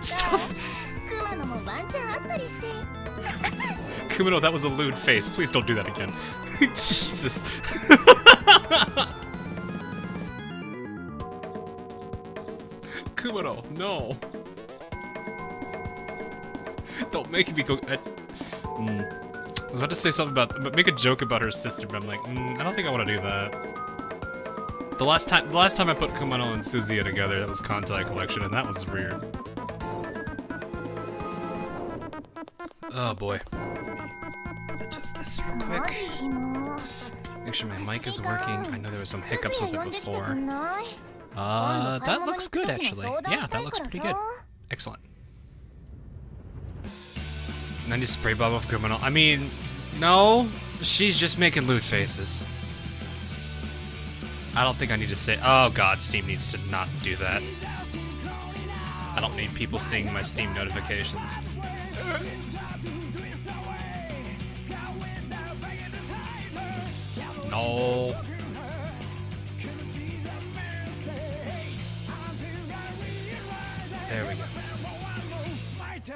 Stop. Kumano, that was a lewd face. Please don't do that again. Jesus. Kumano, no. Don't make me go. I was about to say something about make a joke about her sister, but I'm like, I don't think I want to do that. The last time I put Kumano and Suzuya together, that was Kantai Collection, and that was weird. Oh boy. Adjust this real quick. Make sure my mic is working. I know there was some hiccups with it before. That looks good actually. Yeah, that looks pretty good. Excellent. 90 spray bottle of Kumano. I mean, no, she's just making lewd faces. I don't think I need to say. Oh god, Steam needs to not do that. I don't need people seeing my Steam notifications. No. There we go.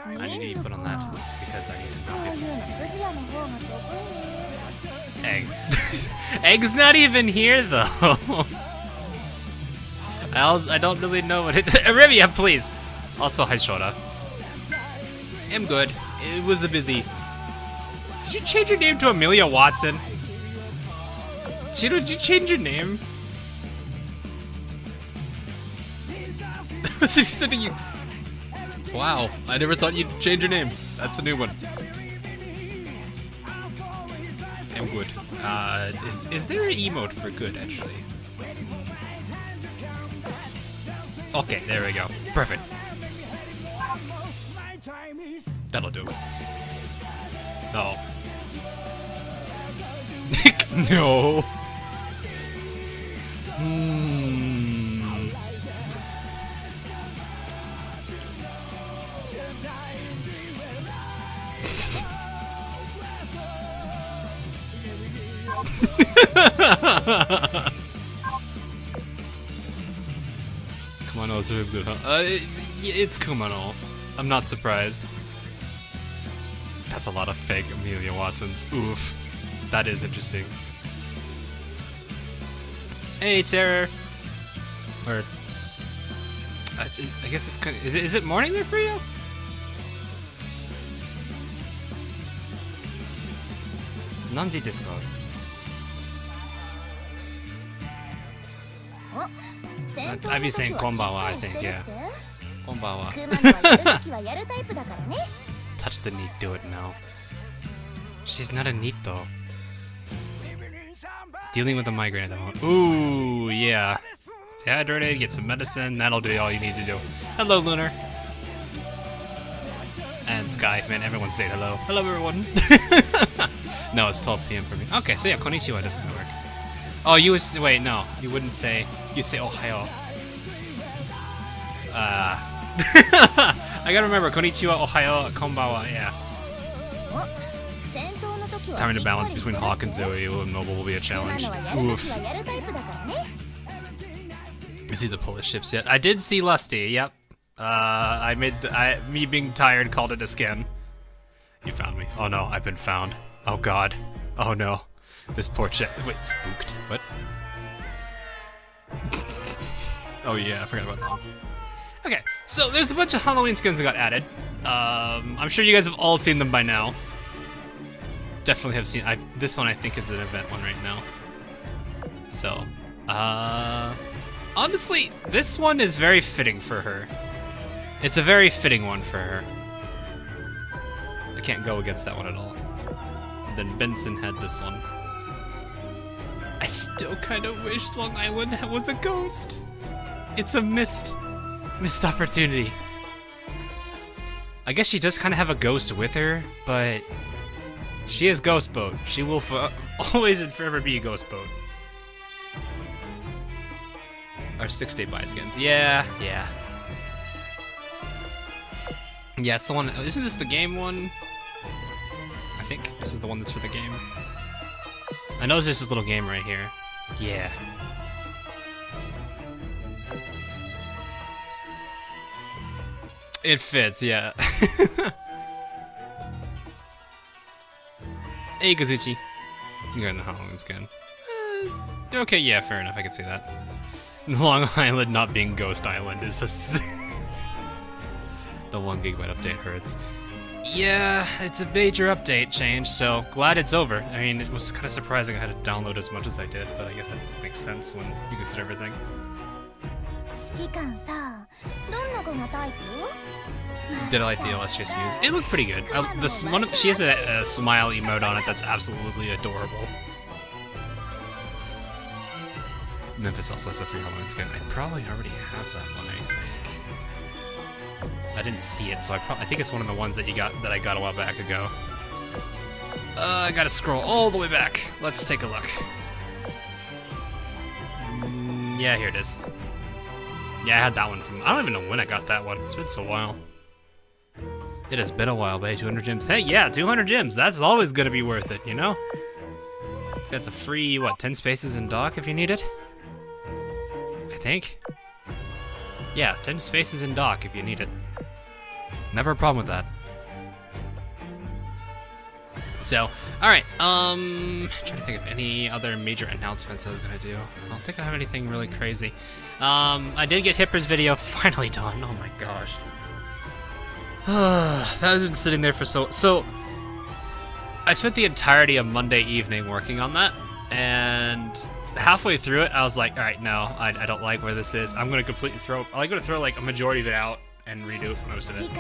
I need to put on that because I need to not be Egg. Egg's not even here though. I don't really know what it. Rivia, please. Also, hi Shota. I'm good. It was a busy. Did you change your name to Amelia Watson? Chino, did you change your name? Was it sending you? Wow, I never thought you'd change your name. That's a new one. I'm good. Is there an emote for good, actually? Okay, there we go. Perfect. That'll do. Oh. No. Kumano is really good, huh? It's Kumano. I'm not surprised. That's a lot of fake Amelia Watsons. Oof. That is interesting. Hey, Terror. Or I guess it's kind of. Is it morning there for you? Nanji desu ka? I'd be saying konbanwa, I think, yeah. Konbanwa. Touch the neat, do it now. She's not a neat though. Dealing with a migraine at the moment. Ooh, yeah. Dehydrated, get some medicine, that'll do all you need to do. Hello, Lunar. And Sky, man, everyone's saying hello. Hello, everyone. No, it's 12 p.m. for me. Okay, so yeah, konnichiwa does kind of work. Oh, you would wait, no, you wouldn't say, you'd say ohayo. I gotta remember, konnichiwa, ohayo, konbanwa, yeah. Time to balance between Hawk and Zoe and Mobile will be a challenge. Oof. You see the Polish ships yet? I did see Lusty, yep. Me being tired called it a skin. You found me. Oh no, I've been found. Oh god. Oh no. This poor chick. Wait, spooked. What? Oh yeah, I forgot about that. Okay, so there's a bunch of Halloween skins that got added. I'm sure you guys have all seen them by now. Definitely have seen. This one I think is an event one right now. So, honestly, this one is very fitting for her. It's a very fitting one for her. I can't go against that one at all. And then Benson had this one. I still kind of wish Long Island was a ghost. It's a missed opportunity. I guess she does kind of have a ghost with her, but she is Ghost Boat. She will always and forever be a Ghost Boat. Our 6-day buy skins. Yeah. Yeah, it's the one. Isn't this the game one? I think this is the one that's for the game. I know there's this little game right here. Yeah. It fits, yeah. Hey, Kazuchi. You're in the Halloween skin. Okay, yeah, fair enough. I can see that. Long Island not being Ghost Island is this. The 1 gigabyte update hurts. Yeah, it's a major update change, so glad it's over. I mean, it was kind of surprising I had to download as much as I did, but I guess it makes sense when you consider everything. Did I like the illustrious muse? It looked pretty good. She has a smile emote on it that's absolutely adorable. Memphis also has a free Halloween skin. I probably already have that one, I think. I didn't see it, so I think it's one of the ones that I got a while back ago. I gotta scroll all the way back. Let's take a look. Yeah, here it is. Yeah, I had that one from. I don't even know when I got that one. It's been so while. It has been a while, babe. 200 gems. Hey, yeah, 200 gems. That's always gonna be worth it, you know? That's a free, what, 10 spaces in dock if you need it? I think. Yeah, 10 spaces in dock if you need it. Never a problem with that. So, alright, trying to think of any other major announcements I was gonna do. I don't think I have anything really crazy. I did get Hipper's video finally done. Oh my gosh. That has been sitting there for so I spent the entirety of Monday evening working on that, and halfway through it, I was like, alright, no, I don't like where this is. I'm gonna completely throw like a majority of it out and redo it for most of it.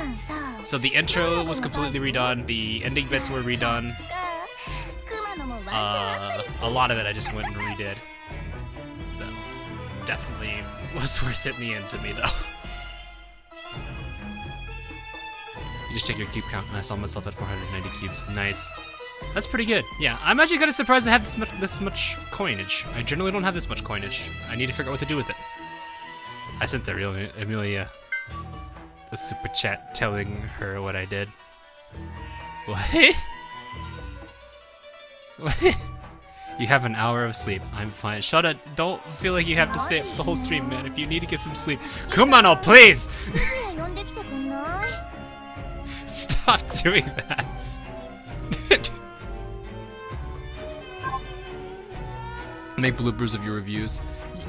So the intro was completely redone, the ending bits were redone. A lot of it I just went and redid. So definitely was worth it in the end to me though. You just check your cube count and I saw myself at 490 cubes. Nice. That's pretty good. Yeah, I'm actually kind of surprised I have this much coinage. I generally don't have this much coinage. I need to figure out what to do with it. I sent the real Amelia a super chat telling her what I did. What? What? You have an hour of sleep. I'm fine. Shut up. Don't feel like you have to stay up for the whole stream, man. If you need to get some sleep. Come on, please! Stop doing that. Make bloopers of your reviews.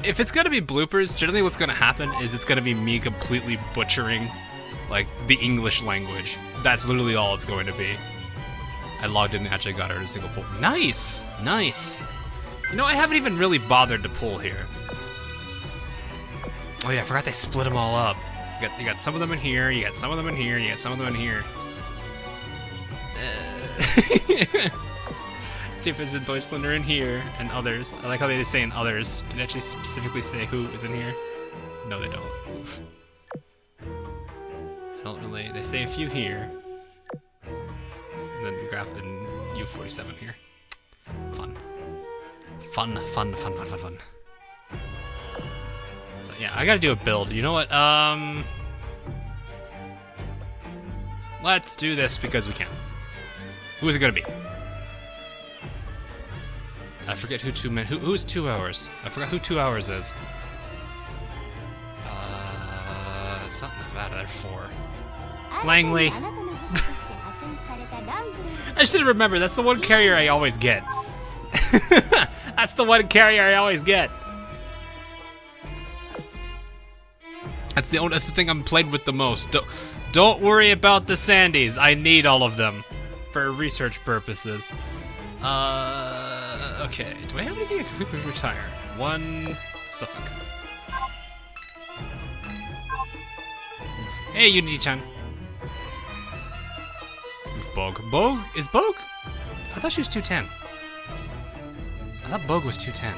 If it's gonna be bloopers, generally what's gonna happen is it's gonna be me completely butchering, like, the English language. That's literally all it's going to be. I logged in and actually got her in a single pull. Nice! Nice! You know, I haven't even really bothered to pull here. Oh yeah, I forgot they split them all up. You got some of them in here, you got some of them in here, you got some of them in here. Tiffins and Deutschland are in here, and others. I like how they just say in others. Did they actually specifically say who is in here? No, they don't. Oof. I don't really. They say a few here. And then graph and U47 here. Fun. Fun. So yeah, I gotta do a build. You know what? Let's do this because we can. Who is it gonna be? I forget who 2 minutes. Who's 2 hours? I forgot who 2 hours is. It's not Nevada. They're 4. Langley. I should have remembered. That's the one carrier I always get. That's the one carrier I always get. That's the thing I'm played with the most. Don't worry about the Sandies. I need all of them for research purposes. Okay. Do I have anything I can quickly retire? 1 Suffolk. Hey, Unity-chan. Bog. Bog? Is Bog? I thought she was 210. I thought Bog was 210.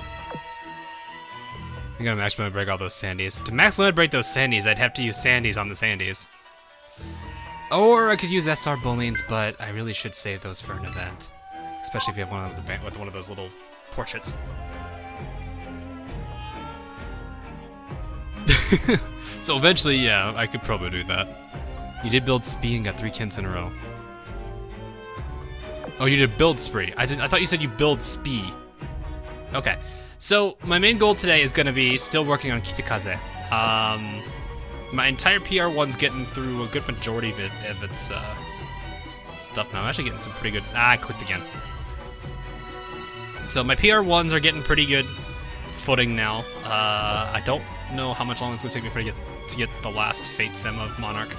I'm gonna max limit break all those Sandies. To max limit break those Sandies, I'd have to use Sandies on the Sandies. Or I could use SR Booleans, but I really should save those for an event. Especially if you have one of those little portraits. So eventually, yeah, I could probably do that. You did build Spee and got 3 Kents in a row. Oh, you did build Spree. I thought you said you build Spee. Okay. So my main goal today is gonna be still working on Kitakaze. My entire PR1's getting through a good majority of its stuff now. I'm actually getting some pretty good... I clicked again. So my PR1s are getting pretty good footing now. I don't know how much longer it's going to take me to get the last Fate Sim of Monarch.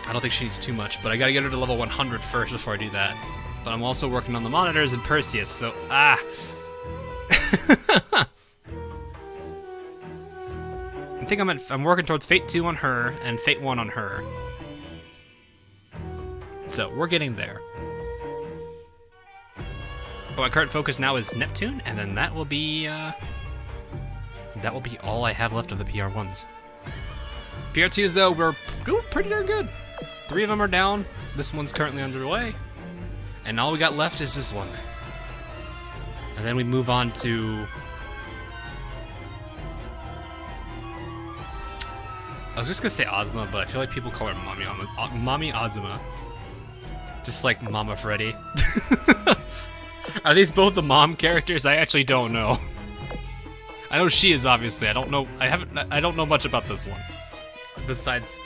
I don't think she needs too much, but I gotta get her to level 100 first before I do that. But I'm also working on the monitors and Perseus, so I think I'm working towards Fate 2 on her and Fate 1 on her. So we're getting there. But my current focus now is Neptune, and then that will be all I have left of the PR1s. PR2s though, we're doing pretty darn good. 3 of them are down. This one's currently underway. And all we got left is this one. And then we move on to... I was just gonna say Ozma, but I feel like people call her Mommy Ozma. Just like Mama Freddy. Are these both the mom characters? I actually don't know. I know she is, obviously. I don't know. I don't know much about this one. Besides...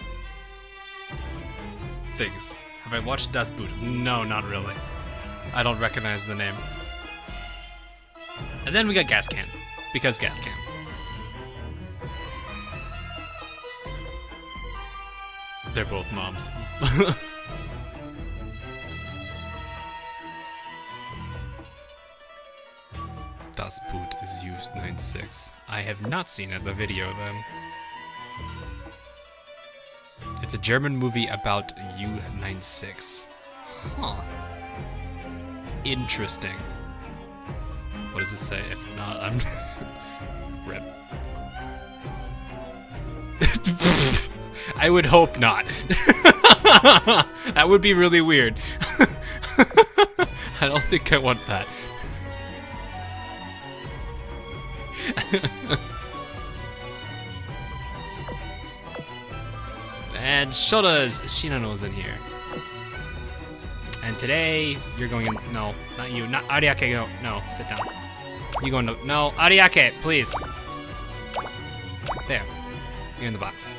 things. Have I watched Das Boot? No, not really. I don't recognize the name. And then we got Gas Can, because Gas Can. They're both moms. Das Boot is used 9.6. I have not seen the video then. It's a German movie about U96. Huh. Interesting. What does it say? If not, I'm... Rip. I would hope not. That would be really weird. I don't think I want that. And Shota's Shinano's in here. And today, you're going in... No, not you. Not Ariake, go. No, sit down. You going to... No, Ariake, please. There. You're in the box.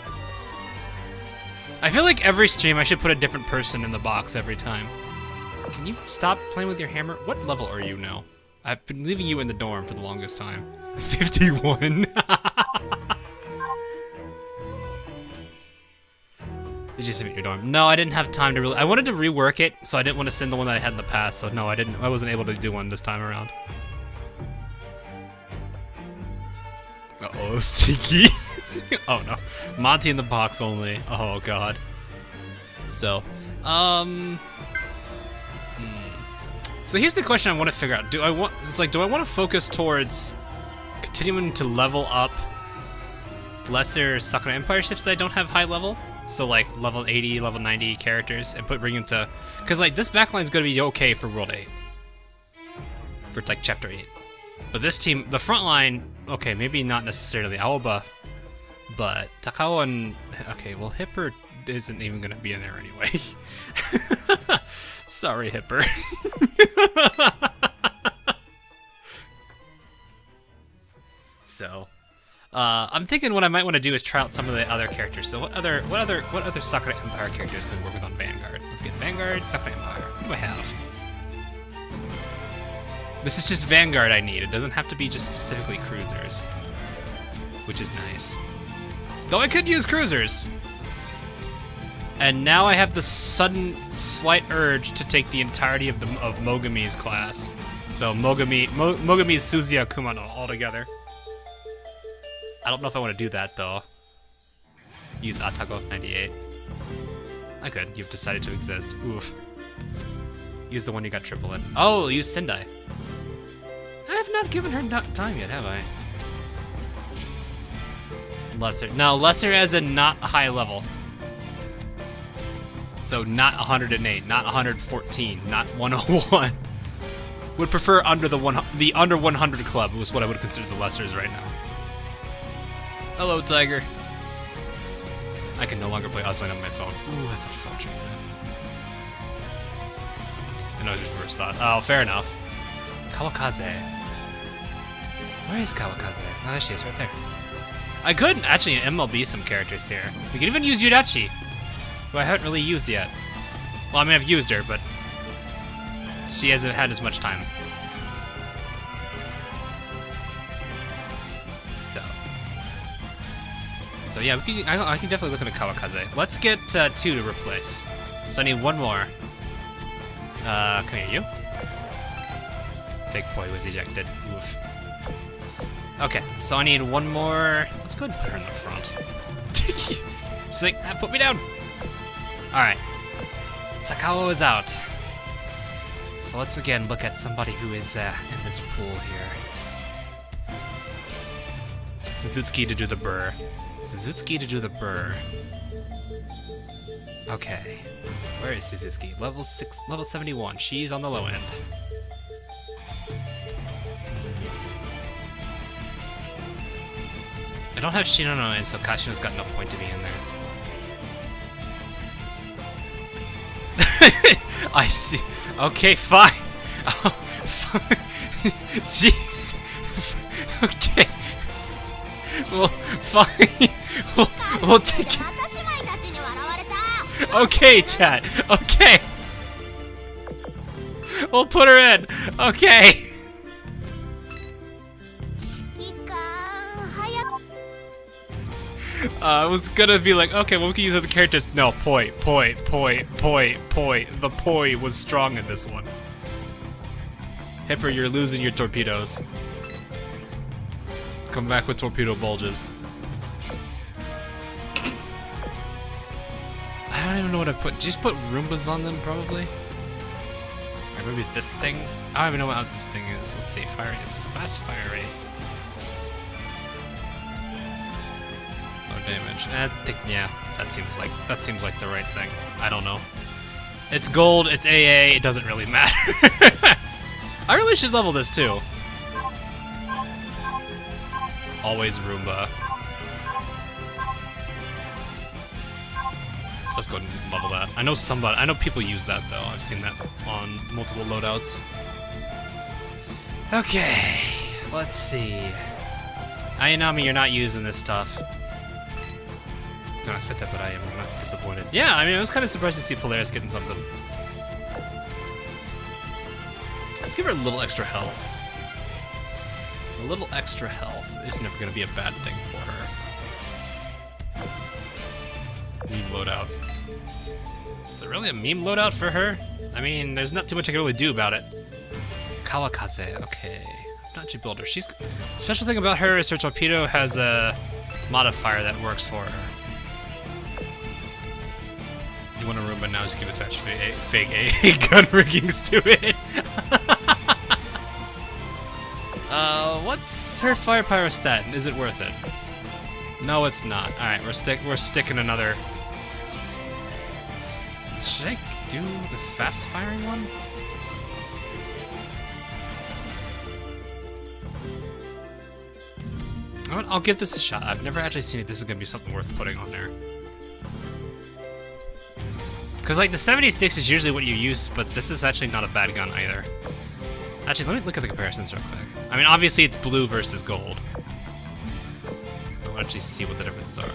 I feel like every stream I should put a different person in the box every time. Can you stop playing with your hammer? What level are you now? I've been leaving you in the dorm for the longest time. 51. Did you submit your dorm? No, I didn't have time to really... I wanted to rework it, so I didn't want to send the one that I had in the past, so no, I wasn't able to do one this time around. Uh-oh, Stinky. Oh no. Monty in the box only. Oh god. So, So here's the question I want to figure out. Do I want to focus towards continuing to level up lesser Sakura Empire ships that I don't have high level? So like level 80, level 90 characters, and bring them to... Because like this backline's gonna be okay for World 8. For like Chapter 8. But this team, the front line, okay, maybe not necessarily Aoba, but Takao and... Okay, well Hipper isn't even gonna be in there anyway. Sorry, Hipper. So... I'm thinking what I might want to do is try out some of the other characters. So what other Sakura Empire characters can we work with on Vanguard? Let's get Vanguard, Sakura Empire. What do I have? This is just Vanguard I need. It doesn't have to be just specifically cruisers, which is nice. Though I could use cruisers. And now I have the sudden slight urge to take the entirety of Mogami's class. So Mogami's Suzuya Kumano all together. I don't know if I want to do that, though. Use Atago 98. I could. You've decided to exist. Oof. Use the one you got triple in. Oh, use Sendai. I have not given her time yet, have I? Lesser. No, lesser as in not high level. So not 108, not 114, not 101. Would prefer under the under 100 club was what I would consider the lessers right now. Hello, Tiger. I can no longer play Azur on my phone. Ooh, that's unfortunate. I know just first thought. Oh, fair enough. Kitakaze. Where is Kitakaze? Oh, there she is, right there. I could actually MLB some characters here. We could even use Yudachi, who I haven't really used yet. Well, I mean, I've used her, but she hasn't had as much time. So yeah, I can definitely look at a Kitakaze. Let's get 2 to replace. So I need 1 more. Come here, you. Fake boy was ejected. Oof. Okay, so I need 1 more. Let's go ahead and put her in the front. She's like, ah, put me down. Alright. Takao is out. So let's again look at somebody who is in this pool here. Suzuki to do the burr. Suzuki to do the burr. Okay. Where is Suzuki? Level 71. She's on the low end. I don't have Shinano in, so Kashino's got no point to be in there. I see. Okay, fine. Oh, fine. Jeez. Okay. Well, fine. We'll take it. Okay, chat. Okay. We'll put her in. Okay. I was gonna be like, okay, well, we can use other characters. No, poi. The poi was strong in this one. Hipper, you're losing your torpedoes. Come back with torpedo bulges. I don't even know what I put. Just put Roombas on them, probably. Or maybe this thing. I don't even know what this thing is. Let's see. Fire. It's a fast fire rate. No damage. I think, yeah, that seems like the right thing. I don't know. It's gold. It's AA. It doesn't really matter. I really should level this too. Always Roomba. Let's go ahead and level that. I know people use that though. I've seen that on multiple loadouts. Okay, let's see. Ayanami, you're not using this stuff. Don't expect that, but I am not disappointed. Yeah, I mean, I was kind of surprised to see Polaris getting something. Let's give her a little extra health. A little extra health is never going to be a bad thing for her. Meme loadout. Is it really a meme loadout for her? I mean, there's not too much I can really do about it. Kawakaze, okay. Not your builder. She's special thing about her is her torpedo has a modifier that works for her. You want a Roomba now? Just keep attached fake A gun riggings to it. What's her firepower stat? Is it worth it? No, it's not. All right, we're sticking another. Should I do the fast firing one? I'll give this a shot. I've never actually seen if this is gonna be something worth putting on there. Cause like the 76 is usually what you use, but this is actually not a bad gun either. Actually, let me look at the comparisons real quick. I mean, obviously it's blue versus gold. I'll actually see what the differences are.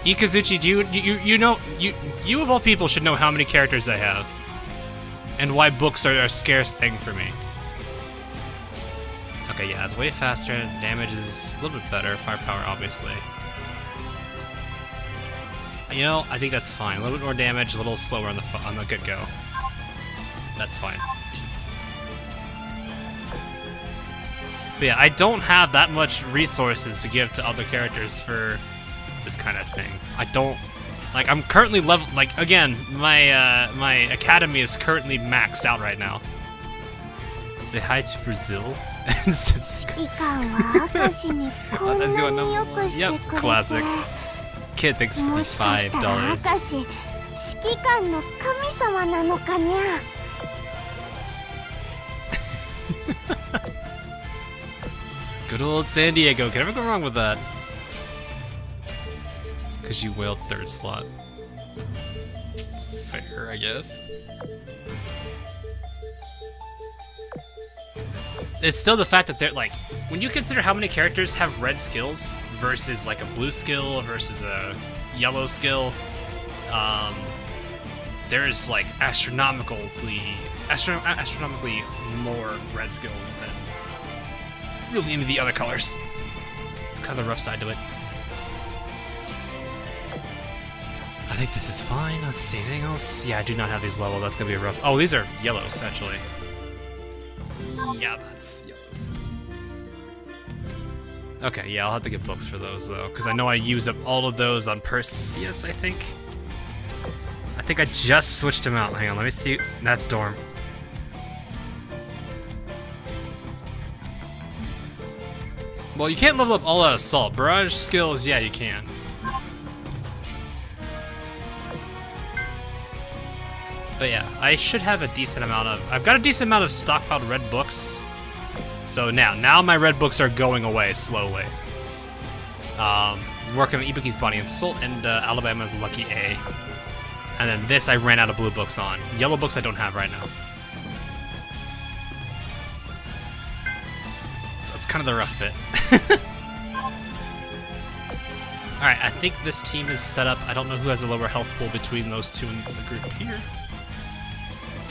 Ikazuchi, do you know you of all people should know how many characters I have, and why books are a scarce thing for me. Okay, yeah, it's way faster. Damage is a little bit better. Firepower, obviously. You know, I think that's fine. A little bit more damage, a little slower on the get-go. That's fine. But yeah, I don't have that much resources to give to other characters for this kind of thing. I don't... Like, I'm currently level... Like, again, my academy is currently maxed out right now. Say hi to Brazil. Yep, classic. Kid, thanks for $5. Good old San Diego. Can never go wrong with that. Because you wailed third slot. Fair, I guess. it's still the fact that they're like, when you consider how many characters have red skills versus like a blue skill versus a yellow skill, there's like astronomically more red skills than really any of the other colors. It's kind of the rough side to it. I think this is fine. Let's see, anything else? Yeah, I do not have these leveled. That's gonna be a rough. Oh, these are yellows actually. Yeah, that's yellows. Okay, yeah, I'll have to get books for those though, because I know I used up all of those on Perseus, I think. I think I just switched them out. Hang on, let me see. That's Storm. Well, you can't level up all out Assault. Barrage skills, yeah, you can. But yeah, I should have a decent amount of... I've got a decent amount of stockpiled red books. So now my red books are going away slowly. Working on Ibuki's Body and Soul and Alabama's Lucky A. And then this I ran out of blue books on. Yellow books I don't have right now. So it's kind of the rough bit. Alright, I think this team is set up. I don't know who has a lower health pool between those two in the group here.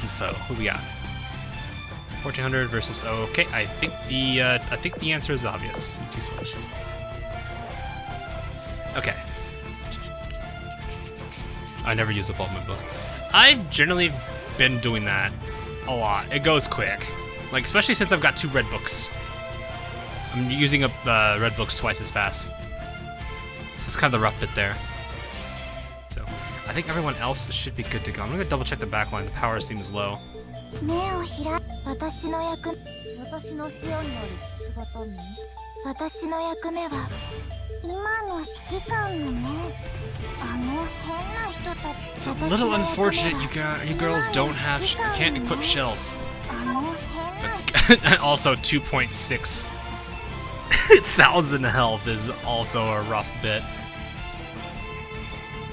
Info. Who we got? 1400 versus. Okay, I think the answer is obvious. You switch. Okay. I never use up all my books. I've generally been doing that a lot. It goes quick, like especially since I've got 2 red books. I'm using up red books twice as fast. So it's kind of the rough bit there. So I think everyone else should be good to go. I'm gonna double check the back line. The power seems low. It's a little unfortunate you girls don't have can't equip shells. But also 2.6 thousand health is also a rough bit.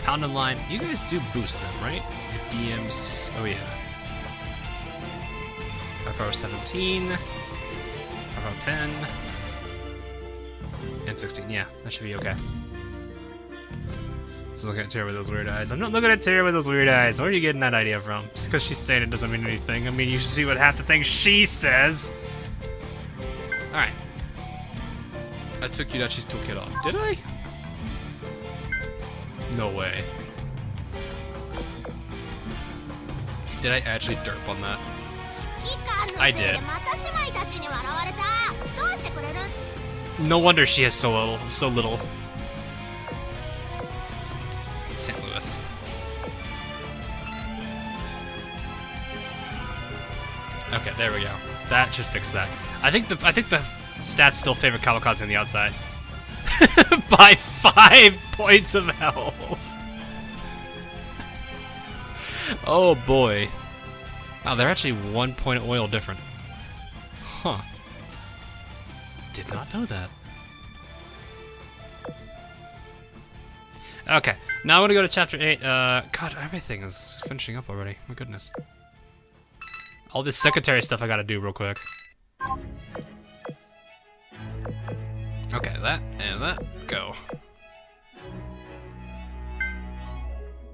Pound and Line, you guys do boost them, right? BMs, oh yeah. Power 17, Power 10, and 16. Yeah, that should be okay. So look at Tara with those weird eyes. I'm not looking at Tara with those weird eyes. Where are you getting that idea from? Just because she's saying it doesn't mean anything. I mean, you should see what half the things she says. Alright. I took Yudachi's toolkit off. Did I? No way. Did I actually derp on that? I did. No wonder she has so little. St. Louis. Okay, there we go. That should fix that. I think the stats still favor Kitakaze on the outside. By 5 points of health. Oh boy. Wow, they're actually 1 point of oil different. Huh. Did not know that. Okay, now I'm gonna go to chapter 8. God, everything is finishing up already. My goodness. All this secretary stuff I gotta do real quick. Okay, that and that, go.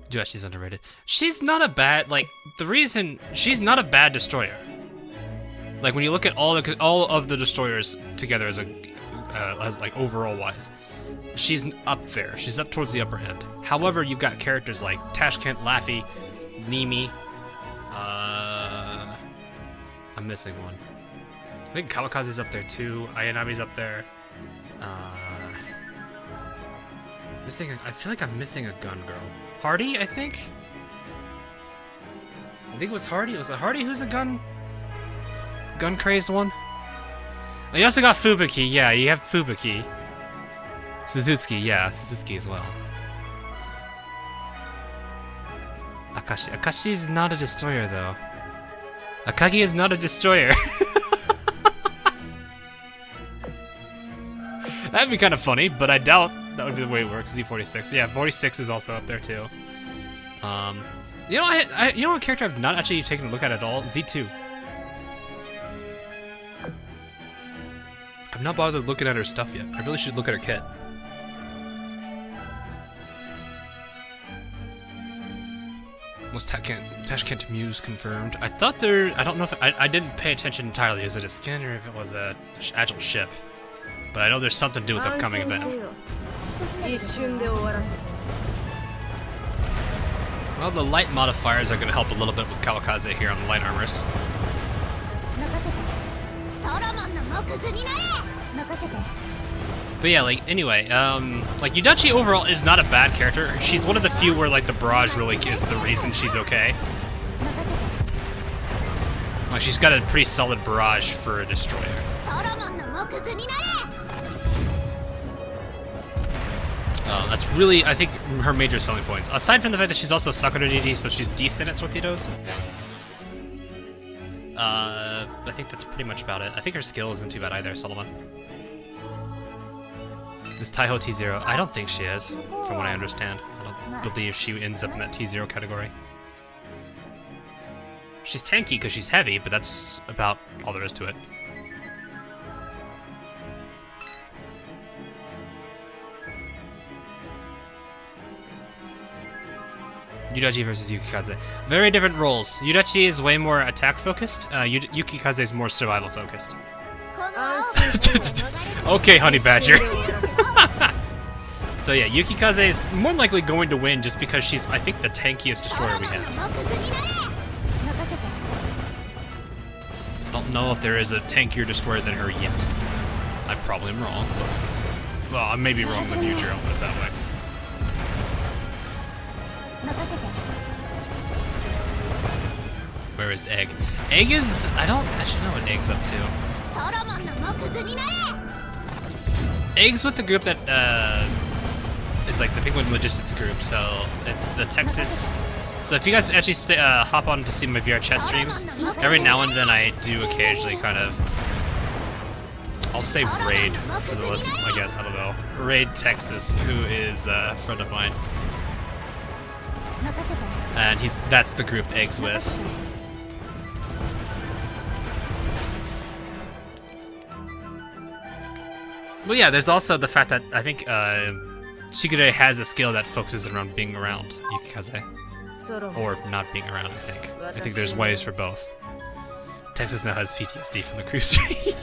Yeah, she's underrated. She's not a bad, like, the reason, she's not a bad destroyer. Like, when you look at all of the destroyers together as like, overall wise, she's up there. She's up towards the upper end. However, you've got characters like Tashkent, Laffy, Nimi, I'm missing one. I think Kitakaze's up there too. Ayanami's up there. I'm just thinking, I feel like I'm missing a gun girl. Hardy, I think it was Hardy. Was it Hardy who's a gun crazed one? Oh, you also got Fubuki. Yeah, you have Fubuki. Suzuki, yeah, Suzuki as well. Akashi. Akashi's not a destroyer though. Akagi is not a destroyer. That'd be kind of funny, but I doubt that would be the way it works. Z46. Yeah, 46 is also up there too. You know, you know what character I've not actually taken a look at all? Z2. I've not bothered looking at her stuff yet. I really should look at her kit. Was Tashkent Muse confirmed? I thought there... I don't know if... I didn't pay attention entirely. Is it a skin or if it was a agile ship? But I know there's something to do with the upcoming event. Well, the light modifiers are going to help a little bit with Kitakaze here on the light armors. But yeah, like, anyway, like, Yudachi overall is not a bad character. She's one of the few where, like, the barrage really is the reason she's okay. Like, she's got a pretty solid barrage for a destroyer. That's really, I think, her major selling points. Aside from the fact that she's also Sakura DD, so she's decent at torpedoes. I think that's pretty much about it. I think her skill isn't too bad either, Solomon. Is Taiho T0? I don't think she is, from what I understand. I don't believe she ends up in that T0 category. She's tanky because she's heavy, but that's about all there is to it. Yudachi versus Yukikaze. Very different roles. Yudachi is way more attack focused. Yukikaze is more survival focused. Okay, Honey Badger. So yeah, Yukikaze is more likely going to win just because she's, I think, the tankiest destroyer we have. I don't know if there is a tankier destroyer than her yet. I probably am wrong, but... Well, I may be wrong in the future, I'll put it that way. Where is Egg? Egg is... I don't actually know what Egg's up to. Egg's with the group that is like the Penguin Logistics group, so it's the Texas. So if you guys actually hop on to see my VR chess streams, every now and then I do occasionally kind of, I'll say raid for the list, I guess, I don't know. Raid Texas, who is a friend of mine. And that's the group Egg's with. Well, yeah, there's also the fact that I think Shigure has a skill that focuses around being around Yukikaze. Or not being around, I think. I think there's ways for both. Texas now has PTSD from the cruise train.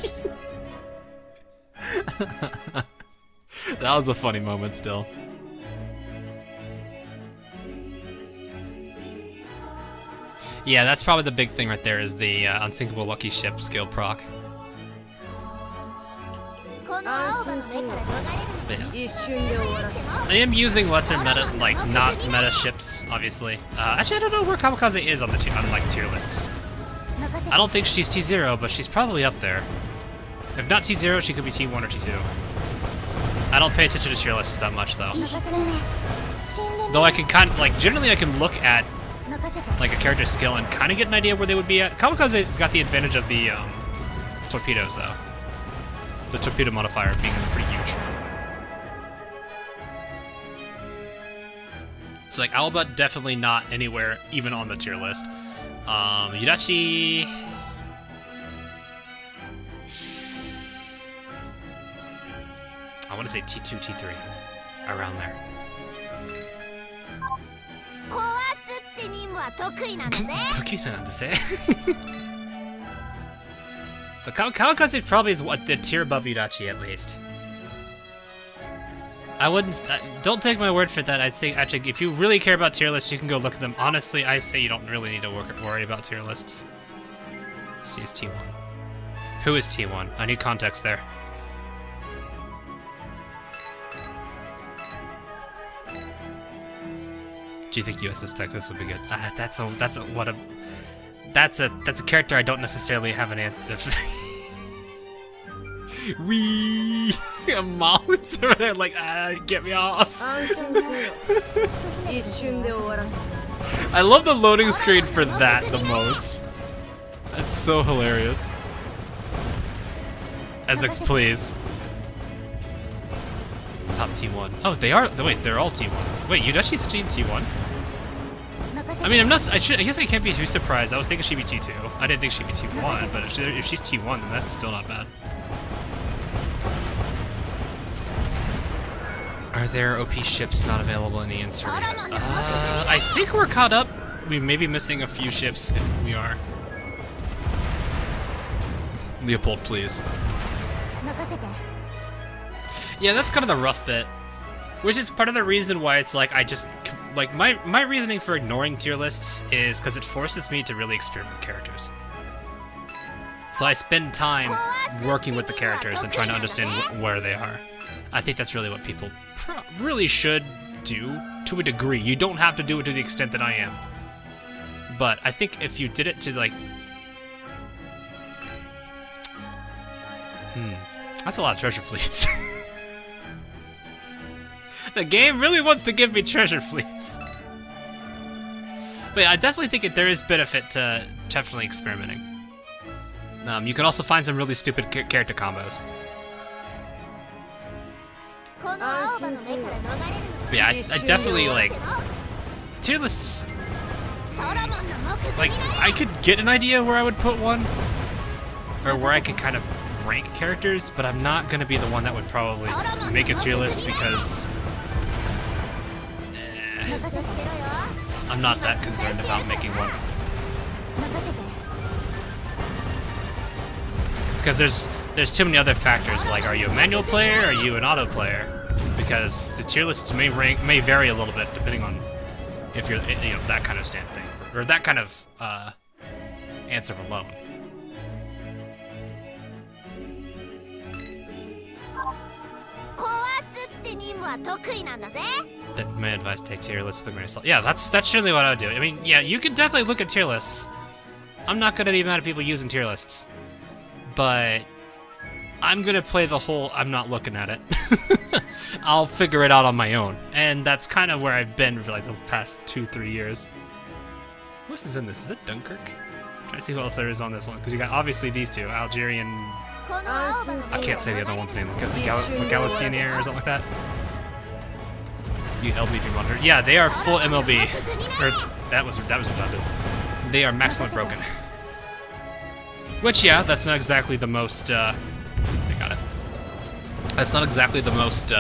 That was a funny moment still. Yeah, that's probably the big thing right there is the Unsinkable Lucky Ship skill proc. Yeah. I am using lesser meta, like not meta ships, obviously. Actually, I don't know where Kamikaze is on the tier lists. I don't think she's T0, but she's probably up there. If not T0, she could be T1 or T2. I don't pay attention to tier lists that much, though. Though I can kind of, like, generally I can look at like a character's skill and kind of get an idea where they would be at. Kamikaze's got the advantage of the torpedoes, though. The torpedo modifier being pretty huge. So like Alba definitely not anywhere even on the tier list. Yudachi. I want to say T2, T3, around there. So Kamikaze probably is what the tier above Yudachi at least. I wouldn't. Don't take my word for that. I'd say actually, if you really care about tier lists, you can go look at them. Honestly, I say you don't really need to worry about tier lists. See, is T1. Who is T1? I need context there. Do you think USS Texas would be good? That's a character I don't necessarily have an answer. Wee, Molly's over there like, get me off. I love the loading screen for that the most. That's so hilarious. Essex, please. Top T1. Oh, they are. Wait, they're all T1s. Wait, Yudachi's T1? I mean, I guess I can't be too surprised. I was thinking she'd be T2. I didn't think she'd be T1, but if she's T1, then that's still not bad. Are there OP ships not available in the answer yet? I think we're caught up. We may be missing a few ships if we are. Leopold, please. Yeah, that's kind of the rough bit. Which is part of the reason why it's like I just... Like, my reasoning for ignoring tier lists is because it forces me to really experiment with characters. So I spend time working with the characters and trying to understand where they are. I think that's really what people really should do, to a degree. You don't have to do it to the extent that I am. But I think if you did it to, like... That's a lot of treasure fleets. The game really wants to give me treasure fleets. But yeah, I definitely think there is benefit to definitely experimenting. You can also find some really stupid character combos. But yeah, I definitely, like, tier lists, like, I could get an idea where I would put one, or where I could kind of rank characters, but I'm not going to be the one that would probably make a tier list because I'm not that concerned about making one. Because there's too many other factors, like, are you a manual player, or are you an auto player? Because the tier lists may vary a little bit depending on if you're, you know, that kind of stand thing, or that kind of answer alone. That may advise take tier lists with a grain of salt. Yeah, that's surely what I would do. I mean, yeah, you can definitely look at tier lists. I'm not gonna be mad at people using tier lists. But I'm gonna play the whole I'm not looking at it. I'll figure it out on my own. And that's kind of where I've been for like the past 2-3 years. What is in this? Is it Dunkirk? Try to see who else there is on this one. Because you got obviously these two, Algerian. I can't say the other one's name. Galician or something like that. You LBB monitor. Yeah, they are full MLB. Or that was redundant. They are maximally broken. Which, yeah, that's not exactly the most, I got it. That's not exactly the most,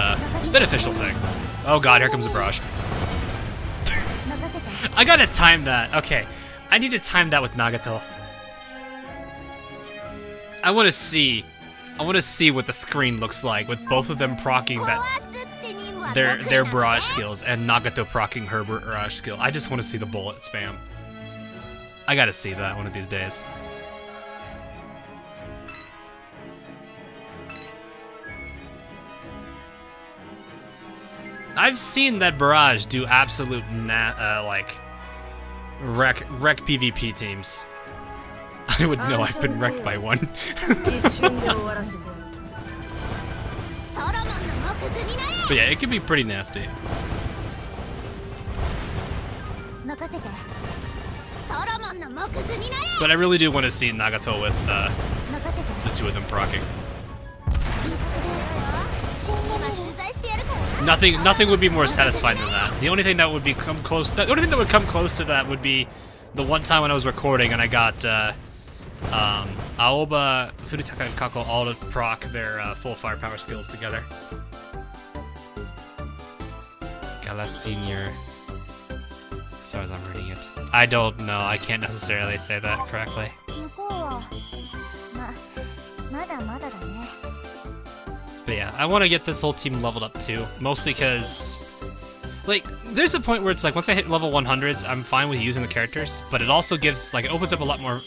beneficial thing. Oh god, here comes a barrage. I gotta time that. Okay, I need to time that with Nagato. I wanna see what the screen looks like with both of them proccing their barrage skills and Nagato proccing her barrage skill. I just wanna see the bullet spam. I gotta see that one of these days. I've seen that barrage do absolute like wreck PvP teams. I would know I've been wrecked by one. But yeah, it can be pretty nasty. But I really do want to see Nagato with the two of them proccing. Nothing would be more satisfying than that. The only thing that would come close to that would be the one time when I was recording and I got Aoba, Fudutaka, and Kako all to proc their full firepower skills together. Galician. Sorry as I'm reading it. I don't know. I can't necessarily say that correctly. But yeah, I want to get this whole team leveled up too, mostly because, like, there's a point where it's like once I hit level 100s, I'm fine with using the characters, but it also gives, like, it opens up a lot more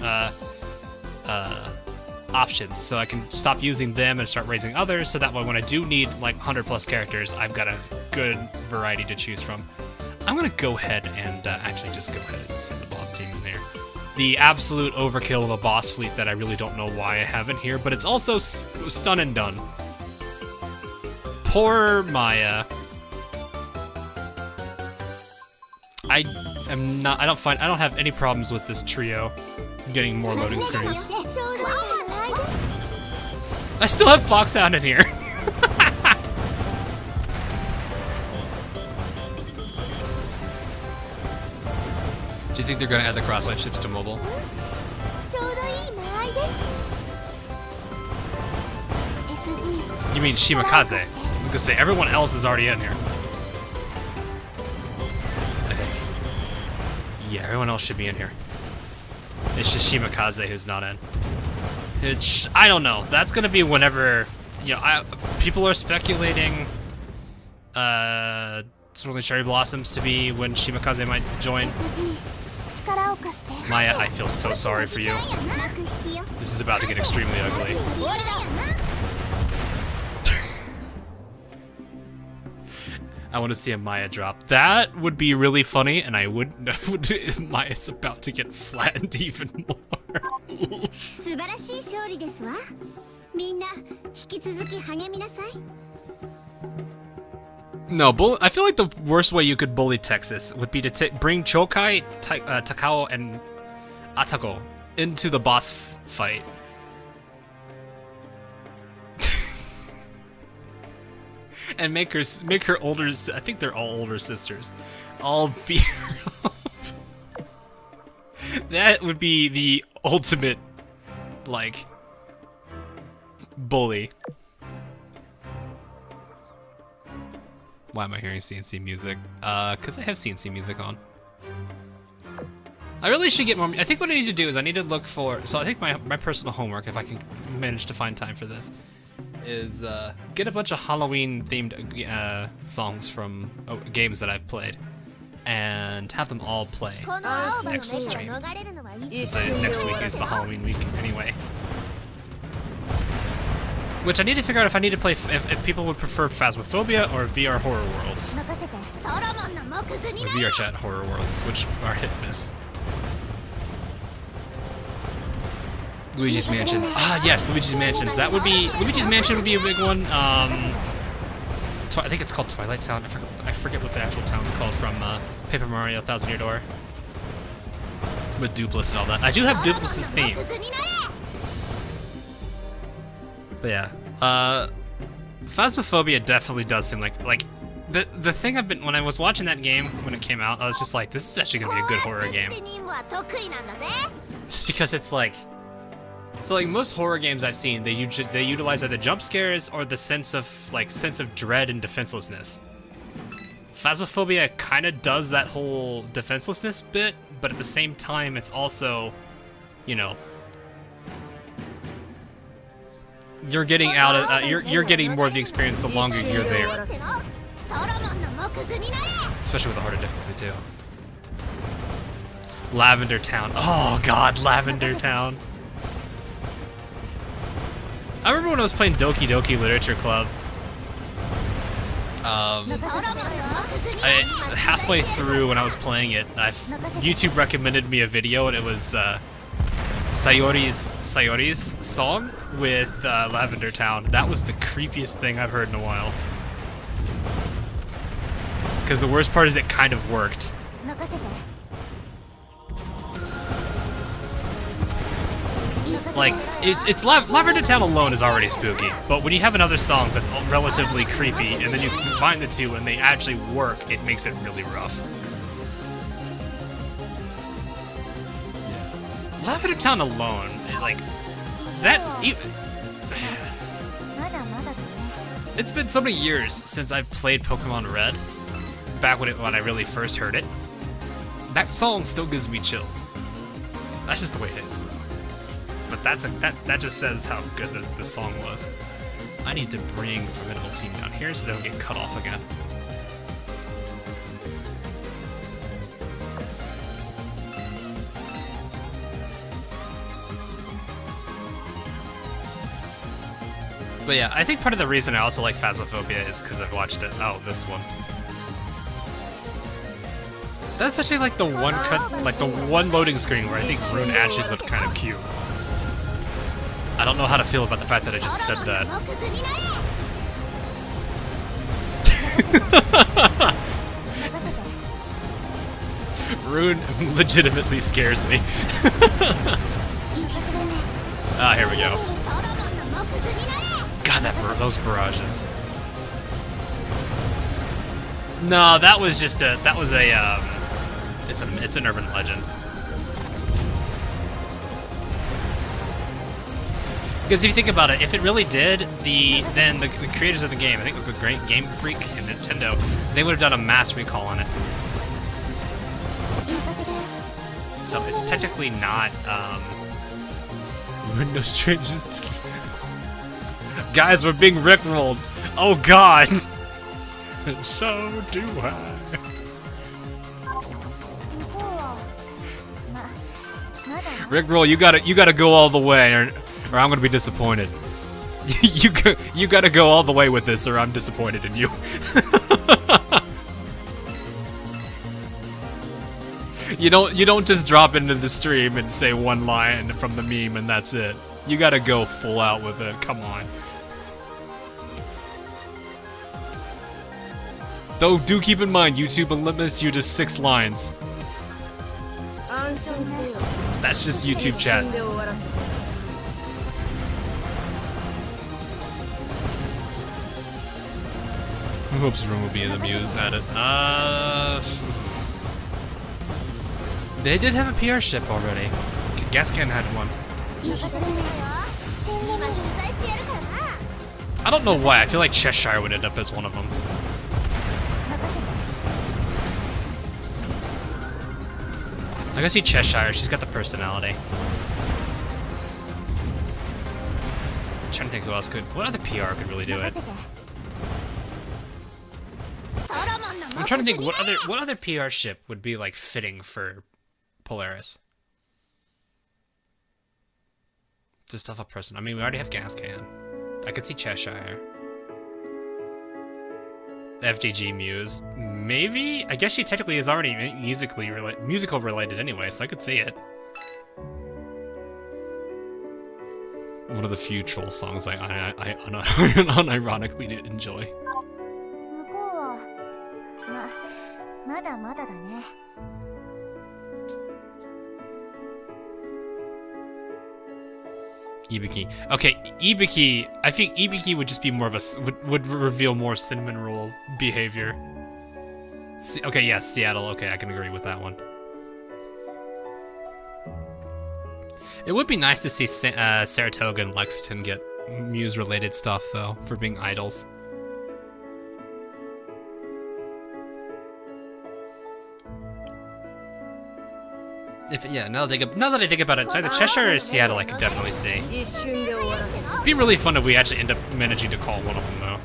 options, so I can stop using them and start raising others, so that way when I do need like 100+ characters, I've got a good variety to choose from. I'm gonna go ahead and actually just go ahead and send the boss team in there. The absolute overkill of a boss fleet that I really don't know why I have in here, but it's also stun and done. Poor Maya. I don't have any problems with this trio getting more loading screens. I still have Foxhound in here. Do you think they're gonna add the crosswife ships to mobile? You mean Shimakaze? gonna say, everyone else is already in here. I think. Yeah, everyone else should be in here. It's just Kitakaze who's not in. I don't know. That's gonna be whenever, you know, people are speculating certainly Cherry Blossoms to be when Kitakaze might join. Maya, I feel so sorry for you. This is about to get extremely ugly. I want to see a Maya drop. That would be really funny, and I would Maya's about to get flattened even more. No, I feel like the worst way you could bully Texas would be to bring Chokai, Takao, and Atako into the boss fight. And make her older. I think they're all older sisters. All beat her up. That would be the ultimate, like, bully. Why am I hearing CNC music? Cause I have CNC music on. I really should get more. I think what I need to do is I need to look for. So I think my personal homework, if I can manage to find time for this, is get a bunch of Halloween-themed songs from games that I've played, and have them all play next stream. Since next week is the Halloween week anyway. Which I need to figure out if I need to play if people would prefer Phasmophobia or VR Horror Worlds. Or VR Chat Horror Worlds, which are hit and miss. Luigi's Mansions. Ah, yes, Luigi's Mansions. Luigi's Mansion would be a big one. I think it's called Twilight Town. I forget what the actual town's called from Paper Mario Thousand Year Door. With Dupless and all that. I do have Dupless's theme. But yeah, Phasmophobia definitely does seem like the thing when I was watching that game when it came out, I was just like, this is actually gonna be a good horror game. Just because it's like, so like most horror games I've seen, they utilize either jump scares or the sense of dread and defenselessness. Phasmophobia kind of does that whole defenselessness bit, but at the same time, it's also, you know, you're getting out of you're getting more of the experience the longer you're there. Especially with the harder difficulty too. Lavender Town. Oh god, Lavender Town. I remember when I was playing Doki Doki Literature Club. Halfway through when I was playing it, YouTube recommended me a video, and it was Sayori's song with Lavender Town. That was the creepiest thing I've heard in a while. Because the worst part is it kind of worked. Like, Lavender Town alone is already spooky, but when you have another song that's relatively creepy, and then you combine the two and they actually work, it makes it really rough. Yeah. Lavender Town alone, like, it's been so many years since I've played Pokemon Red, back when I really first heard it. That song still gives me chills. That's just the way it is, though. But that just says how good the song was. I need to bring Formidable Team down here so they don't get cut off again. But yeah, I think part of the reason I also like Phasmophobia is because I've watched it. Oh, this one. That's actually like the one loading screen where I think Rune actually looked kind of cute. I don't know how to feel about the fact that I just said that. Rune legitimately scares me. Ah, here we go. God, those barrages. No, that was just it's an urban legend. Because if you think about it, if it really did, then the creators of the game, I think the great Game Freak and Nintendo, they would have done a mass recall on it. So it's technically not Windows changes. Guys, we're being rickrolled. Oh God. And so do I. Rickroll, you gotta go all the way, or I'm gonna be disappointed. you gotta go all the way with this, or I'm disappointed in you. You don't just drop into the stream and say one line from the meme and that's it. You gotta go full out with it. Come on. Though do keep in mind, YouTube limits you to 6 lines. That's just YouTube chat. Who hopes room will be in the Muse at it? They did have a PR ship already. Gascan had one. I don't know why. I feel like Cheshire would end up as one of them. I can see Cheshire. She's got the personality. I'm trying to think who else could. What other PR could really do it? I'm trying to think what other PR ship would be like fitting for Polaris. Just stuff a person. I mean, we already have Gascan. I could see Cheshire. The FGG Muse. Maybe? I guess she technically is already musical related anyway, so I could see it. One of the few troll songs I unironically enjoy. Ibiki. Okay, Ibiki. I think Ibiki would just be more of a would reveal more cinnamon roll behavior. Okay, yes, Seattle. Okay, I can agree with that one. It would be nice to see Saratoga and Lexington get Muse-related stuff, though, for being idols. Now that I think about it, it's either Cheshire or Seattle I could definitely see. It'd be really fun if we actually end up managing to call one of them, though.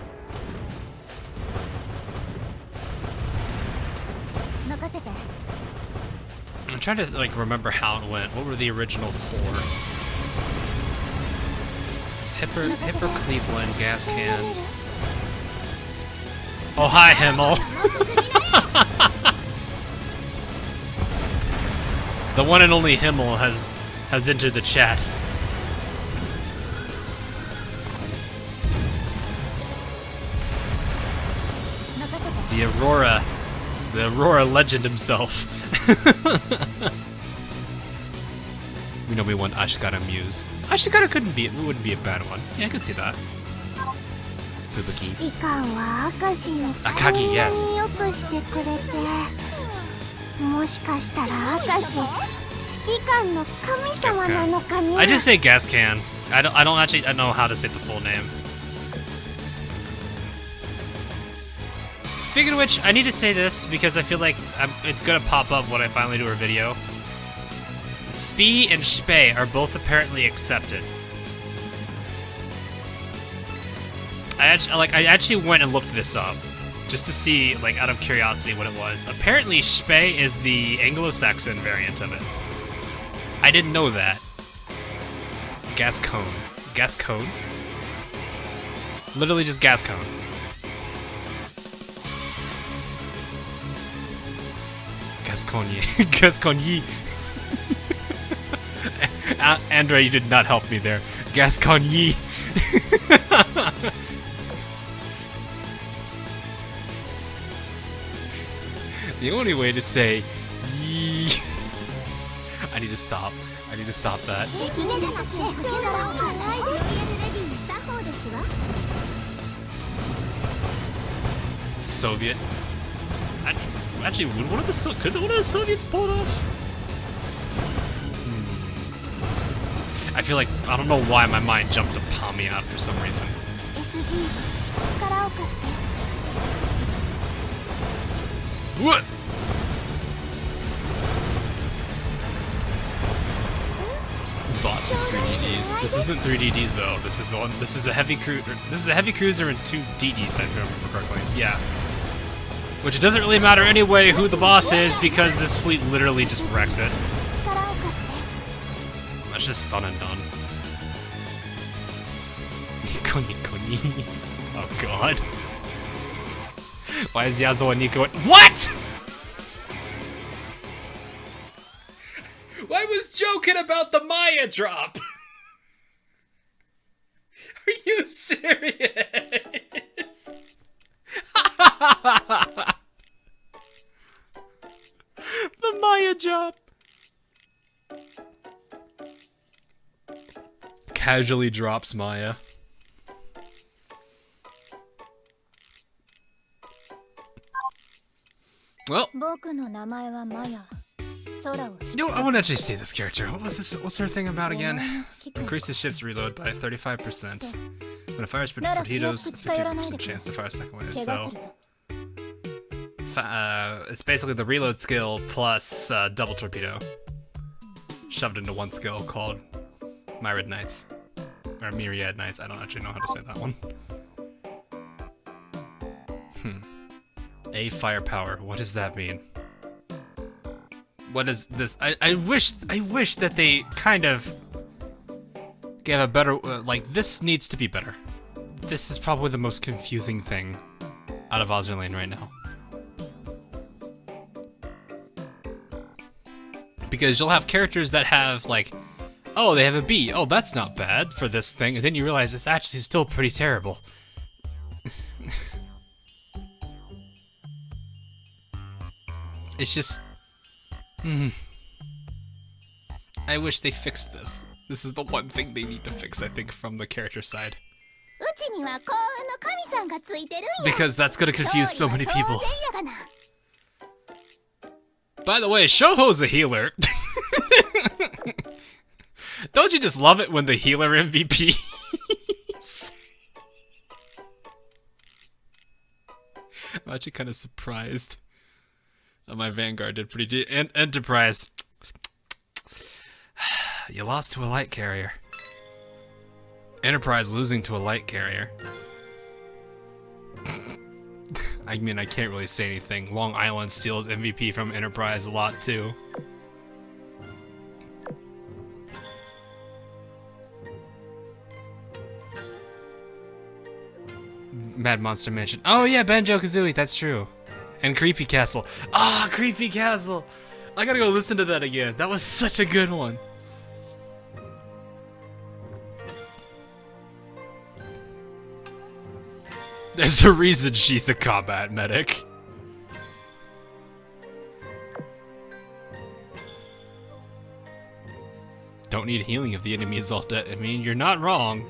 I'm trying to like remember how it went. What were the original 4? It's Hipper, Cleveland, Gascan. Oh hi, Himmel. The one and only Himmel has entered the chat. The Aurora legend himself. We know we want Ashikara Muse. Ashikara wouldn't be a bad one. Yeah, I could see that. Fubuki. Akagi, yes. Gascan. I just say Gascan. I don't actually know how to say the full name. Speaking of which, I need to say this because I feel like it's gonna pop up when I finally do a video. Spee and Spey are both apparently accepted. I actually went and looked this up just to see, like, out of curiosity what it was. Apparently, Spey is the Anglo-Saxon variant of it. I didn't know that. Gascon. Gascon? Literally just Gascon. Gascogne. Gascogne. Andre, you did not help me there. Gascogne. The only way to say yee. I need to stop. I need to stop that. Soviet. Actually, could one of the Soviets pull it off? I feel like, I don't know why my mind jumped to Palmiat for some reason. What? Boss with 3DDs. This isn't 3DDs though. This is a heavy cruiser and 2 DDs, if I remember correctly. Yeah. Which it doesn't really matter anyway who the boss is because this fleet literally just wrecks it. That's just done and done. Nico Nico Ni. Oh god. Why is Yasuo and Nico? What? I was joking about the Maya drop. Are you serious? The Maya drop. Casually drops Maya. Well, you know, I want to actually see this character. What was this? What's her thing about again? Increase the ship's reload by 35%. When it fires torpedoes, it's 50% chance to fire a second wave. So, it's basically the reload skill plus double torpedo shoved into one skill called Myriad or Myriad Knights. I don't actually know how to say that one. A firepower. What does that mean? What is this? I wish that they kind of gave a better like this needs to be better. This is probably the most confusing thing out of Azur Lane right now. Because you'll have characters that have like, oh, they have a B. Oh, that's not bad for this thing. And then you realize it's actually still pretty terrible. It's just... I wish they fixed this. This is the one thing they need to fix, I think, from the character side. Because that's gonna confuse so many people. By the way, Shoho's a healer. Don't you just love it when the healer MVP? I'm actually kind of surprised. My Vanguard did pretty deep. And Enterprise. You lost to a light carrier. Enterprise losing to a light carrier. I mean, I can't really say anything. Long Island steals MVP from Enterprise a lot, too. Mad Monster Mansion. Oh, yeah, Banjo-Kazooie, that's true. And Creepy Castle. Ah, Creepy Castle! I gotta go listen to that again. That was such a good one. There's a reason she's a combat medic. Don't need healing if the enemy is all dead. I mean, you're not wrong.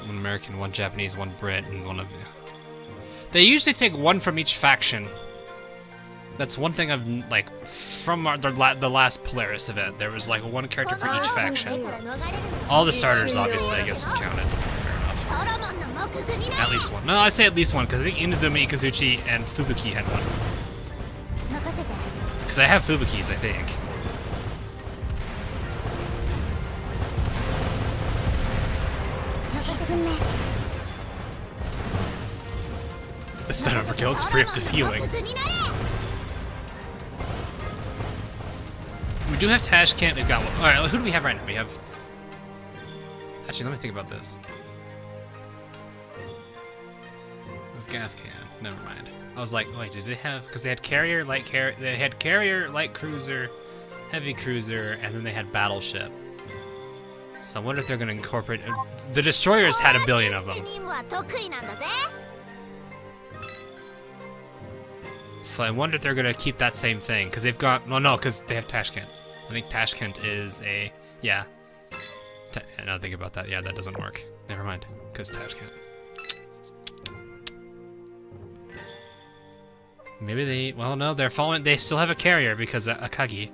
One American, one Japanese, one Brit, and one of you. They usually take one from each faction. That's one thing I've, like, from the last Polaris event, there was, like, one character for each faction. All the starters, obviously, I guess, counted. Fair enough. At least one. No, I say at least one, because I think Inazuma, Ikazuchi, and Fubuki had one. Because I have Fubukis, I think. It's not overkill, it's preemptive healing. We do have Tashkent, we've got one. Alright, who do we have right now? We have... Actually, let me think about this. It was Gas Can. Never mind. I was like, wait, did they have... Because they had Carrier, Light Carrier... They had Carrier, Light Cruiser, Heavy Cruiser, and then they had Battleship. So I wonder if they're going to incorporate... The Destroyers had 1 billion of them. So I wonder if they're going to keep that same thing, because they've got... No, because they have Tashkent. I think Tashkent is a... Yeah. Now think about that. Yeah, that doesn't work. Never mind, because Tashkent. Maybe they, well, no, they're following, they still have a carrier because of Akagi.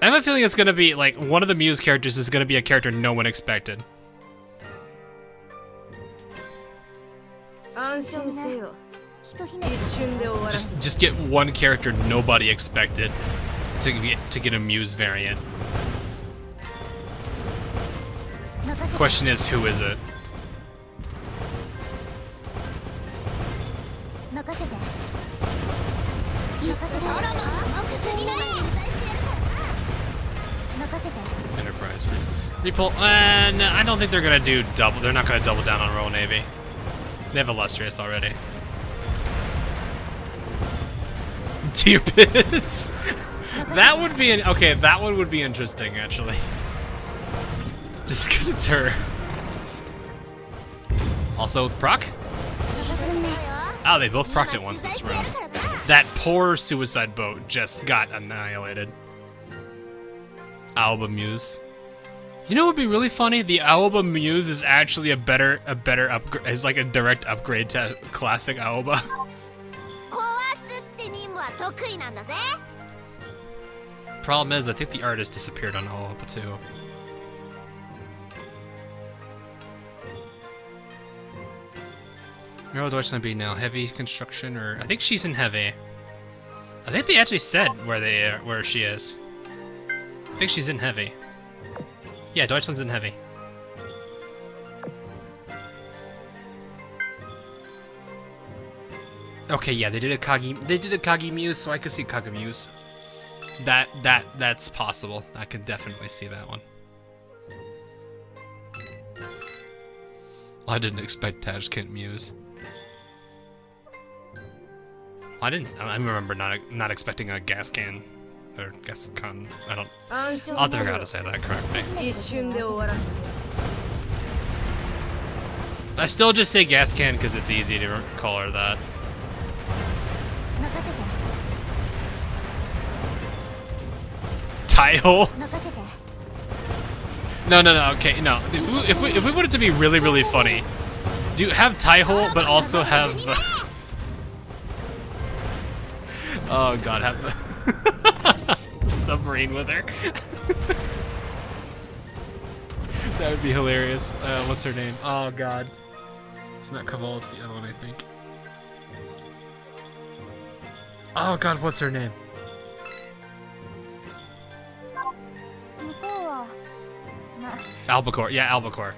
I have a feeling it's gonna be, like, one of the Muse characters is gonna be a character no one expected. Just get one character nobody expected to get a Muse variant. Question is, who is it? Enterprise. Repull. No, I don't think they're gonna do double. They're not gonna double down on Royal Navy. They have Illustrious already. Dear Pits. That would be okay. That one would be interesting, actually. Just because it's her. Also with proc. Oh, they both procced it once this round. That poor suicide boat just got annihilated. Aoba Muse. You know what would be really funny? The Aoba Muse is actually a better upgrade. Is like a direct upgrade to classic Aoba. Problem is, I think the artist disappeared on Aoba too. Where will Deutschland be now? Heavy construction, or I think she's in heavy. I think they actually said where she is. I think she's in heavy. Yeah, Deutschland's in heavy. Okay, yeah, they did a Kagi Muse, so I could see Kagi Muse. That's possible. I could definitely see that one. I didn't expect Tashkent Muse. I remember not expecting a gas can. Or gas con. I'll figure out how to say that correctly. I still just say gas can because it's easy to call her that. Tie hole? No, okay, no. If we want it to be really funny, have tie hole, but also have. Oh god, have the submarine with her. That would be hilarious. What's her name? Oh god. It's not Kaval, it's the other one, I think. Oh god, what's her name? Albacore, yeah, Albacore.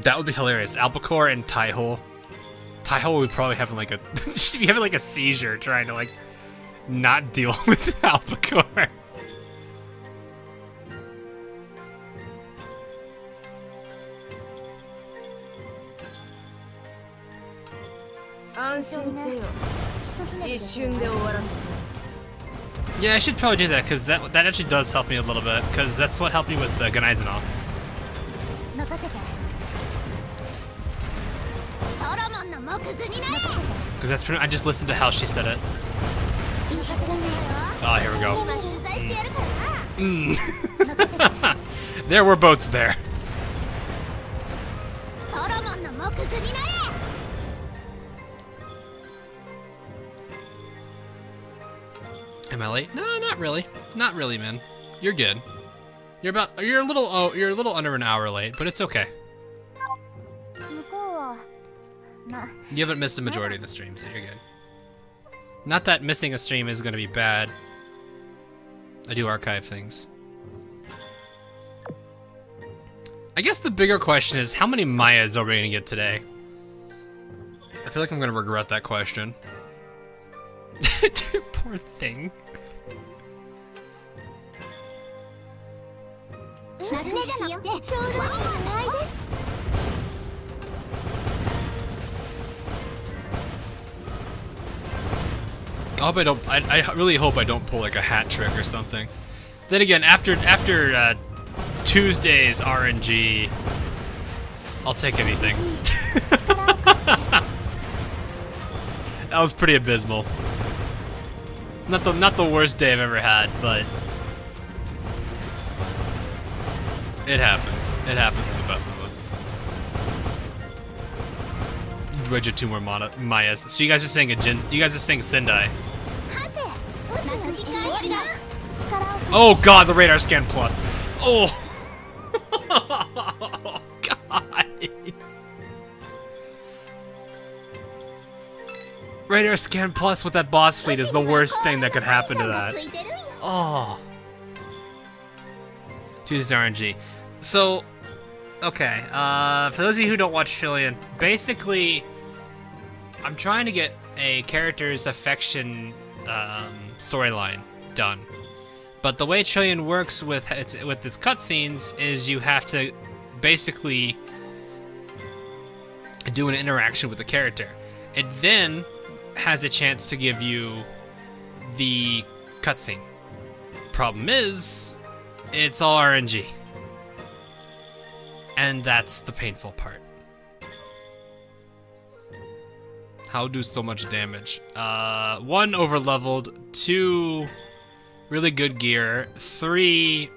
That would be hilarious. Albacore and Taihole. Taihole would probably have like she'd be having like a seizure trying to like not deal with Albacore. Yeah, I should probably do that because that actually does help me a little bit because that's what helped me with Ganaizenal. Because that's pretty. I just listened to how she said it. Oh, here we go. There were boats there. Am I late? No, not really. Not really, man. You're good. You're a little under an hour late, but it's okay. You haven't missed the majority of the stream, so you're good. Not that missing a stream is gonna be bad. I do archive things. I guess the bigger question is, how many Mayas are we gonna get today? I feel like I'm gonna regret that question. Poor thing. I really hope I don't pull like a hat trick or something. Then again, after Tuesday's RNG, I'll take anything. That was pretty abysmal. Not the worst day I've ever had, but It happens. It happens to the best of us. Wedge 2 more Mayas. So you guys are saying you guys are saying Sendai. Oh god, the radar scan plus. Oh. God. Radar scan plus with that boss fleet is the worst thing that could happen to that. Oh. Choose RNG. So, okay. For those of you who don't watch Chilean, basically, I'm trying to get a character's affection storyline done. But the way Chilean works with its cutscenes is you have to basically do an interaction with the character. It then has a chance to give you the cutscene. Problem is, it's all RNG. And that's the painful part. How do so much damage? 1, overleveled. 2, really good gear. 3,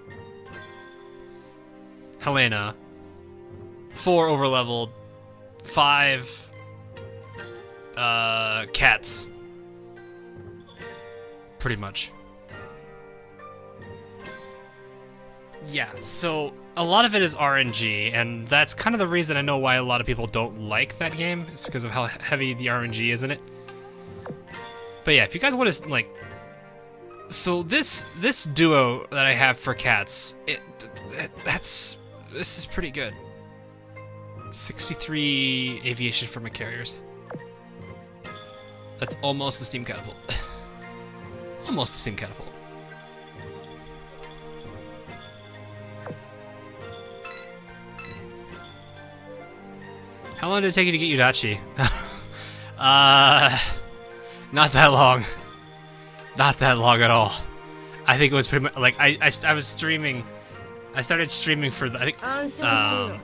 Helena. 4, overleveled. 5, cats. Pretty much. Yeah, so a lot of it is RNG, and that's kind of the reason I know why a lot of people don't like that game. It's because of how heavy the RNG is in it. But yeah, if you guys want to, like... So this duo that I have for cats, this is pretty good. 63 aviation from carriers. That's almost a steam catapult. Almost a steam catapult. How long did it take you to get Yudachi? Not that long. Not that long at all. I think it was pretty much like I was streaming. I started streaming for the, I think I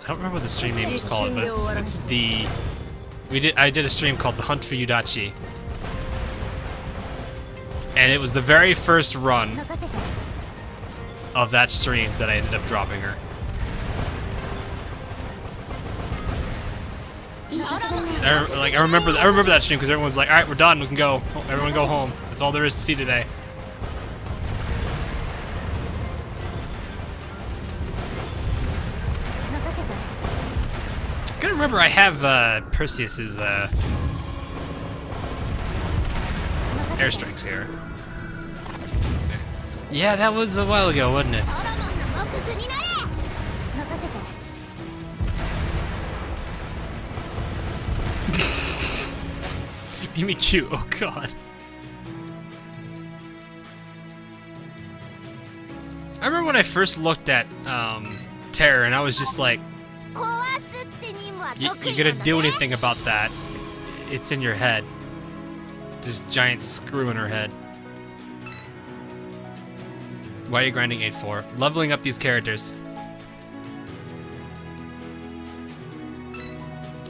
don't remember what the stream name was called, but it's the I did a stream called The Hunt for Yudachi. And it was the very first run of that stream that I ended up dropping her. I remember that stream because everyone's like, all right, we're done, we can go. Everyone go home. That's all there is to see today. I gotta remember I have Perseus's airstrikes here. Okay. Yeah, that was a while ago, wasn't it? Mimikyu, oh god. I remember when I first looked at Terror and I was just like, you're gonna do anything about that, it's in your head. This giant screw in her head. Why are you grinding 8-4? Leveling up these characters.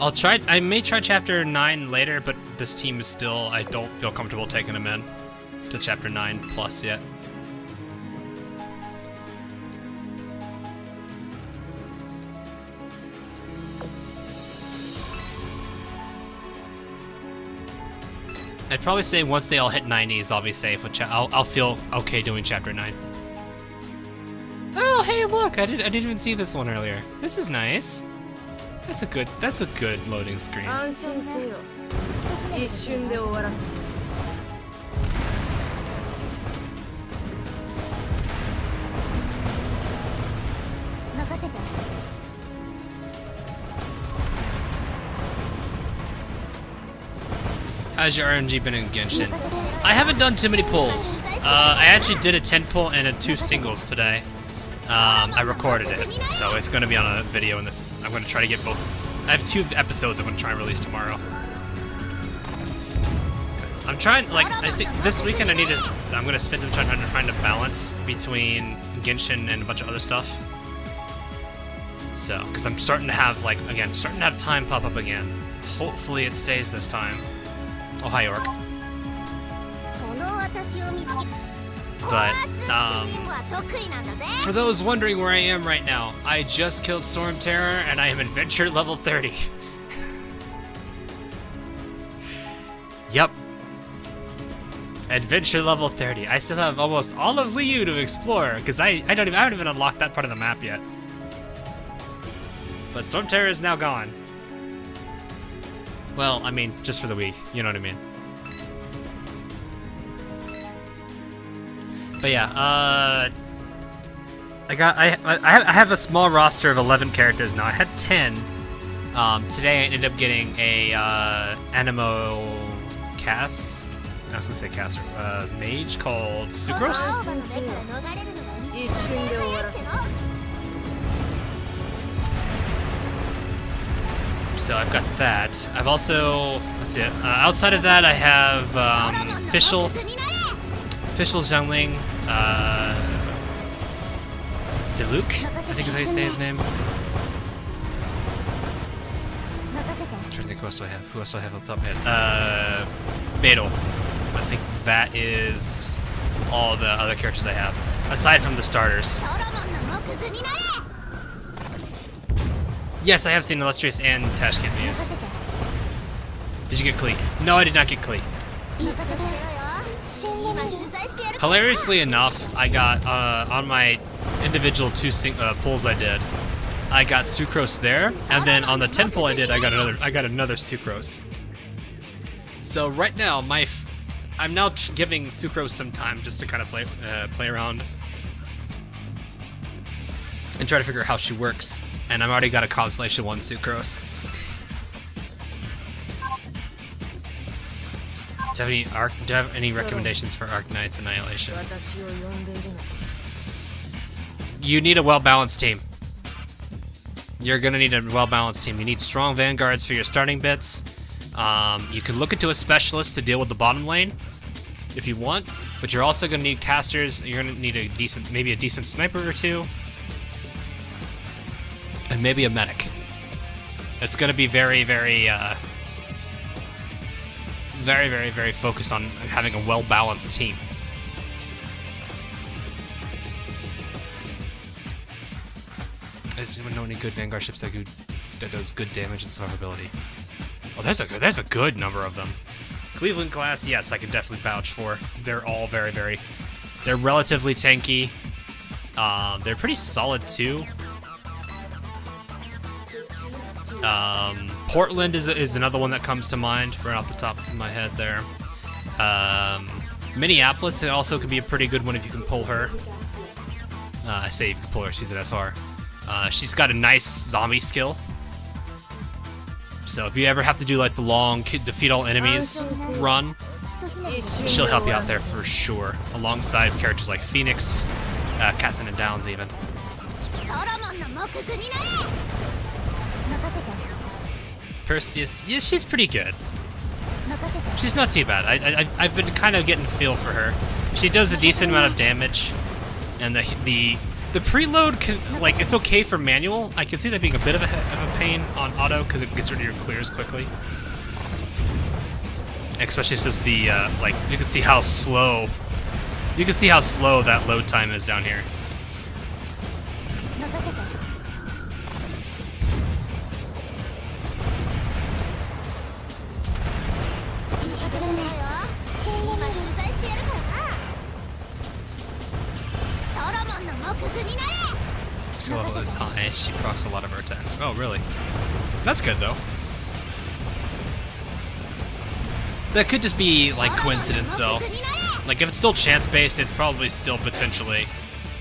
I may try chapter 9 later, but this team is still, I don't feel comfortable taking them in to chapter 9 plus yet. I'd probably say once they all hit 90s, I'll be safe with I'll feel okay doing chapter 9. Oh, hey, look! I didn't even see this one earlier. This is nice. That's a good loading screen. How's your RNG been in Genshin? I haven't done too many pulls. I actually did a 10 pull and 2 singles today. I recorded it, so it's going to be on a video. I'm going to try to get both. I have 2 episodes I'm going to try and release tomorrow. I'm trying, like, I think this weekend I'm going to spend some time trying to balance between Genshin and a bunch of other stuff. So, because I'm starting to have, like, again, starting to have time pop up again. Hopefully it stays this time. Oh, hi, Orc. But, for those wondering where I am right now, I just killed Storm Terror and I am adventure level 30. Yep. Adventure level 30. I still have almost all of Liu to explore, because I haven't even unlocked that part of the map yet. But Storm Terror is now gone. Well, I mean, just for the week, you know what I mean. But yeah, I have a small roster of 11 characters now. I had 10. Today I ended up getting a Animo Cass. I was gonna say caster. Mage called Sucrose. So I've got that. I've also, let's see, outside of that I have Fischl Zhangling, Diluc, I think is how you say his name. I'm trying to think who else do I have? Who else do I have on the top of my head? Beidou. I think that is all the other characters I have, aside from the starters. Yes, I have seen Illustrious and Tashkent Muse. Did you get Klee? No, I did not get Klee. Hilariously enough, I got on my individual pulls I did, I got Sucrose there, and then on the 10 pull I did, I got another Sucrose. So right now, I'm now giving Sucrose some time just to kind of play around and try to figure out how she works. And I've already got a Constellation 1 Sucrose. Do you have any recommendations for Arknights Annihilation? You need a well-balanced team. You're gonna need a well-balanced team. You need strong vanguards for your starting bits. You could look into a specialist to deal with the bottom lane if you want, but you're also gonna need casters. You're gonna need maybe a decent sniper or two. And maybe a medic. It's going to be very, very focused on having a well-balanced team. Does anyone know any good Vanguard ships that does good damage and survivability? Oh, there's a good number of them. Cleveland class, yes, I can definitely vouch for. They're all they're relatively tanky. They're pretty solid too. Portland is another one that comes to mind right off the top of my head there. Minneapolis also could be a pretty good one if you can pull her. I say if you can pull her, she's an SR. She's got a nice zombie skill. So if you ever have to do like the long defeat all enemies run, she'll help you out there for sure. Alongside characters like Phoenix, Cassin and Downs even. Perseus, yeah, she's pretty good. She's not too bad. I've been kind of getting a feel for her. She does a decent amount of damage, and the preload can, like, it's okay for manual. I can see that being a bit of a pain on auto because it gets rid of your clears quickly. Especially since the like, you can see how slow that load time is down here. Skill level is high, she procs a lot of her attacks. Oh, really? That's good, though. That could just be, like, coincidence, though. Like, if it's still chance-based, it's probably still potentially...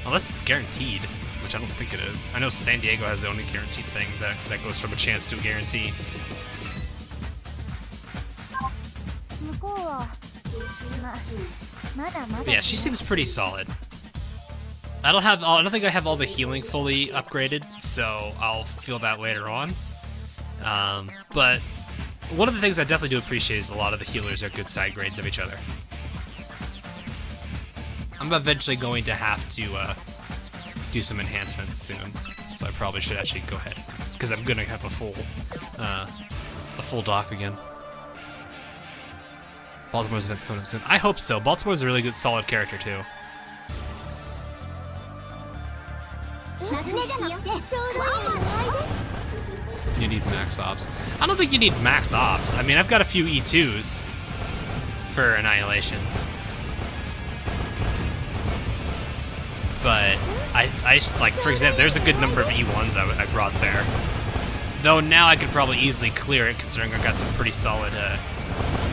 Unless it's guaranteed, which I don't think it is. I know San Diego has the only guaranteed thing that goes from a chance to a guarantee. But yeah, she seems pretty solid. I don't think I have all the healing fully upgraded, so I'll feel that later on. But one of the things I definitely do appreciate is a lot of the healers are good side grades of each other. I'm eventually going to have to do some enhancements soon, so I probably should actually go ahead, because I'm gonna have a full dock again. Baltimore's event's coming up soon. I hope so. Baltimore's a really good, solid character too. You need max ops. I don't think you need max ops. I mean, I've got a few E2s for Annihilation. But I like, for example, there's a good number of E1s I brought there. Though now I could probably easily clear it, considering I've got some pretty solid,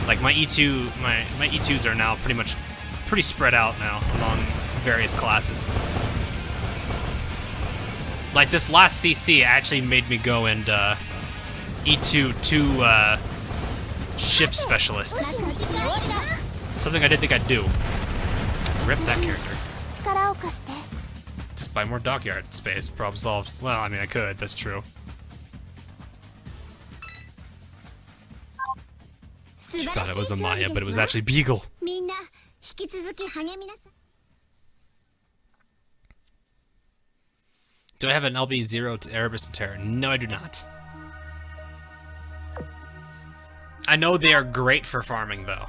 like my E2s are now pretty spread out now among various classes. Like this last CC actually made me go and E2 2 ship specialists. Something I didn't think I'd do. Rip that character. Just buy more dockyard space. Problem solved. Well, I mean, I could. That's true. You thought it was a Maya, but it was actually Beagle. Do I have an LB0 to Erebus and Terra? No, I do not. I know they are great for farming, though.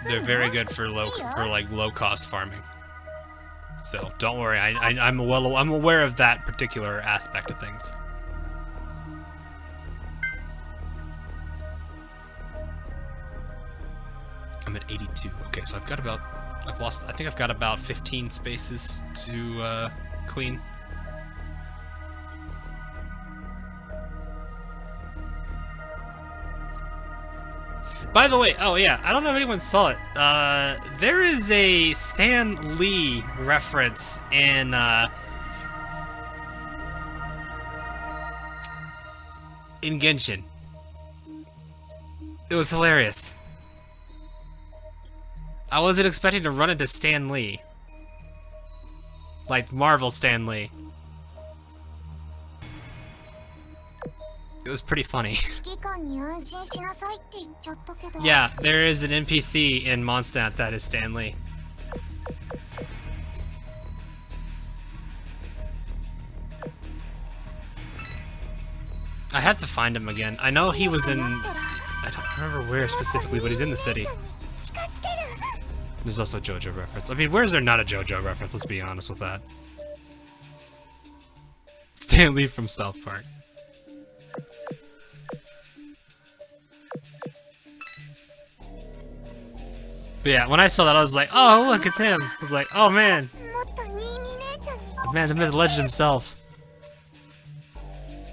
They're very good for low cost farming. So don't worry, I'm aware of that particular aspect of things. I'm at 82. Okay, so I think I've got about 15 spaces to clean. By the way, oh yeah, I don't know if anyone saw it. There is a Stan Lee reference in Genshin. It was hilarious. I wasn't expecting to run into Stan Lee. Like Marvel Stan Lee. It was pretty funny. Yeah, there is an NPC in Mondstadt that is Stan Lee. I have to find him again. I know he was in... I don't remember where specifically, but he's in the city. There's also a JoJo reference. I mean, where's there not a JoJo reference? Let's be honest with that. Stan Lee from South Park. But yeah, when I saw that, I was like, oh, look, it's him. I was like, oh, man. The man's a myth legend himself.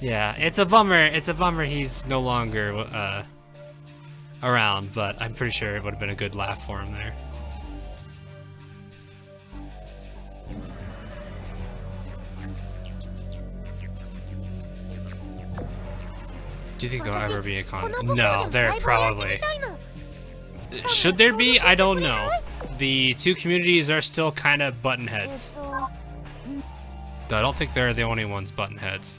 Yeah, it's a bummer. It's a bummer he's no longer around, but I'm pretty sure it would have been a good laugh for him there. Do you think there'll ever be a con? No, there probably. Should there be? I don't know. The two communities are still kind of button heads. Though I don't think they're the only ones button heads.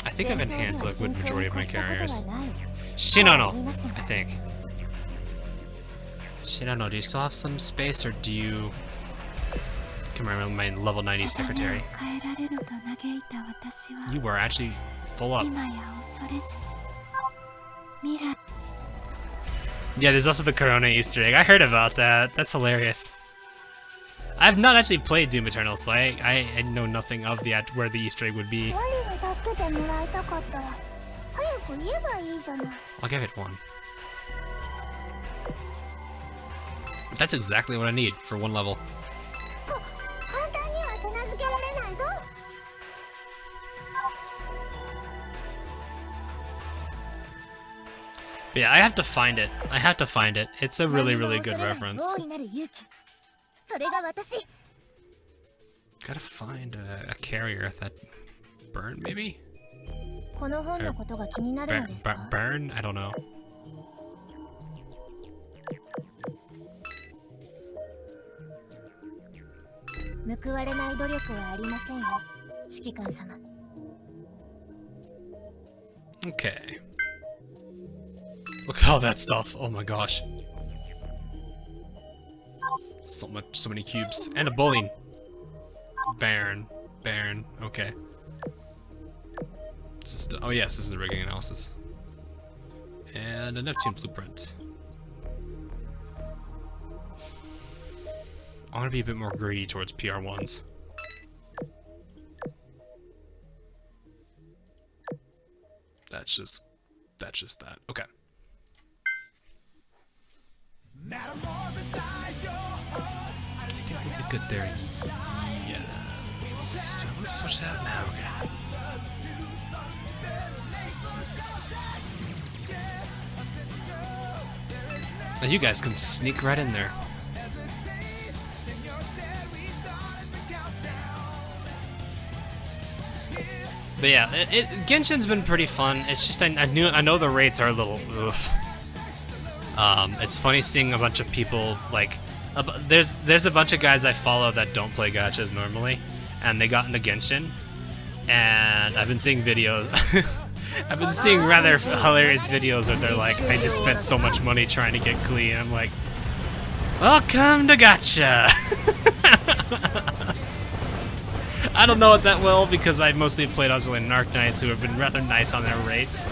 I think I've enhanced like a good majority of my carriers. Shinano, I think. Shinano, do you still have some space, or do you... Come on, my level 90 secretary. You were actually full up. Yeah, there's also the Corona Easter egg. I heard about that. That's hilarious. I've not actually played Doom Eternal, so I know nothing of where the Easter egg would be. I'll give it 1. That's exactly what I need for 1 level. But yeah, I have to find it. I have to find it. It's a really, really good reference. Gotta find a carrier that burn, maybe? Burn? I don't know. Okay. Look at all that stuff. Oh my gosh. So many cubes. And a bowling. Baron. Okay. Oh yes, this is the rigging analysis. And a Neptune blueprint. I want to be a bit more greedy towards PR1s. That's just that. Okay. I think we'll get good there. Yes. Do I want to switch that now? Okay. Now you guys can sneak right in there. But yeah, Genshin's been pretty fun. It's just I know the rates are a little oof. It's funny seeing a bunch of people like there's a bunch of guys I follow that don't play gachas normally, and they got into Genshin, and I've been seeing videos. I've been seeing rather hilarious videos where they're like, I just spent so much money trying to get Glee, and I'm like, welcome to gacha. I don't know it that well because I mostly played Azur and Arknights, who have been rather nice on their rates.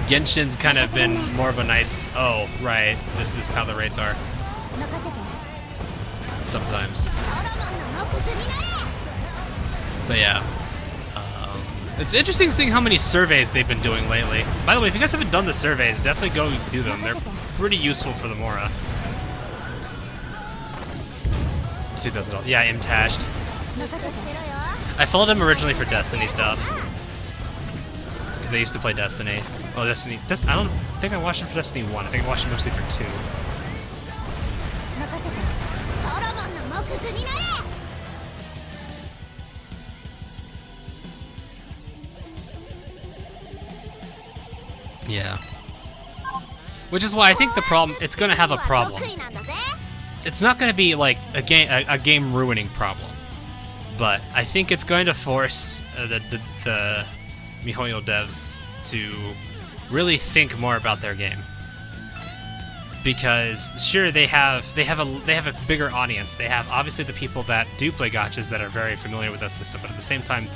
Genshin's kind of been more of a nice, oh, right, this is how the rates are. Sometimes. But yeah. It's interesting seeing how many surveys they've been doing lately. By the way, if you guys haven't done the surveys, definitely go do them. They're pretty useful for the Mora. $2,000. Yeah, Imtashed. I followed him originally for Destiny stuff. Because I used to play Destiny. Oh, Destiny. I don't think I watched him for Destiny 1. I think I watched him mostly for 2. Yeah. Which is why I think the problem, it's gonna have a problem. It's not gonna be like a game ruining problem, but I think it's going to force the MiHoYo devs to really think more about their game. Because sure, they have a bigger audience. They have obviously the people that do play gachas that are very familiar with that system, but at the same time,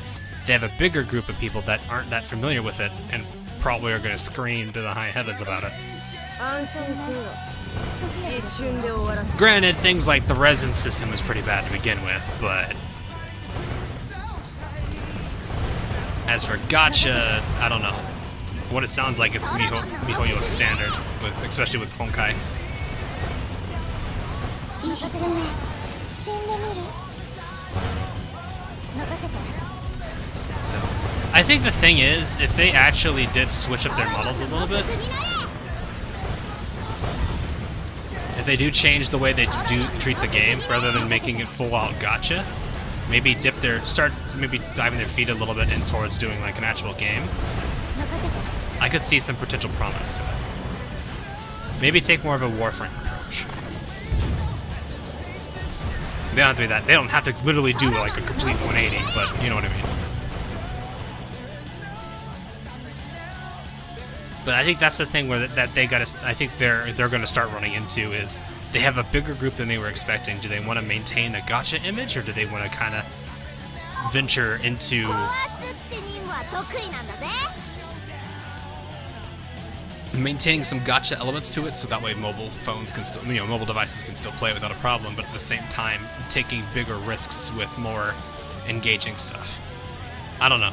they have a bigger group of people that aren't that familiar with it and probably are going to scream to the high heavens about it. Granted, things like the resin system was pretty bad to begin with, but as for gacha, I don't know. For what it sounds like, it's MiHoYo's standard, especially with Honkai. So, I think the thing is, if they actually did switch up their models a little bit, if they do change the way they do treat the game, rather than making it full-out gacha, maybe maybe diving their feet a little bit in towards doing like an actual game, I could see some potential promise to it. Maybe take more of a Warframe approach. They don't have to be that. They don't have to literally do like a complete 180, but you know what I mean. But I think that's the thing where they gotta. I think they're gonna start running into is they have a bigger group than they were expecting. Do they want to maintain a gacha image, or do they want to kind of venture into maintaining some gacha elements to it, so that way mobile phones can still, mobile devices can still play it without a problem, but at the same time taking bigger risks with more engaging stuff. I don't know.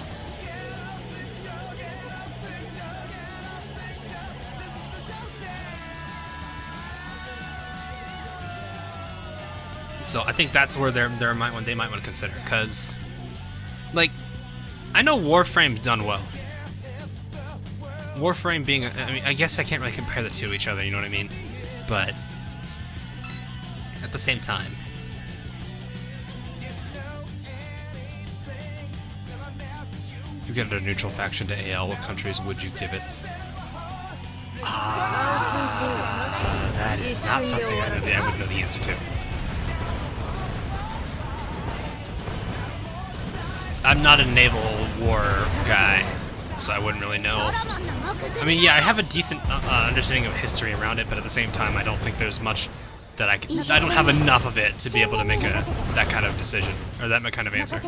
So I think that's where they might want to consider, because, like, I know Warframe's done well. Warframe being, I guess I can't really compare the two to each other, you know what I mean? But at the same time, if you get a neutral faction to AL, what countries would you give it? That is not something I would know the answer to. I'm not a naval war guy, so I wouldn't really know. I mean, yeah, I have a decent understanding of history around it, but at the same time, I don't think there's much that I don't have enough of it to be able to make that kind of decision, or that kind of answer.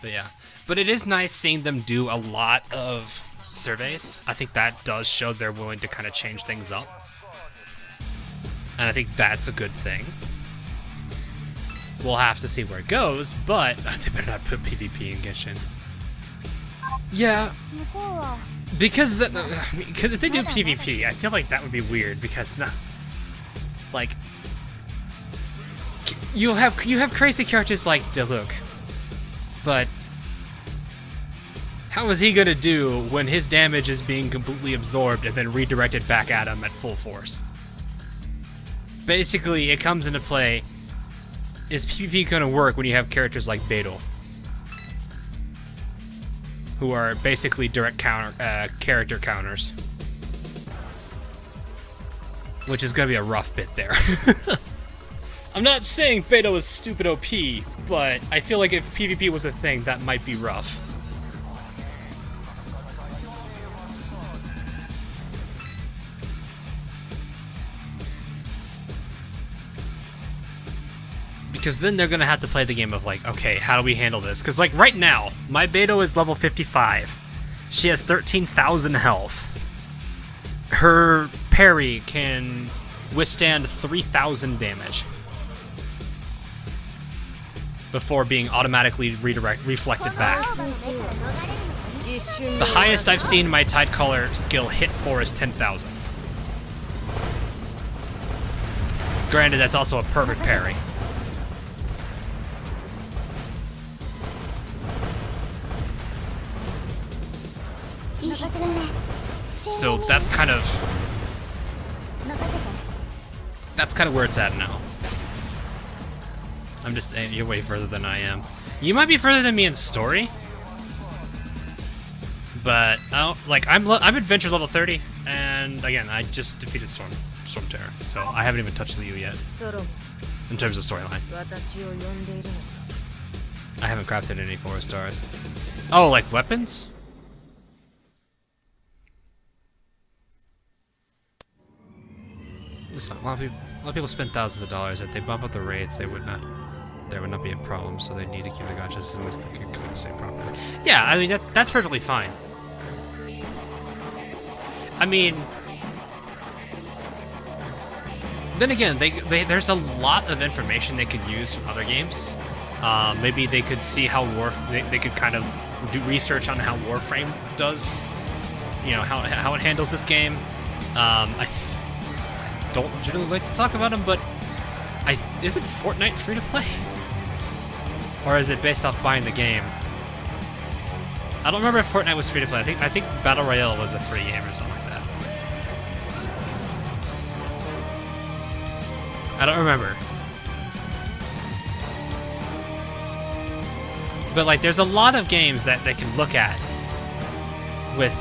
But yeah, but it is nice seeing them do a lot of surveys. I think that does show they're willing to kind of change things up. And I think that's a good thing. We'll have to see where it goes, but they better not put PvP in Genshin. Yeah. Because if they do PvP, I feel like that would be weird because like you have crazy characters like Diluc, but how is he gonna do when his damage is being completely absorbed and then redirected back at him at full force? Basically, it comes into play, is PvP gonna work when you have characters like Beidou, who are basically direct character counters? Which is gonna be a rough bit there. I'm not saying Beidou is stupid OP, but I feel like if PvP was a thing, that might be rough. Because then they're gonna have to play the game of like, okay, how do we handle this? Because like right now, my Beidou is level 55. She has 13,000 health. Her parry can withstand 3,000 damage before being automatically reflected back. The highest I've seen my Tidecaller skill hit for is 10,000. Granted, that's also a perfect parry. So that's kind of where it's at now. I'm just, you're way further than I am. You might be further than me in story, but like I'm adventure level 30, and again I just defeated Storm Terror, so I haven't even touched Liu yet in terms of storyline. I haven't crafted any 4 stars. Oh, like weapons? It's fine. A lot of people spend thousands of dollars. If they bump up the rates, there would not be a problem. So they need to keep the gacha systems to compensate properly. Yeah, I mean that's perfectly fine. I mean, then again, there's a lot of information they could use from other games. Maybe they could see how they could kind of do research on how Warframe does, you know, how it handles this game. I don't generally like to talk about them, but isn't Fortnite free to play? Or is it based off buying the game? I don't remember if Fortnite was free to play. I think Battle Royale was a free game or something like that. I don't remember. But like there's a lot of games that they can look at with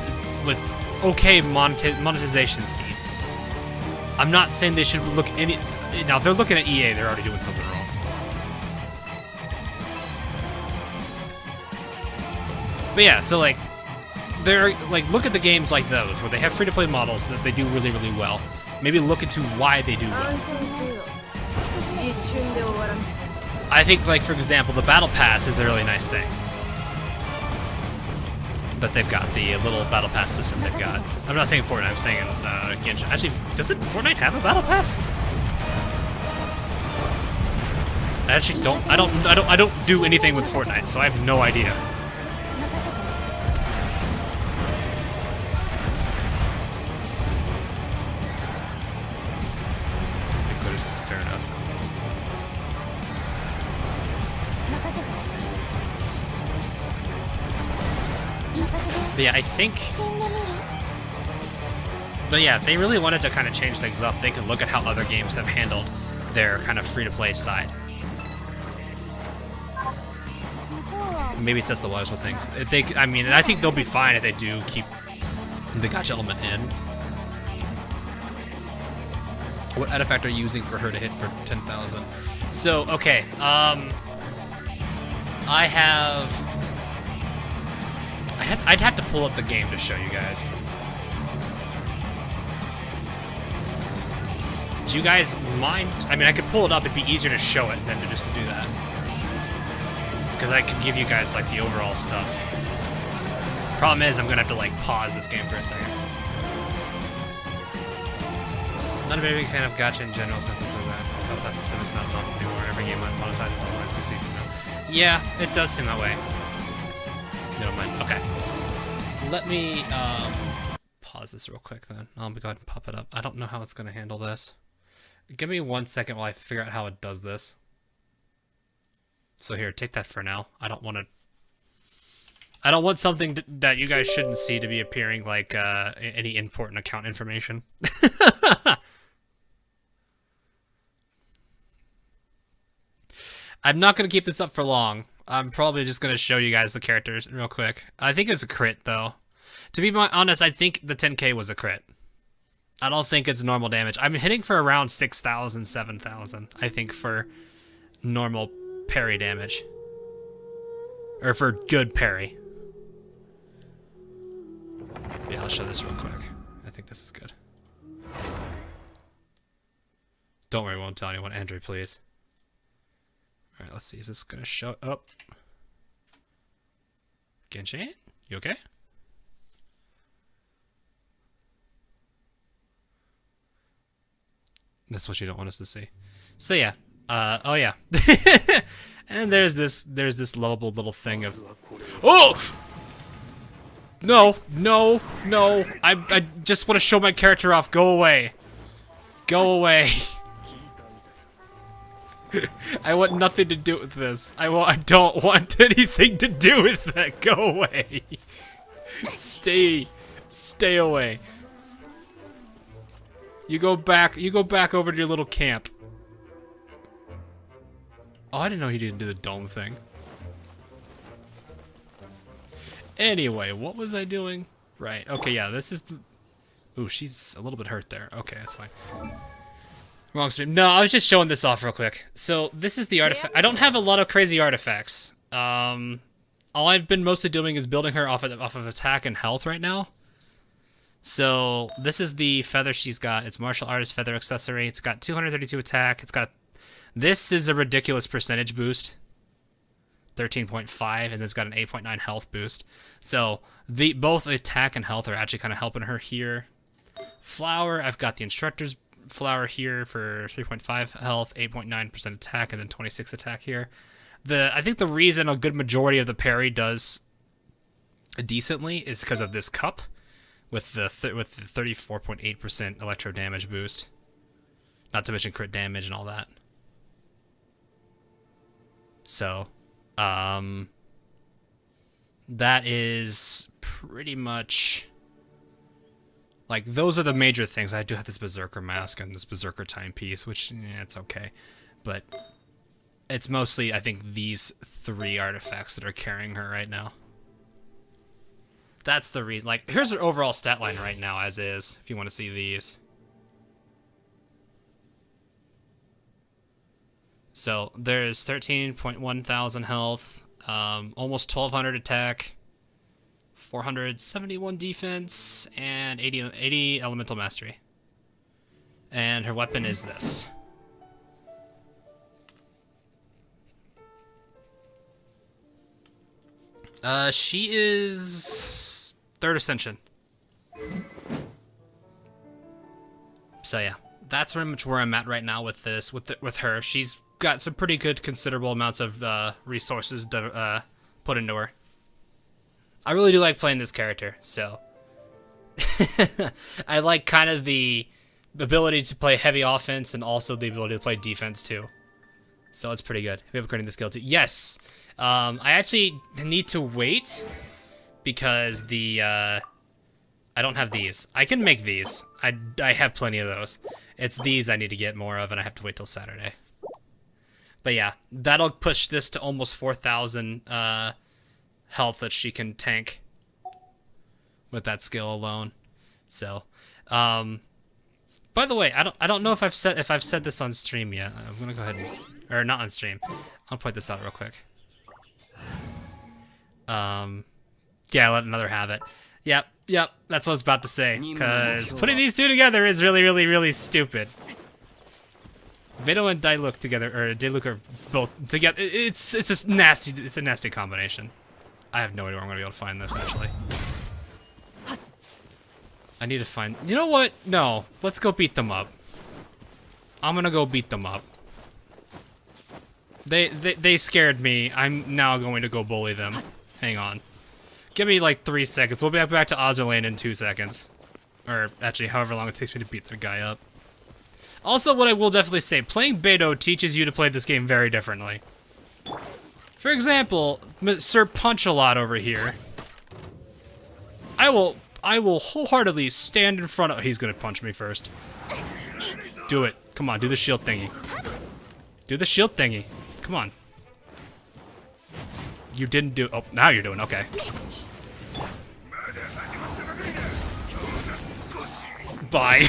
okay monetization schemes. I'm not saying they should look any. Now, if they're looking at EA, they're already doing something wrong. But yeah, so like, they're like, look at the games like those where they have free-to-play models that they do really, really well. Maybe look into why they do well. I think, like for example, the Battle Pass is a really nice thing that they've got, the little Battle Pass system they've got. I'm not saying Fortnite, I'm saying Genshin. Actually, doesn't Fortnite have a Battle Pass? I actually don't. I don't do anything with Fortnite, so I have no idea. Fair enough. But yeah, I think. But yeah, if they really wanted to kind of change things up, they could look at how other games have handled their kind of free-to-play side. Maybe test the waters with things. I mean, I think they'll be fine if they do keep the gacha element in. What artifact are you using for her to hit for 10,000? So, okay, I'd have to pull up the game to show you guys. Do you guys mind? I mean, I could pull it up. It'd be easier to show it than to do that. Because I can give you guys, like, the overall stuff. Problem is, I'm gonna have to like pause this game for a second. Not a very big fan of gacha in general since it's so bad. I felt that system is not novel anymore. Every game monetizes online since season now. Yeah, it does seem that way. Never mind. Okay. Let me pause this real quick then. I'll go ahead and pop it up. I don't know how it's gonna handle this. Give me 1 second while I figure out how it does this. So here, take that for now. I don't want something that you guys shouldn't see to be appearing like any important account information. I'm not going to keep this up for long. I'm probably just going to show you guys the characters real quick. I think it's a crit, though. To be honest, I think the 10k was a crit. I don't think it's normal damage. I'm hitting for around 6,000, 7,000, I think, for normal parry damage. Or for good parry. Yeah, I'll show this real quick. I think this is good. Don't worry, I won't tell anyone. Andrew, please. Alright, let's see. Is this gonna show up? Genshin? You okay? That's what you don't want us to see. So yeah. Oh yeah. And there's this lovable little thing of... Oh! No, no, no. I just want to show my character off. Go away. Go away. I want nothing to do with this. I don't want anything to do with that. Go away. Stay away. You go back over to your little camp. Oh, I didn't know he didn't do the dome thing. Anyway, what was I doing? Right, okay, yeah, this is the... Ooh, she's a little bit hurt there. Okay, that's fine. Wrong stream. No, I was just showing this off real quick. So, this is the artifact. I don't have a lot of crazy artifacts. All I've been mostly doing is building her off of attack and health right now. So, this is the feather she's got. It's martial artist feather accessory. It's got 232 attack. It's got... This is a ridiculous percentage boost. 13.5, and it's got an 8.9 health boost. So both attack and health are actually kind of helping her here. Flower, I've got the instructor's flower here for 3.5 health, 8.9% attack, and then 26 attack here. I think the reason a good majority of the parry does decently is because of this cup with the 34.8% electro damage boost. Not to mention crit damage and all that. So, that is pretty much, like, those are the major things. I do have this Berserker mask and this Berserker timepiece, which, yeah, it's okay. But it's mostly, I think, these 3 artifacts that are carrying her right now. That's the reason. Like, here's her overall stat line right now, as is, if you want to see these. So there's 13.1 thousand health, almost 1,200 attack, 471 defense, and 80 elemental mastery. And her weapon is this. She is 3rd Ascension. So yeah, that's pretty much where I'm at right now with this. With her, she's got some pretty good, considerable amounts of resources to put into her. I really do like playing this character, so I like kind of the ability to play heavy offense and also the ability to play defense too. So it's pretty good. We have upgrading the skill too. Yes, I actually need to wait because I don't have these. I can make these. I have plenty of those. It's these I need to get more of, and I have to wait till Saturday. But yeah, that'll push this to almost 4,000 health that she can tank with that skill alone. So, by the way, I don't know if I've said this on stream yet. I'm gonna go ahead and, or not on stream. I'll point this out real quick. Yeah, let another have it. Yep, that's what I was about to say. Cause putting these 2 together is really, really, really stupid. Vito and Dailuk together, or Dailuk are both together. It's a nasty combination. I have no idea where I'm gonna be able to find this actually. I need to find... You know what? No. Let's go beat them up. I'm gonna go beat them up. They scared me. I'm now going to go bully them. Hang on. Give me like 3 seconds. We'll be back to Azur Lane in 2 seconds. Or actually, however long it takes me to beat the guy up. Also, what I will definitely say, playing Beidou teaches you to play this game very differently. For example, Sir Punch-a-Lot over here. I will wholeheartedly stand in front of... He's gonna punch me first. Do it. Come on, do the shield thingy. Do the shield thingy. Come on. You didn't do... Oh, now you're doing... Okay. Bye.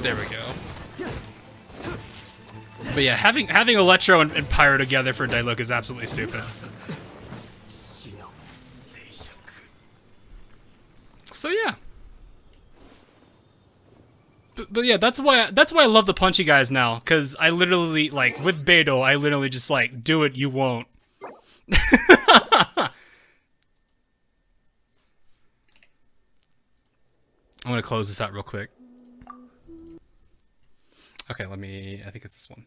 There we go. But yeah, having Electro and Pyro together for Diluc is absolutely stupid. So yeah. But yeah, that's why I love the punchy guys now, cause I literally like with Beidou, I literally just like do it, you won't. I'm gonna close this out real quick. Okay, I think it's this one.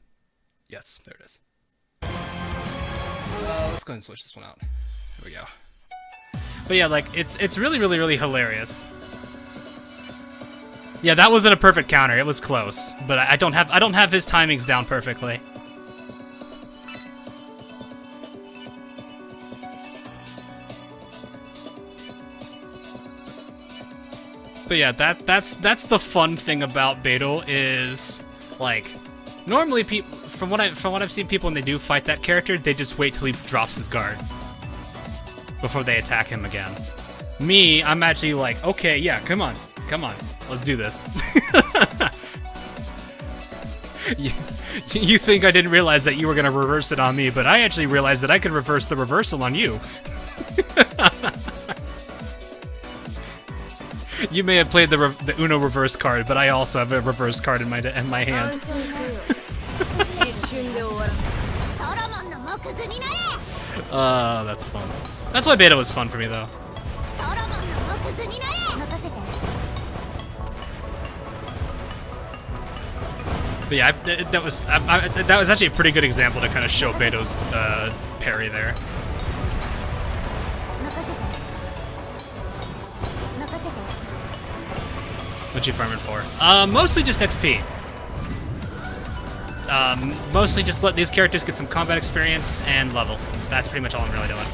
Yes, there it is. Let's go ahead and switch this one out. There we go. But yeah, like, it's really hilarious. Yeah, that wasn't a perfect counter. It was close, but I don't have his timings down perfectly. But yeah, that's the fun thing about Beidou is like normally from what I've seen people when they do fight that character, they just wait till he drops his guard before they attack him again. Me, I'm actually like, okay, yeah, come on, let's do this. You think I didn't realize that you were gonna reverse it on me, but I actually realized that I could reverse the reversal on you. You may have played the Uno reverse card, but I also have a reverse card in my hand. That's fun. That's why Beta was fun for me, though. But yeah, that was actually a pretty good example to kind of show Beto's parry there. What you farming for? Mostly just XP. Mostly just let these characters get some combat experience and level. That's pretty much all I'm really doing.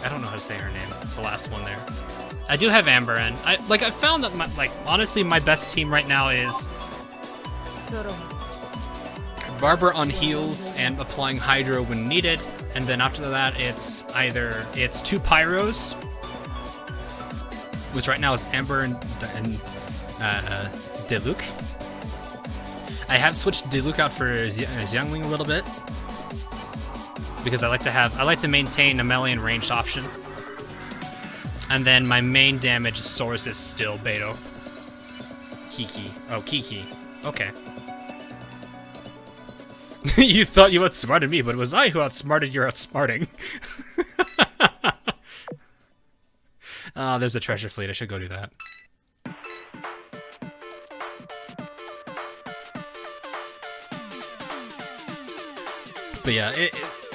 I don't know how to say her name. The last one there. I do have Amber in. I found that honestly my best team right now is Barber on heals and applying Hydro when needed, and then after that it's two Pyros, which right now is Amber and Diluc. I have switched Diluc out for Xiangling a little bit because I like to maintain a melee and ranged option. And then my main damage source is still Beidou. Kiki. Oh, Kiki. Okay. You thought you outsmarted me, but it was I who outsmarted your outsmarting. Oh, there's a treasure fleet. I should go do that. But yeah,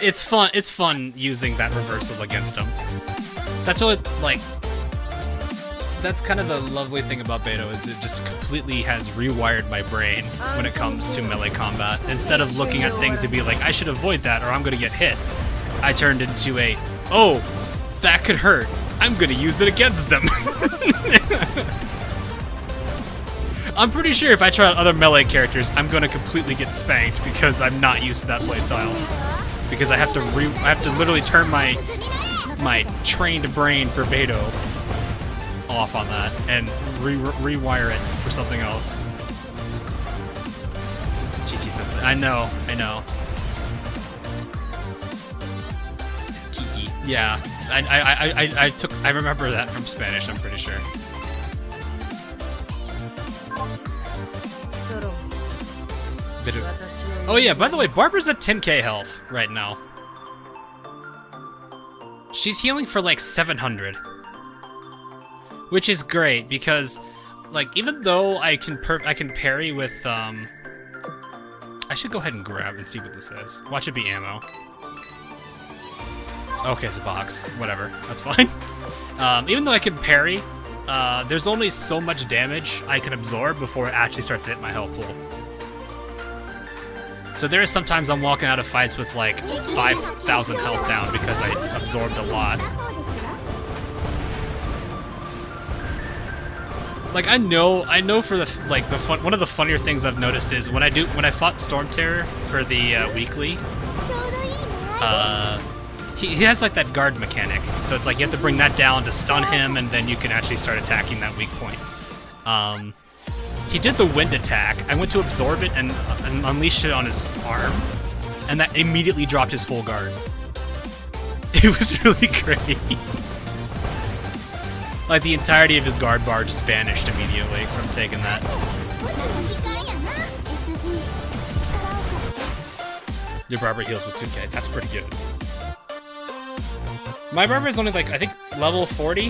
it's fun. It's fun using that reversal against him. That's what, like, that's kind of the lovely thing about Beidou, is it just completely has rewired my brain when it comes to melee combat. Instead of looking at things and be like, I should avoid that or I'm gonna get hit, I turned into a, oh, that could hurt. I'm gonna use it against them. I'm pretty sure if I try out other melee characters, I'm gonna completely get spanked because I'm not used to that playstyle. Because I have to literally turn my trained brain for Beidou off on that and rewire it for something else. Chichi Sensei. I know. Kiki. Yeah. I remember that from Spanish, I'm pretty sure. Oh yeah, by the way, Barbara's at 10k health right now. She's healing for like 700. Which is great because, like, even though I can parry with, I should go ahead and grab and see what this is. Watch it be ammo. Okay, it's a box. Whatever, that's fine. Even though I can parry, there's only so much damage I can absorb before it actually starts to hit my health pool. So there are sometimes I'm walking out of fights with like 5,000 health down because I absorbed a lot. Like I know for the one of the funnier things I've noticed is when I fought Storm Terror for the weekly, he has like that guard mechanic. So it's like you have to bring that down to stun him, and then you can actually start attacking that weak point. He did the wind attack. I went to absorb it and unleashed it on his arm, and that immediately dropped his full guard. It was really great. Like the entirety of his guard bar just vanished immediately from taking that. Your Barbara heals with 2k. That's pretty good. My Barbara is only like, I think, level 40.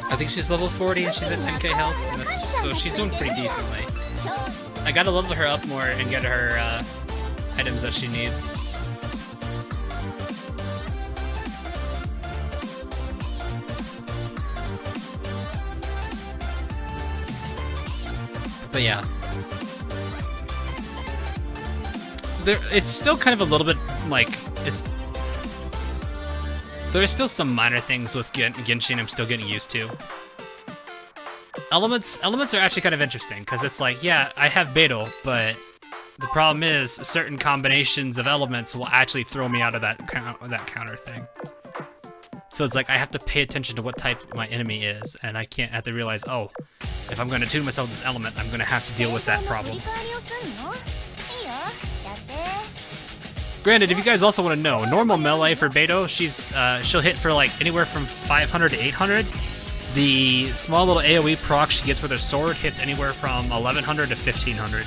I think she's level 40 and she's at 10k health. So she's doing pretty decently. I gotta level her up more and get her items that she needs. But yeah. It's still kind of a little bit like, there are still some minor things with Genshin I'm still getting used to. Elements are actually kind of interesting, because it's like, yeah, I have Beidou, but the problem is certain combinations of elements will actually throw me out of that counter thing. So it's like I have to pay attention to what type my enemy is, and I have to realize, oh, if I'm going to tune myself this element, I'm going to have to deal with that problem. Granted, if you guys also want to know, normal melee for Beidou, she'll hit for like anywhere from 500 to 800. The small little AoE proc she gets with her sword hits anywhere from 1100 to 1500.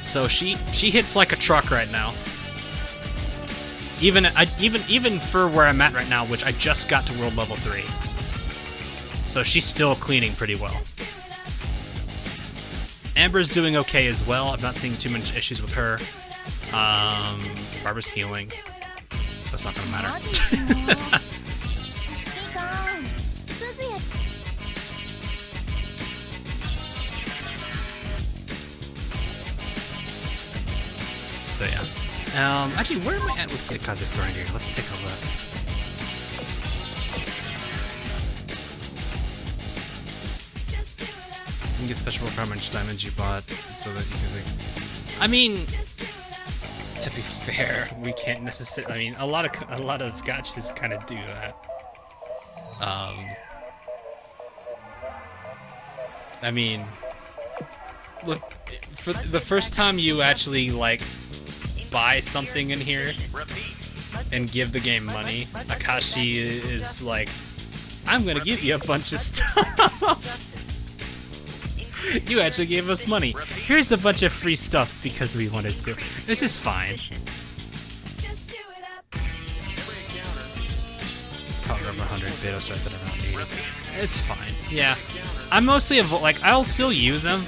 So she hits like a truck right now. Even for where I'm at right now, which I just got to world level 3. So she's still cleaning pretty well. Amber's doing okay as well. I'm not seeing too much issues with her. Barbara's healing. That's not gonna matter. So yeah. Actually, where am I at with Kitakaze story here? Let's take a look. You can get special for how much diamonds you bought, so that you can like. I mean, to be fair, we can't necessarily. I mean, a lot of gachas kind of do that. I mean, look, for the first time you actually like buy something in here and give the game money, Akashi is like, I'm gonna give you a bunch of stuff. You actually gave us money. Here's a bunch of free stuff because we wanted to. This is fine. Power over 100, Beidou starts at around 80. It's fine. Yeah, I'm mostly like, I'll still use him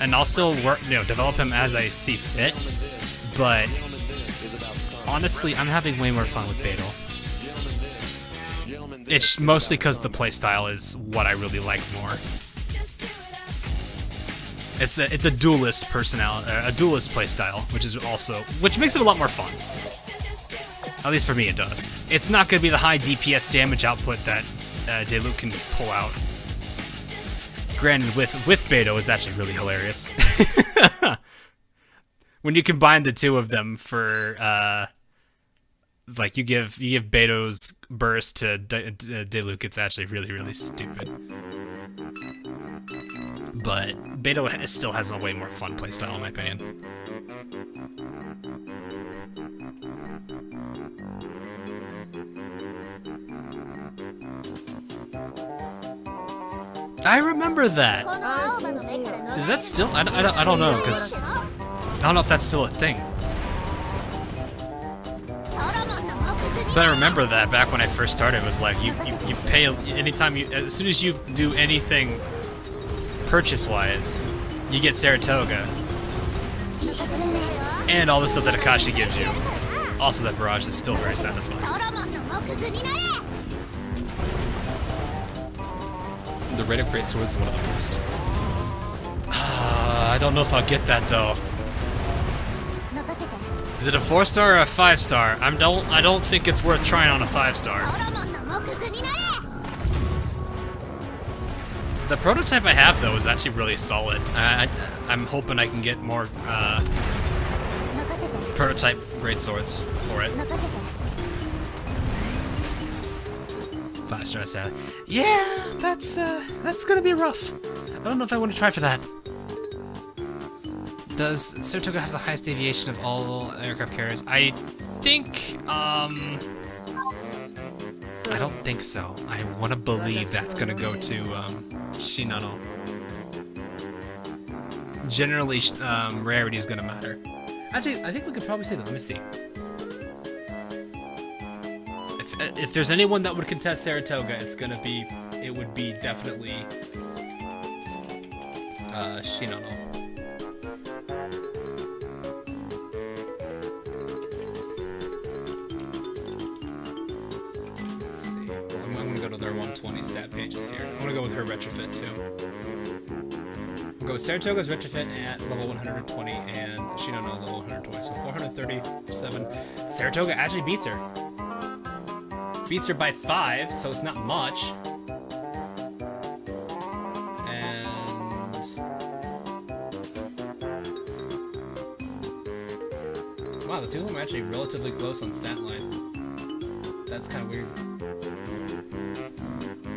and I'll still work, develop him as I see fit. But honestly, I'm having way more fun with Beidou. It's mostly because the playstyle is what I really like more. It's a duelist a duelist playstyle, which makes it a lot more fun. At least for me, it does. It's not going to be the high DPS damage output that Diluc can pull out. Granted, with Beidou, it's actually really hilarious. When you combine the two of them for like you give Beidou's burst to Diluc, it's actually really, really stupid. But Beidou still has a way more fun playstyle, in my opinion. I remember that. Is that still? I don't know, because I don't know if that's still a thing. But I remember that back when I first started, it was like you pay anytime as soon as you do anything purchase-wise, you get Saratoga and all the stuff that Akashi gives you. Also, that barrage is still very satisfying. The rate of great swords is one of the best. I don't know if I'll get that though. Is it a 4-star or a 5-star? I don't think it's worth trying on a 5-star. The prototype I have though is actually really solid. I'm hoping I can get more prototype great swords for it. 5-star sad. Yeah, that's gonna be rough. I don't know if I want to try for that. Does Saratoga have the highest deviation of all aircraft carriers? I think, I don't think so. I want to believe that's gonna go to, Shinano. Generally, rarity is gonna matter. Actually, I think we could probably say that. Let me see. If there's anyone that would contest Saratoga, it would be definitely, Shinano. Their 120 stat pages here. I'm gonna go with her retrofit too. We'll go with Saratoga's retrofit at level 120 and Shinano level 120. So 437. Saratoga actually beats her. Beats her by 5, so it's not much. And wow, the two of them are actually relatively close on stat line. That's kind of weird.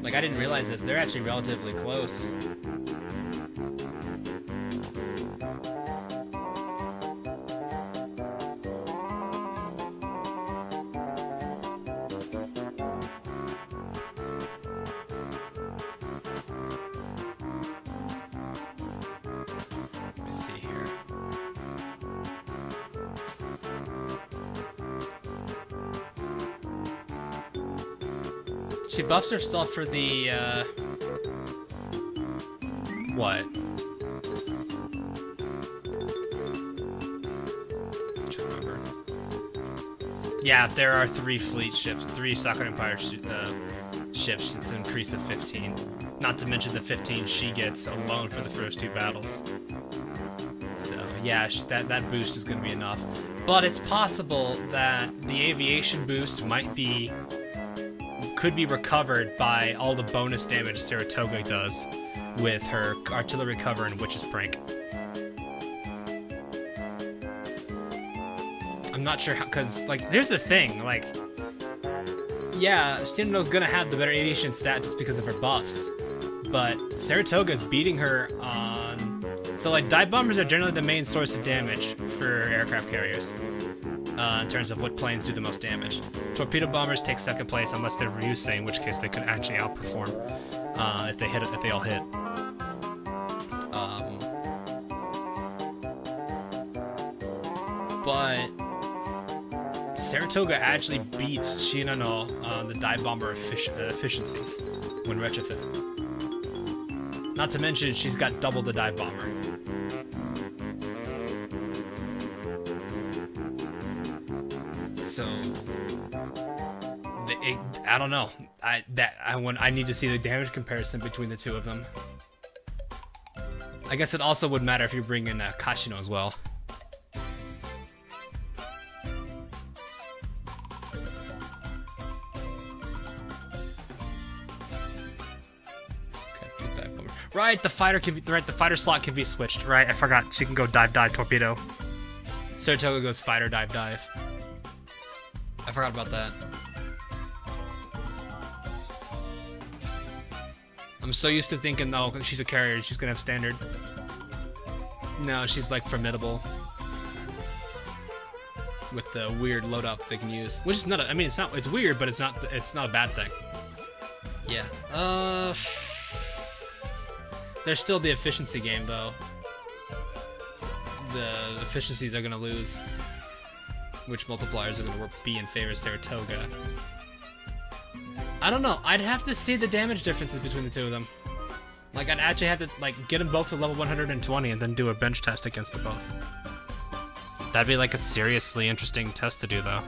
Like, I didn't realize this. They're actually relatively close. Let me see here. She buffs herself for the, what? I'm trying to remember. Yeah, there are 3 fleet ships, 3 Sakura Empire ships. It's an increase of 15. Not to mention the 15 she gets alone for the first 2 battles. So, yeah, that boost is going to be enough. But it's possible that the aviation boost could be recovered by all the bonus damage Saratoga does with her artillery cover and Witch's Prank. I'm not sure how, because, like, there's the thing, like, yeah, Shinano's gonna have the better aviation stat just because of her buffs, but Saratoga's beating her on... So, like, dive bombers are generally the main source of damage for aircraft carriers. In terms of what planes do the most damage. Torpedo bombers take 2nd place unless they're Ryusei, in which case they could actually outperform if they all hit. But Saratoga actually beats Shinano on the dive bomber efficiencies when retrofitted. Not to mention she's got double the dive bomber. So, I don't know. I need to see the damage comparison between the two of them. I guess it also would matter if you bring in Kashino as well. Okay, dive bomber. Right, the fighter slot can be switched. Right, I forgot. She can go dive torpedo. Saratoga goes fighter dive. I forgot about that. I'm so used to thinking, oh, she's a carrier, she's gonna have standard. No, she's like formidable. With the weird loadout they can use. Which is not I mean, it's weird, but it's not a bad thing. Yeah. There's still the efficiency game, though. the efficiencies are gonna lose. Which multipliers are gonna be in favor of Saratoga? I don't know. I'd have to see the damage differences between the two of them. Like, I'd actually have to like get them both to level 120 and then do a bench test against them both. That'd be like a seriously interesting test to do, though.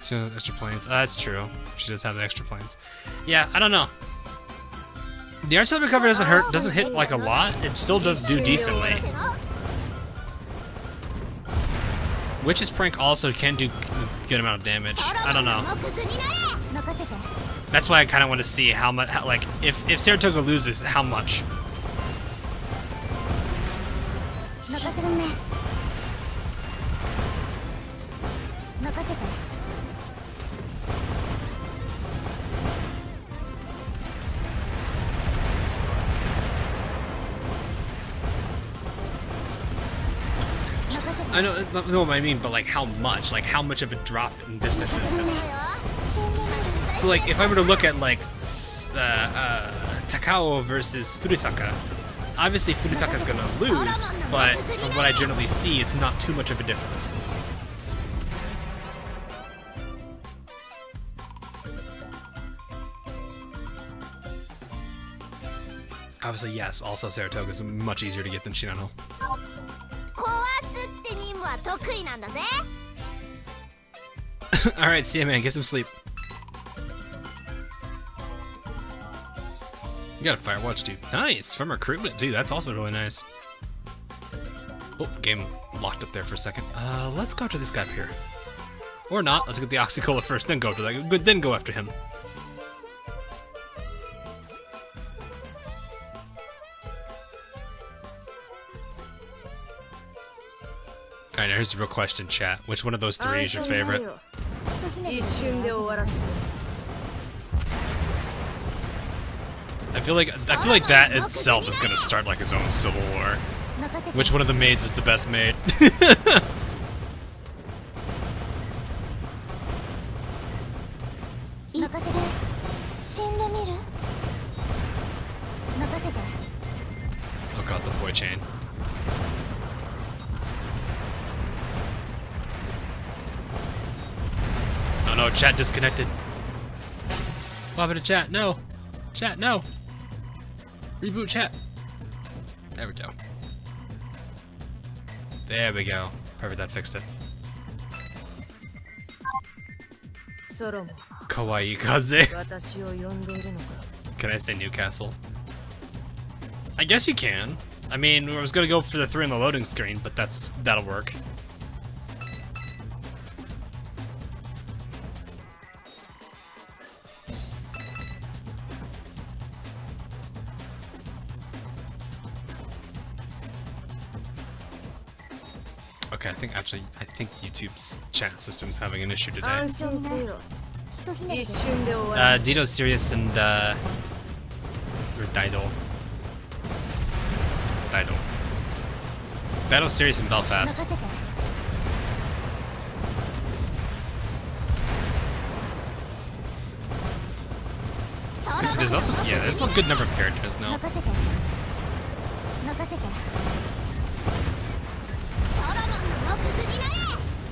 She has extra planes. That's true. She does have the extra planes. Yeah, I don't know. The arch recovery doesn't hit like a lot. It still does do decently. Witch's Prank also can do a good amount of damage. I don't know. That's why I kind of want to see how much, like, if Saratoga loses, how much. I know what I mean, but like how much? Like how much of a drop in distance is it? So like if I were to look at like Takao versus Furutaka, obviously Furutaka's gonna lose, but from what I generally see, it's not too much of a difference. Obviously, yes, also Saratoga's much easier to get than Shinano. Alright, see ya, man. Get some sleep. You got a Firewatch, dude. Nice! From recruitment, dude. That's also really nice. Oh, game locked up there for a second. Let's go to this guy up here. Or not. Let's get the Oxycola first, then go to that. Then go after him. Alright, now here's the real question, chat. Which one of those three is your favorite? I feel like that itself is gonna start like its own civil war. Which one of the maids is the best maid? Oh god, the boy chain. Oh no, chat disconnected. What happened to chat? No. Chat, no. Reboot chat. There we go. There we go. Perfect, that fixed it. Kawaii Kaze. Can I say Newcastle? I guess you can. I mean, I was gonna go for the 3 on the loading screen, but that'll work. Okay, I think YouTube's chat system's having an issue today. Dito, Sirius, and or Dido. It's Dido. Dido, Sirius, and Belfast. There's also, yeah, there's a good number of characters now.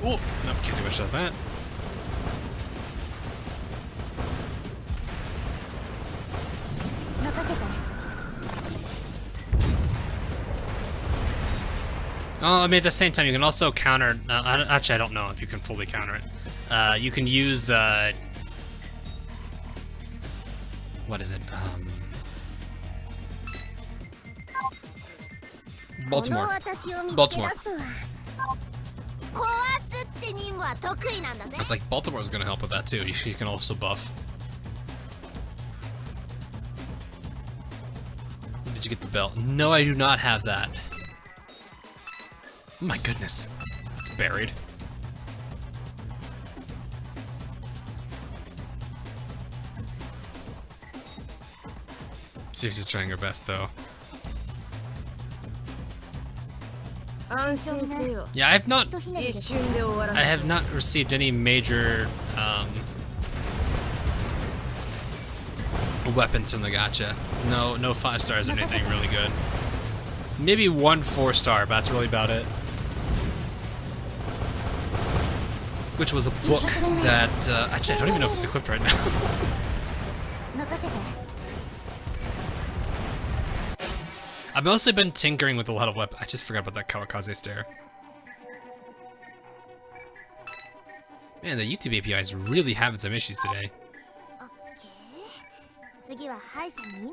Oh, no, can't do much of that. I mean, at the same time, you can also counter. Actually, I don't know if you can fully counter it. You can use. What is it? Baltimore. Baltimore. It's like Baltimore's gonna help with that too. She can also buff. Did you get the belt? No, I do not have that. Oh my goodness. It's buried. Sirius is trying her best though. Yeah, I have not received any major weapons from the gacha. No 5 stars or anything really good. Maybe 1 4-star, but that's really about it. Which was a book that, actually I don't even know if it's equipped right now. I've mostly been tinkering with a lot of weapons. I just forgot about that Kitakaze stair. Man, the YouTube API is really having some issues today.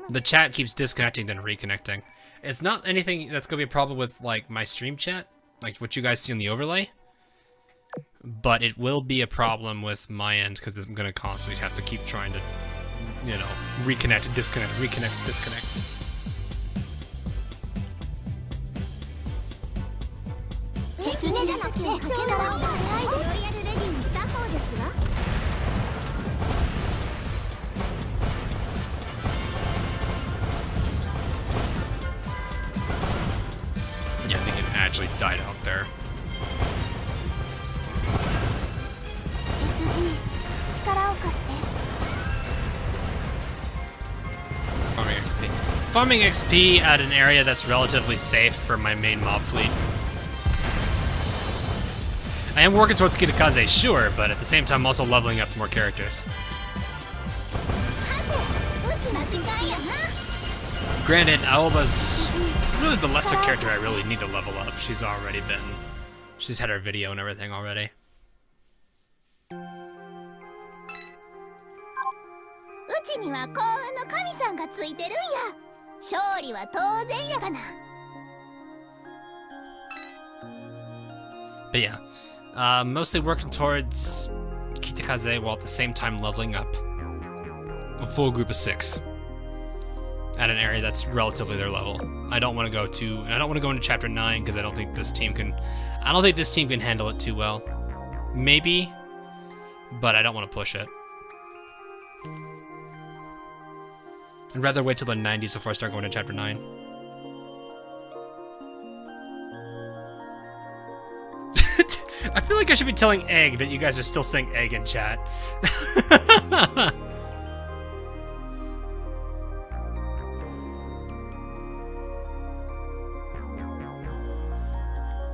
The chat keeps disconnecting then reconnecting. It's not anything that's gonna be a problem with like my stream chat, like what you guys see on the overlay. But it will be a problem with my end because I'm gonna constantly have to keep trying to, you know, reconnect, disconnect, reconnect, disconnect. Yeah, I think it actually died out there. Farming XP. Farming XP at an area that's relatively safe for my main mob fleet. I am working towards Kitakaze, sure, but at the same time I'm also leveling up more characters. Granted, Aoba's really the lesser character I really need to level up. She's had her video and everything already. But yeah, mostly working towards Kitakaze while at the same time leveling up a full group of 6 at an area that's relatively their level. I don't want to go into chapter 9 because I don't think this team can handle it too well. Maybe, but I don't want to push it. I'd rather wait till the 90s before I start going to chapter 9. I feel like I should be telling egg that you guys are still saying egg in chat.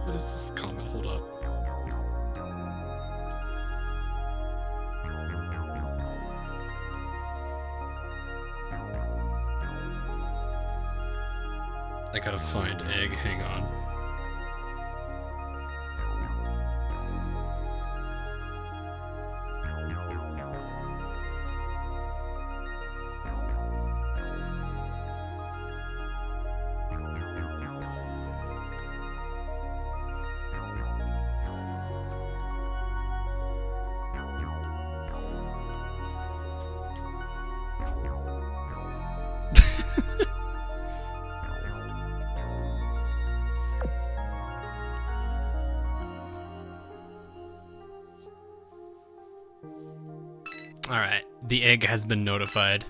What is this comment? Hold up. I gotta find egg, hang on. Alright, the egg has been notified.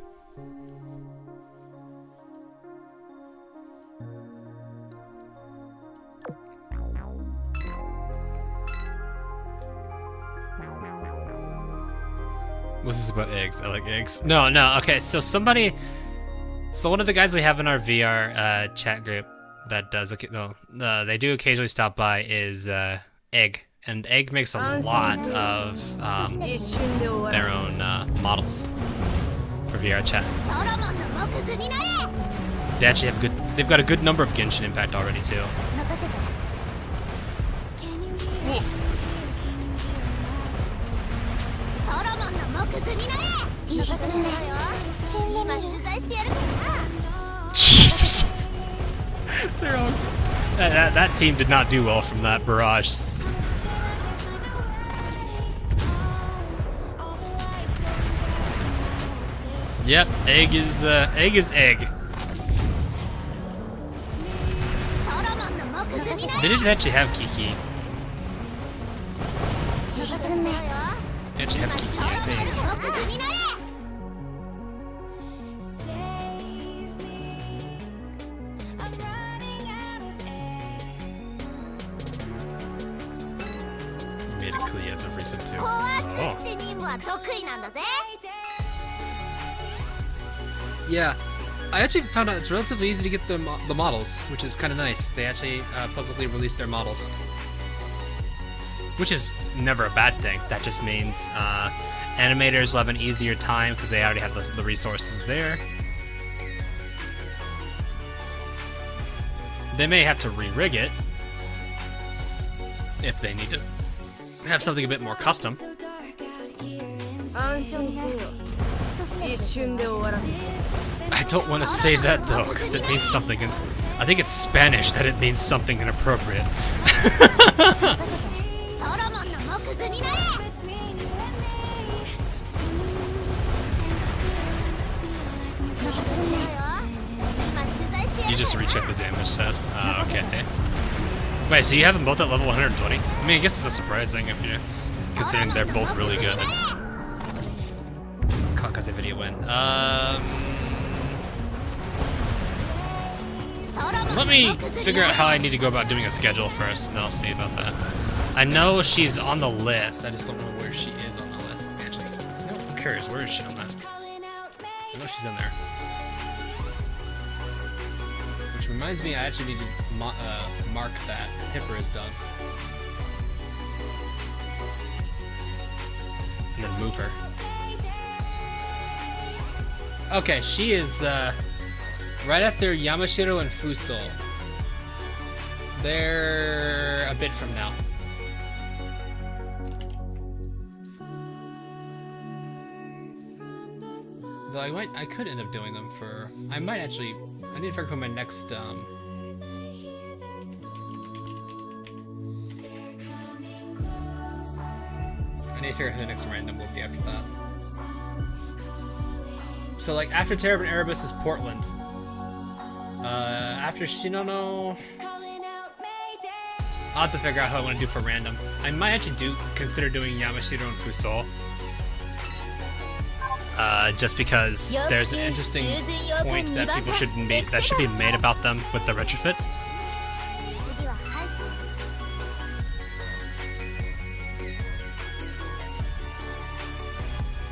What's this about eggs? I like eggs. No, okay, so one of the guys we have in our VR chat group that does, they do occasionally stop by is Egg. And Egg makes a lot of their own models for VR chat. They actually have they've got a good number of Genshin Impact already too. Whoa. Jesus. They're all... that team did not do well from that barrage. Yep, egg is egg. They didn't actually have Kiki. They actually have Kiki, I think. Made it clear as of recent too. Oh. Yeah, I actually found out it's relatively easy to get the models, which is kind of nice. They actually publicly released their models, which is never a bad thing. That just means animators will have an easier time because they already have the resources there. They may have to re-rig it if they need to have something a bit more custom. I don't want to say that though, because it means something. I think it's Spanish that it means something inappropriate. You just recheck the damage test. Okay. Wait, so you have them both at level 120? I mean, I guess it's not surprising if you're considering they're both really good. Kitakaze video win. Let me figure out how I need to go about doing a schedule first, and then I'll see about that. I know she's on the list. I just don't know where she is on the list. Actually, I'm curious. Where is she on that? I know she's in there. Which reminds me, I actually need to mark that Hipper is done. And then move her. Okay, she is right after Yamashiro and Fuso. They're a bit from now. Though I could end up doing them for. I might actually. I need to figure out my next. I need to figure out who the next random will be after that. So like after Terror and Erebus is Portland. After Shinono, I'll have to figure out how I want to do for random. I might actually consider doing Yamashiro and Fuso. Just because there's an interesting point that people should make that should be made about them with the retrofit.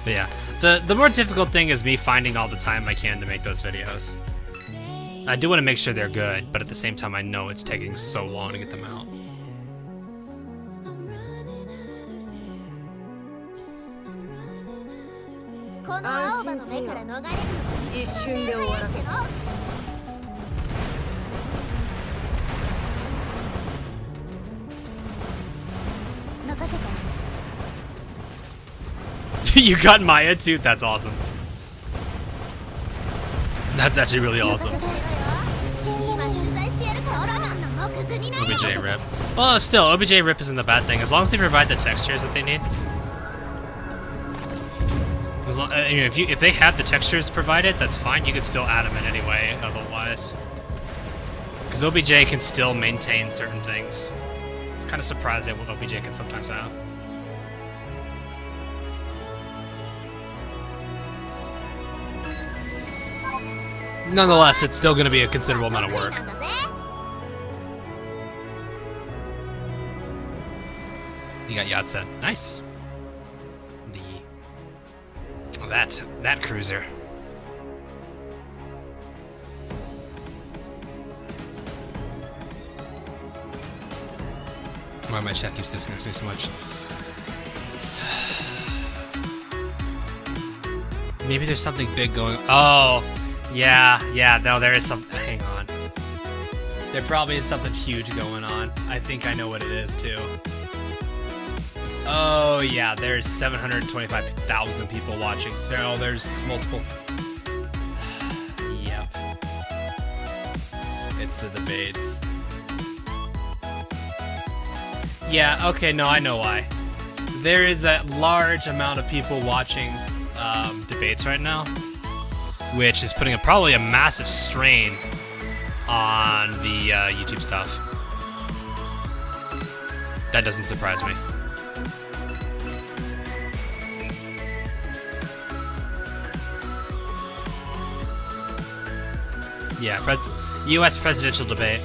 But yeah, the more difficult thing is me finding all the time I can to make those videos. I do want to make sure they're good, but at the same time I know it's taking so long to get them out. You got Maya too? That's awesome. That's actually really awesome. OBJ rip. Well, still, OBJ rip isn't the bad thing, as long as they provide the textures that they need. As long, if they have the textures provided, that's fine. You can still add them in anyway, otherwise. Because OBJ can still maintain certain things. It's kind of surprising what OBJ can sometimes have. Nonetheless, it's still going to be a considerable amount of work. You got Yatsen. Nice. That cruiser. Why my chat keeps disconnecting so much? Maybe there's something big going. Oh, yeah. No, there is something. Hang on. There probably is something huge going on. I think I know what it is too. Oh yeah, there's 725,000 people watching. There's multiple. Yep. It's the debates. Yeah, okay, no, I know why. There is a large amount of people watching debates right now, which is putting probably a massive strain on the YouTube stuff. That doesn't surprise me. Yeah, U.S. presidential debate.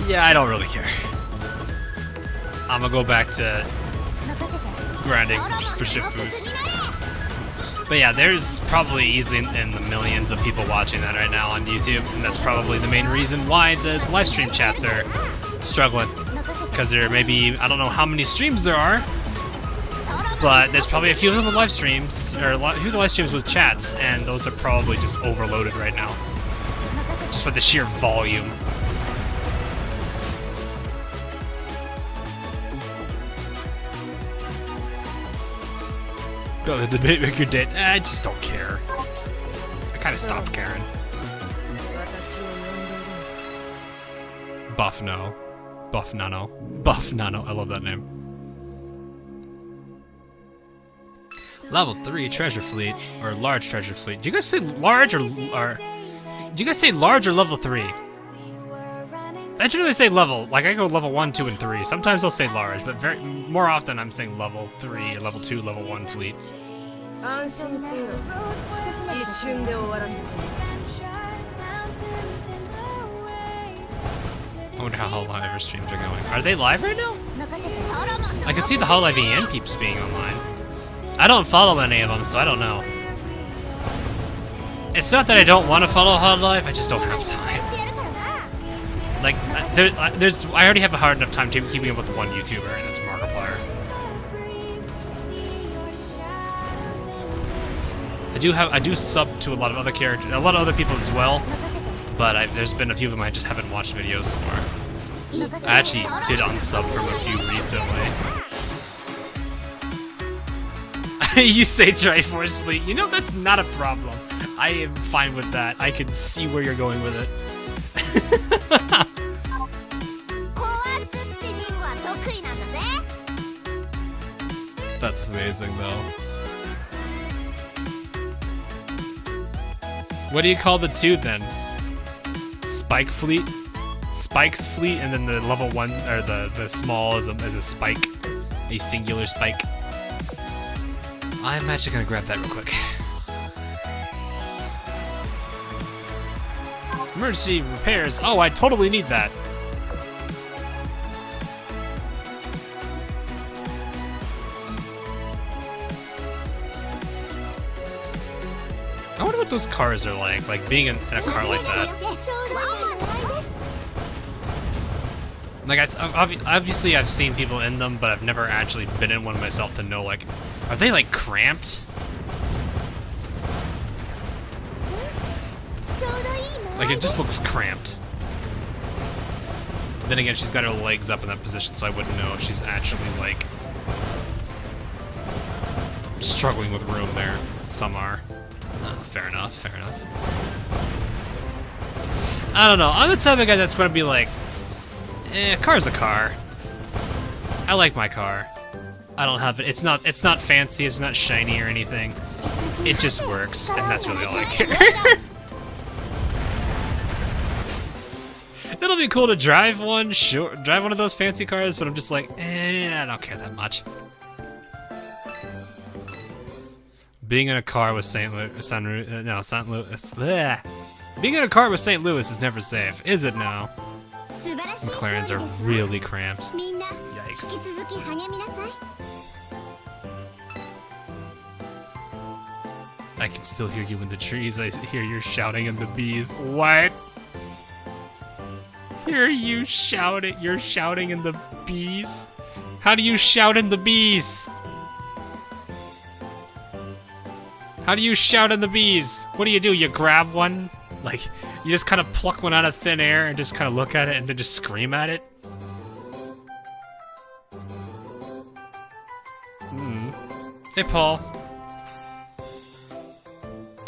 Yeah, I don't really care. I'm gonna go back to grinding for Shifus. But yeah, there's probably easily in the millions of people watching that right now on YouTube, and that's probably the main reason why the live stream chats are struggling. Because there may be, I don't know how many streams there are, but there's probably a few of them with live streams, or a few of the live streams with chats, and those are probably just overloaded right now. Just with the sheer volume. Go to the debate maker date. I just don't care. I kind of stopped caring. Buff no. Buff Nano. Buff Nano. I love that name. Level 3 treasure fleet. Or large treasure fleet. Do you guys say large or do you guys say large or level 3? I generally say level. Like I go level 1, 2, and 3. Sometimes I'll say large, but more often I'm saying level 3, level 2, level 1 fleet. I wonder how Hololive streams are going. Are they live right now? I can see the Hololive EN peeps being online. I don't follow any of them, so I don't know. It's not that I don't want to follow Hololive, I just don't have time. Like, I already have a hard enough time keeping up with one YouTuber, and that's Markiplier. I do sub to a lot of other characters, a lot of other people as well, but there's been a few of them I just haven't watched videos for. I actually did unsub from a few recently. You say Triforce Fleet. You know, that's not a problem. I am fine with that. I can see where you're going with it. That's amazing, though. What do you call the two, then? Spike Fleet? Spike's Fleet, and then the level 1, or the small is a spike. A singular spike. I'm actually gonna grab that real quick. Emergency repairs. Oh, I totally need that. I wonder what those cars are like being in a car like that. Like, obviously I've seen people in them, but I've never actually been in one myself to know, like, are they, like, cramped? Like, it just looks cramped. Then again, she's got her legs up in that position, so I wouldn't know if she's actually, like, struggling with room there. Some are. Fair enough, fair enough. I don't know. I'm the type of guy that's gonna be like, a car's a car. I like my car. I don't have it. It's not fancy. It's not shiny or anything. It just works, and that's really all I care. It'll be cool to drive one, sure, drive one of those fancy cars, but I'm just like, I don't care that much. Being in a car with St. Louis. Bleh. Being in a car with St. Louis is never safe, is it now? McLarens are really cramped. Yikes. I can still hear you in the trees. I hear you shouting in the bees. What? Hear you shouting? You're shouting in the bees? How do you shout in the bees? How do you shout in the bees? What do? You grab one? Like, you just kind of pluck one out of thin air and just kind of look at it and then just scream at it? Hey, Paul.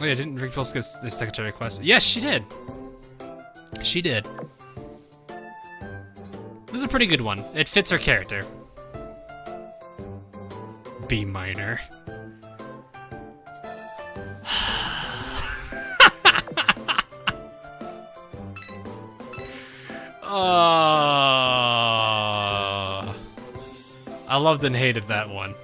Oh yeah, didn't Rick Pulse get the secretary request? Yes, she did. She did. This is a pretty good one. It fits her character. B minor. I loved and hated that one.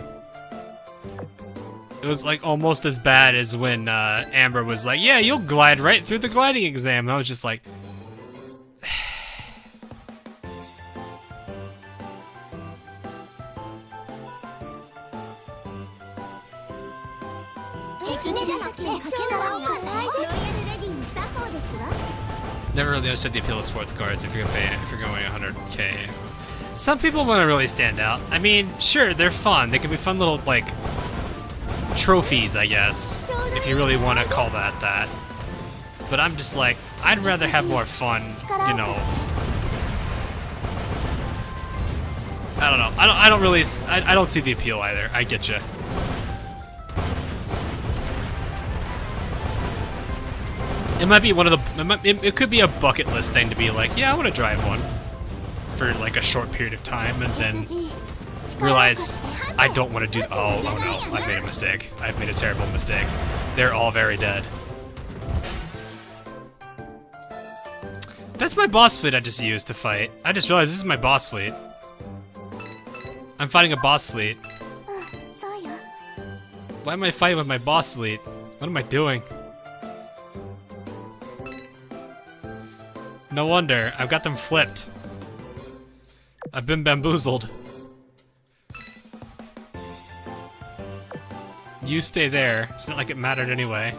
It was like almost as bad as when Amber was like, yeah, you'll glide right through the gliding exam. And I was just like... Never really understood the appeal of sports cars if you're going 100K. Some people want to really stand out. I mean, sure, they're fun. They can be fun little, like, trophies, I guess, if you really want to call that. But I'm just like, I'd rather have more fun, you know. I don't know. I don't see the appeal either. I get you. It might be one of the. It could be a bucket list thing to be like, yeah, I want to drive one for like a short period of time, and then realize I don't want to do. Oh no! I've made a mistake. I've made a terrible mistake. They're all very dead. That's my boss fleet I just used to fight. I just realized this is my boss fleet. I'm fighting a boss fleet. Why am I fighting with my boss fleet? What am I doing? No wonder. I've got them flipped. I've been bamboozled. You stay there. It's not like it mattered anyway.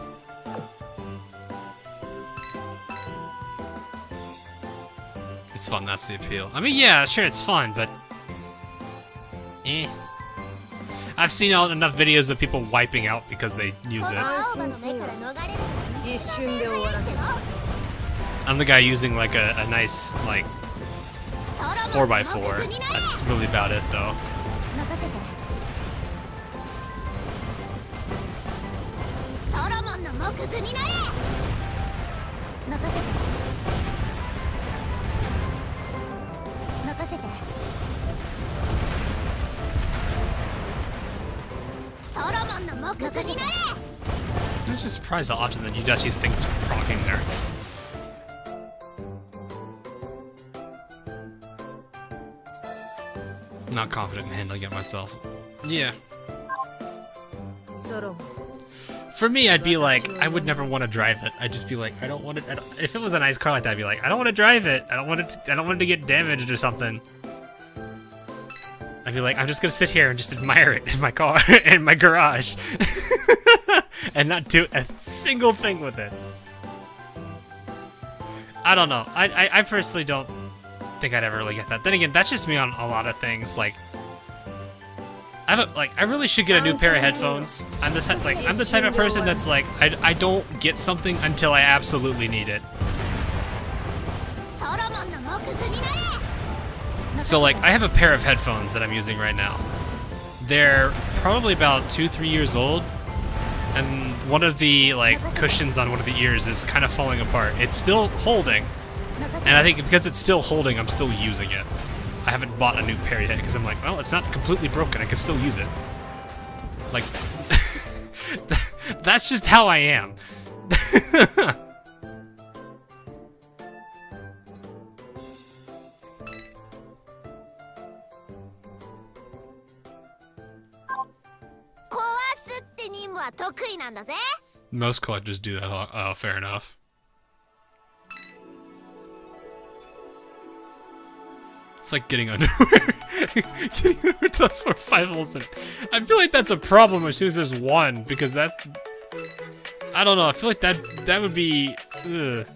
It's fun, that's the appeal. I mean, yeah, sure, it's fun, but... eh. I've seen enough videos of people wiping out because they use it. I'm the guy using like a nice like 4x4. That's really about it though. I'm just surprised how often that you touch these things proccing there. Not confident in handling it myself. Yeah. For me, I'd be like, I would never want to drive it. I'd just be like, I don't want it. If it was a nice car like that, I'd be like, I don't want to drive it. I don't want it to get damaged or something. I'd be like, I'm just gonna sit here and just admire it in my car, in my garage, and not do a single thing with it. I don't know. I personally don't think I'd ever really get that. Then again, that's just me on a lot of things. Like, I really should get a new pair of headphones. I'm the type of person that's like, I don't get something until I absolutely need it. So like, I have a pair of headphones that I'm using right now. They're probably about 2-3 years old, and one of the like cushions on one of the ears is kind of falling apart. It's still holding, and I think because it's still holding, I'm still using it. I haven't bought a new pair yet because I'm like, well, it's not completely broken. I can still use it. Like, that's just how I am. Most collectors do that. Oh, fair enough. It's like getting underwear. Getting underwear does for 5 holes in it. I feel like that's a problem as soon as there's one, because that's... I don't know, I feel like that would be... Ugh.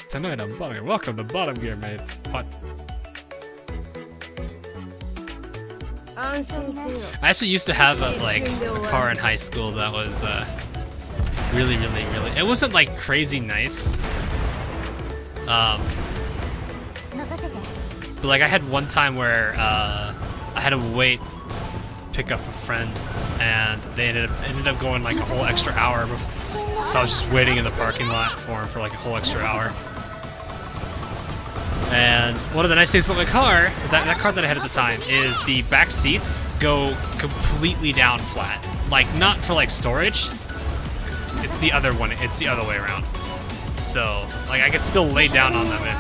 Tonight on Bottom Gear. Welcome to Bottom Gear, mates. What? I actually used to have a car in high school that was really, it wasn't like crazy nice. But like I had one time where I had to wait to pick up a friend, and they ended up going like a whole extra hour before, so I was just waiting in the parking lot for him for like a whole extra hour. And one of the nice things about my car, that car that I had at the time, is the back seats go completely down flat. Like, not for like storage, because it's the other way around. So, like, I could still lay down on them and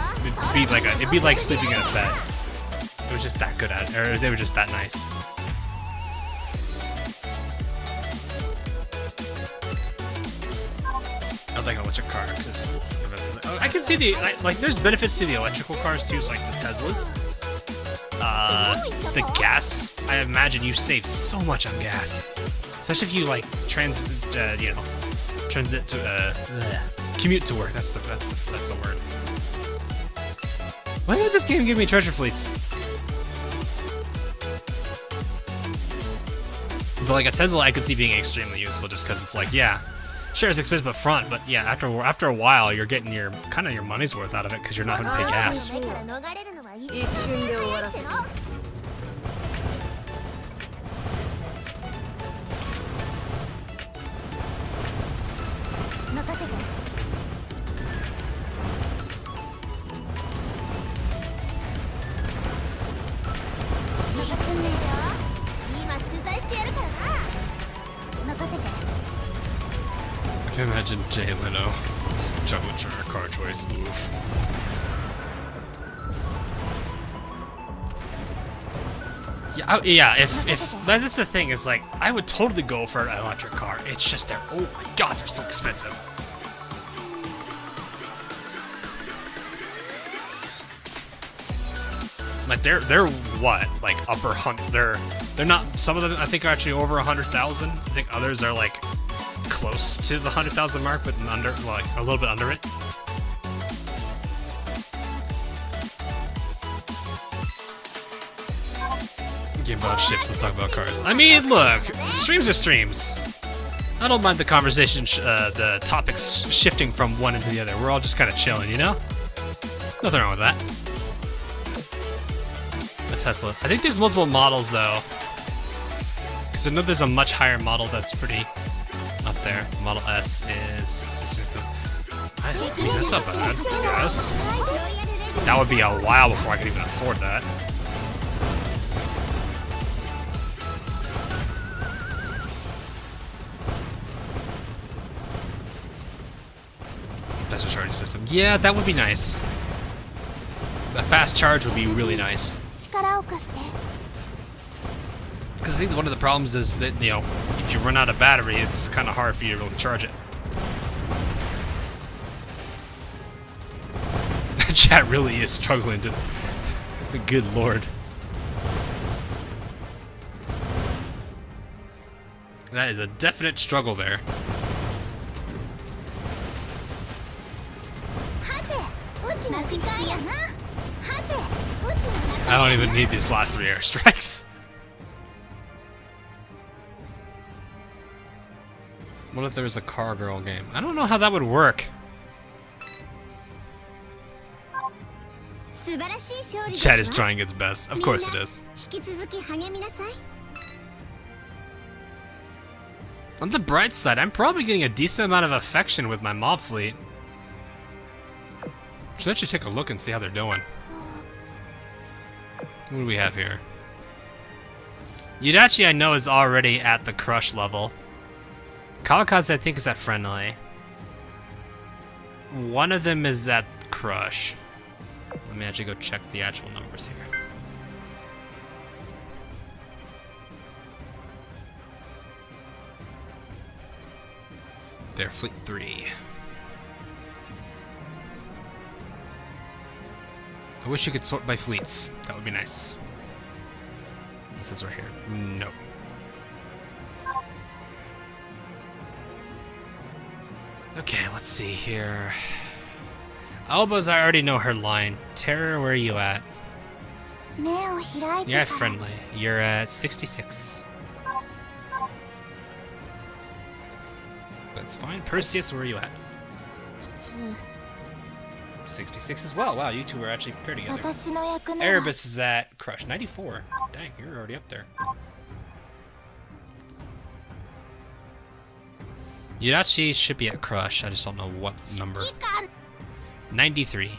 it'd be like sleeping in a bed. It was just that good at it, or they were just that nice. I don't think I'll let your car just... I can see like there's benefits to the electrical cars too, so like the Teslas. the gas, I imagine you save so much on gas. Especially if you like transit to commute to work. That's the word. Why did this game give me treasure fleets? But like a Tesla, I could see being extremely useful just because it's like, yeah, sure it's expensive up front, but yeah, after a while, you're getting your kind of your money's worth out of it because you're not having to pay gas. I can imagine Jay Leno juggling her car choice. Oof. Yeah, if that's the thing is like I would totally go for an electric car. It's just they're oh my god, they're so expensive. Like they're what like they're not, some of them I think are actually over 100,000. I think others are like close to the 100,000 mark, but under like a little bit under it. Game about ships, let's talk about cars. I mean, look, streams are streams. I don't mind the conversation, the topics shifting from one into the other. We're all just kind of chilling, you know? Nothing wrong with that. A Tesla. I think there's multiple models though, because I know there's a much higher model that's pretty up there. Model S is. I mean, that's not bad, I guess. That would be a while before I could even afford that. That's a charging system. Yeah, that would be nice. A fast charge would be really nice. Because I think one of the problems is that, you know, if you run out of battery, it's kind of hard for you to really charge it. Chat really is struggling to... Good lord. That is a definite struggle there. I don't even need these last 3 airstrikes. What if there was a car girl game? I don't know how that would work. Chat is trying its best. Of course it is. On the bright side, I'm probably getting a decent amount of affection with my mob fleet. Should actually take a look and see how they're doing. What do we have here? Yudachi I know is already at the crush level. Kitakaze I think is at friendly. One of them is at crush. Let me actually go check the actual numbers here. They're fleet 3. I wish you could sort by fleets. That would be nice. It says right here. Nope. Okay, let's see here. Elbows, I already know her line. Terror, where are you at? You're at friendly. You're at 66. That's fine. Perseus, where are you at? 66 as well. Wow, you two are actually paired together. Erebus is at crush 94. Dang, you're already up there. Yudachi should be at crush. I just don't know what number. 93.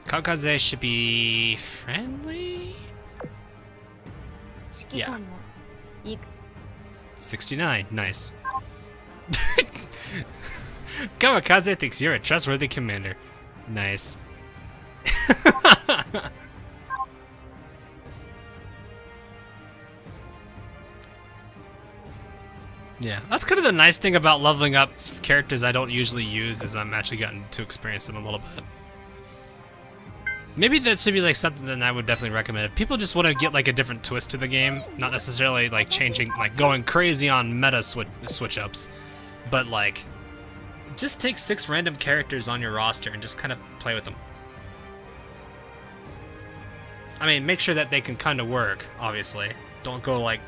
Kitakaze should be friendly. Yeah. 69. Nice. Kitakaze thinks you're a trustworthy commander. Nice. Yeah, that's kind of the nice thing about leveling up characters I don't usually use is I'm actually getting to experience them a little bit. Maybe that should be like something that I would definitely recommend. If people just want to get like a different twist to the game, not necessarily like changing, like going crazy on meta switch ups, but like just take 6 random characters on your roster and just kind of play with them. I mean, make sure that they can kind of work, obviously. Don't go like,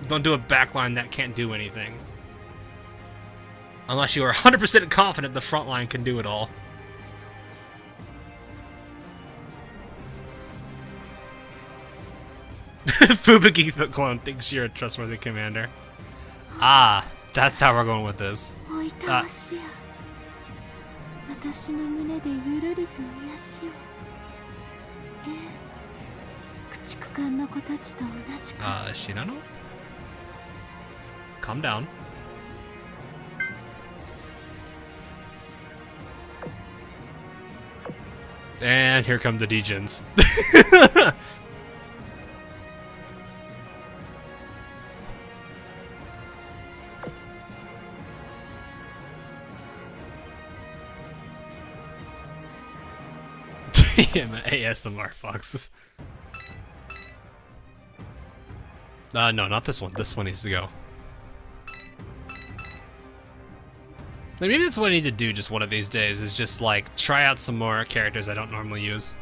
don't do a backline that can't do anything. Unless you are 100% confident the front line can do it all. Fubuki the clone thinks you're a trustworthy commander. Ah, that's how we're going with this. Shinano? Calm down. And here come the degens. Yeah, my ASMR foxes. No, not this one. This one needs to go. Maybe that's what I need to do just one of these days, is just like try out some more characters I don't normally use.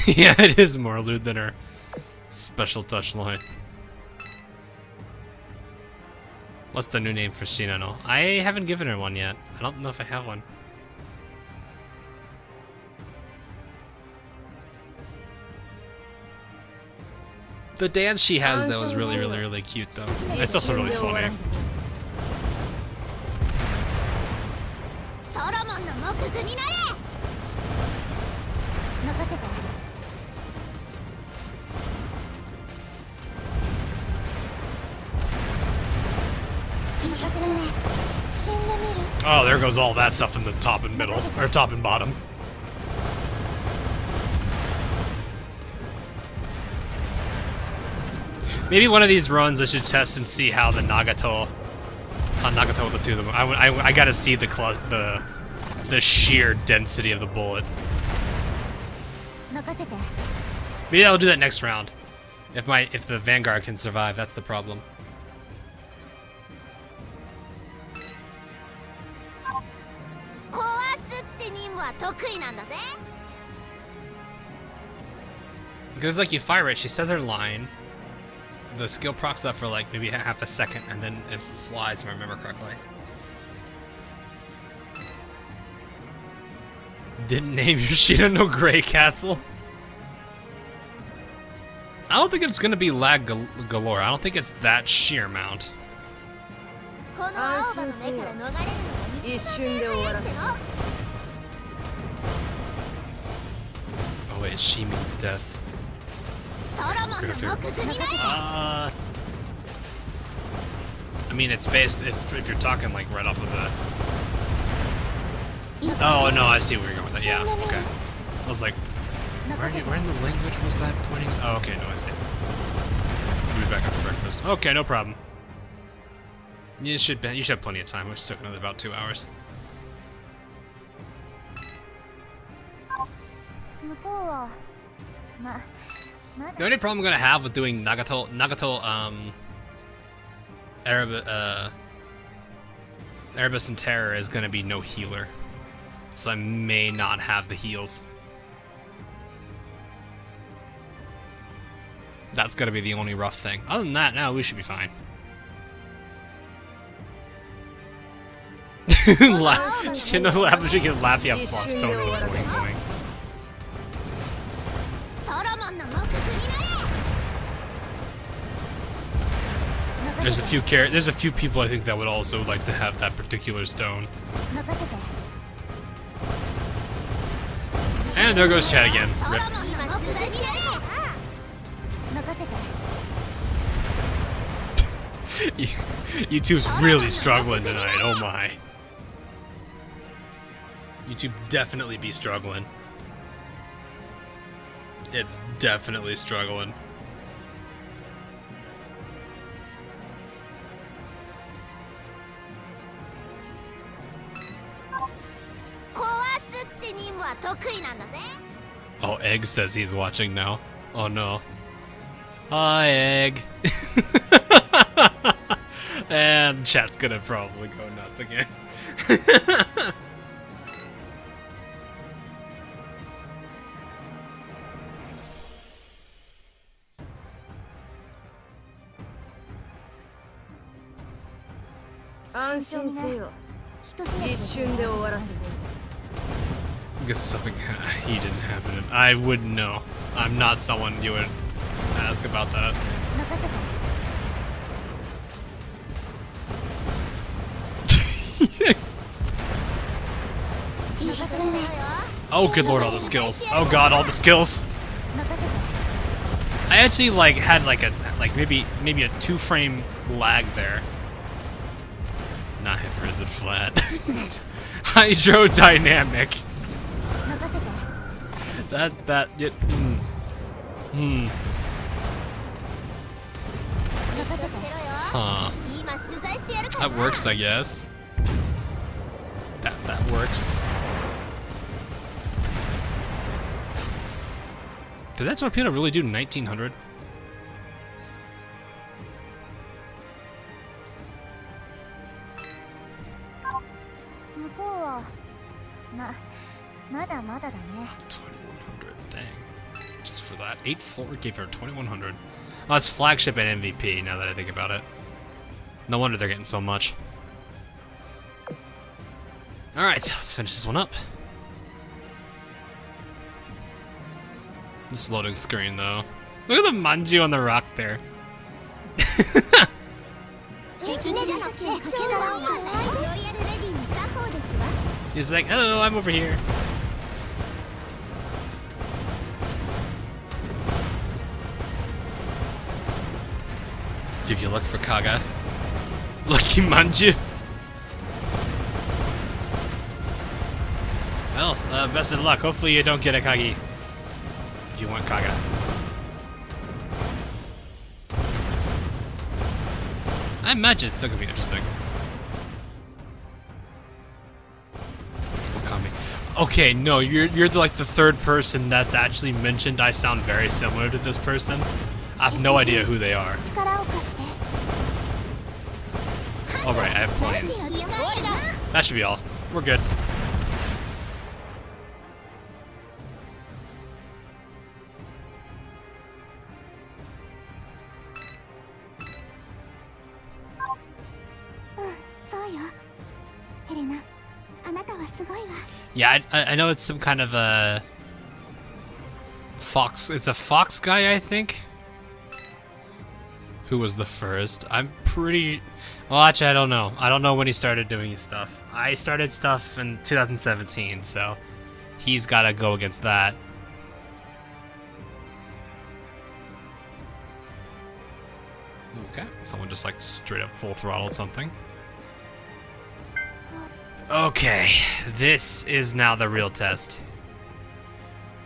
Yeah, it is more lewd than her special touch line. What's the new name for Shinano? I haven't given her one yet. I don't know if I have one. The dance she has though is really cute though. It's also really funny. Oh, there goes all that stuff in the top and middle, or top and bottom. Maybe one of these runs I should test and see how the Nagato, the two of them. I gotta see the sheer density of the bullet. Maybe I'll do that next round. If the Vanguard can survive, that's the problem. Because like you fire it, she says her line. The skill procs up for like maybe half a second, and then it flies, if I remember correctly. Didn't name your Shinano Grey Castle? I don't think it's gonna be lag galore. I don't think it's that sheer amount. Oh wait, she means death. I mean, it's based if you're talking like right off of the. Oh no, I see where you're going with that. Yeah, okay. I was like, where in the language was that pointing? Oh, okay, no, I see. We'll be back after breakfast. Okay, no problem. You should have plenty of time. We still have another about 2 hours. The only problem I'm gonna have with doing Nagato, Erebus and Terror is gonna be no healer, so I may not have the heals. That's gonna be the only rough thing. Other than that, no, we should be fine. Shino's laughing, she can laugh, you have Fox Stone with boing boing. There's a few people I think that would also like to have that particular stone. And there goes Chad again. Rip. YouTube's really struggling tonight, oh my. YouTube definitely be struggling. It's definitely struggling. Oh, Egg says he's watching now. Oh no. Hi, Egg. And chat's gonna probably go nuts again. I guess something he didn't happen. I wouldn't know. I'm not someone you would ask about that. Oh, good lord, all the skills. Oh god, all the skills. I actually had maybe a 2-frame lag there. Not hyper, is it flat? Hydrodynamic. Huh. That works, I guess. That works. Did that torpedo really do 1900? Dang. Just for that. 8-4 gave her 2100. Oh, it's flagship and MVP now that I think about it. No wonder they're getting so much. Alright, let's finish this one up. This loading screen though. Look at the manju on the rock there. He's like, hello, I'm over here. Give you luck for Kaga. Lucky manju. Well, best of luck. Hopefully you don't get a Kagi. If you want Kaga. I imagine it's still gonna be interesting. Okay, no, you're like the third person that's actually mentioned. I sound very similar to this person. I have no idea who they are. Alright, I have planes. That should be all. We're good. Yeah, I know it's some kind of a fox. It's a fox guy, I think. Who was the first? I'm pretty. Well, actually, I don't know. I don't know when he started doing his stuff. I started stuff in 2017, so he's got to go against that. Okay, someone just like straight up full throttled something. Okay, this is now the real test.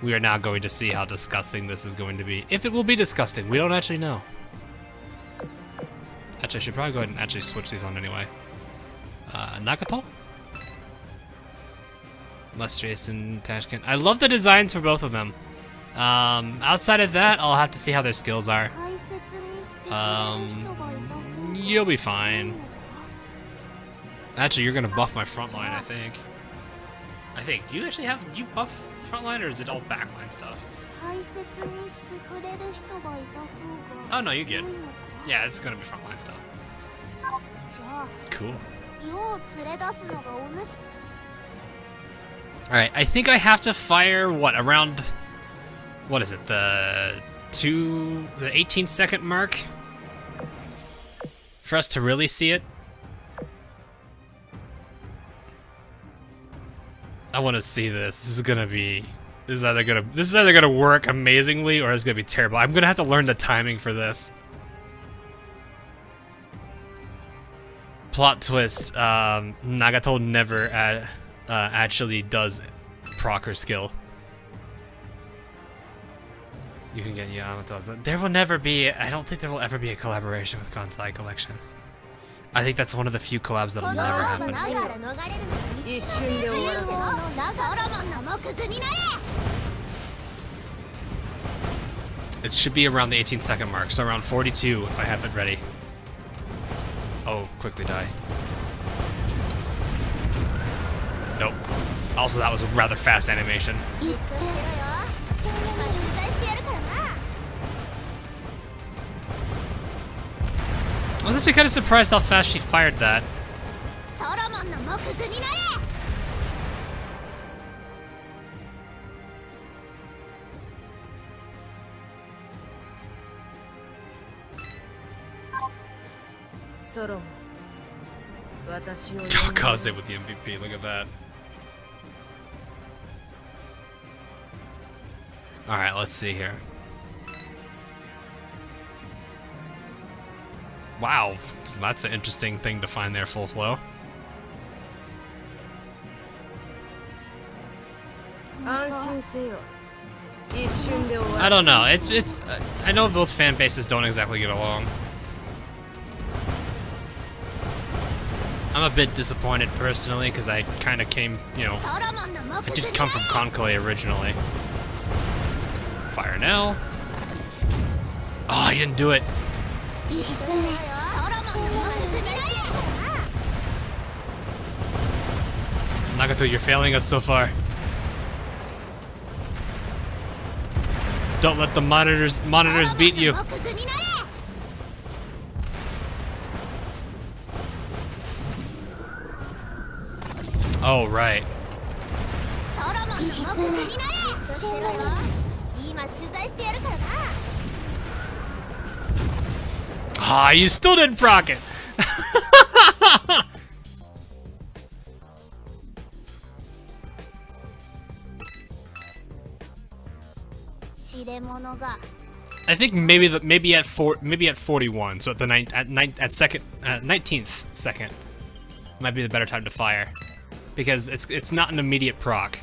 We are now going to see how disgusting this is going to be. If it will be disgusting, we don't actually know. Actually, I should probably go ahead and actually switch these on anyway. Nagato? Illustrious and Tashkent. I love the designs for both of them. Outside of that, I'll have to see how their skills are. You'll be fine. Actually, you're gonna buff my front line, I think. Do you actually have you buff frontline, or is it all backline stuff? Oh no, you're good. Yeah, it's gonna be frontline stuff. Cool. Alright, I think I have to fire around what is it, the 18-second mark for us to really see it. I want to see this. This is either gonna work amazingly or it's gonna be terrible. I'm gonna have to learn the timing for this. Plot twist: Nagato never actually does proc her skill. You can get Yamato's. There will never be. I don't think there will ever be a collaboration with Kansai Collection. I think that's one of the few collabs that'll never happen. It should be around the 18-second mark, so around 42 if I have it ready. Oh, quickly die. Nope. Also, that was a rather fast animation. I was actually kind of surprised how fast she fired that. Kitakaze with the MVP, look at that. Alright, let's see here. Wow, that's an interesting thing to find there, full flow. I don't know, it's I know both fan bases don't exactly get along. I'm a bit disappointed personally because I kind of came, you know, I did come from Konkoi originally. Fire now. Oh, he didn't do it. Nagato, you're failing us so far. Don't let the monitors beat you. Oh, right. Ah, you still didn't proc it. I think maybe at 41. So at the 19th second might be the better time to fire, because it's not an immediate proc.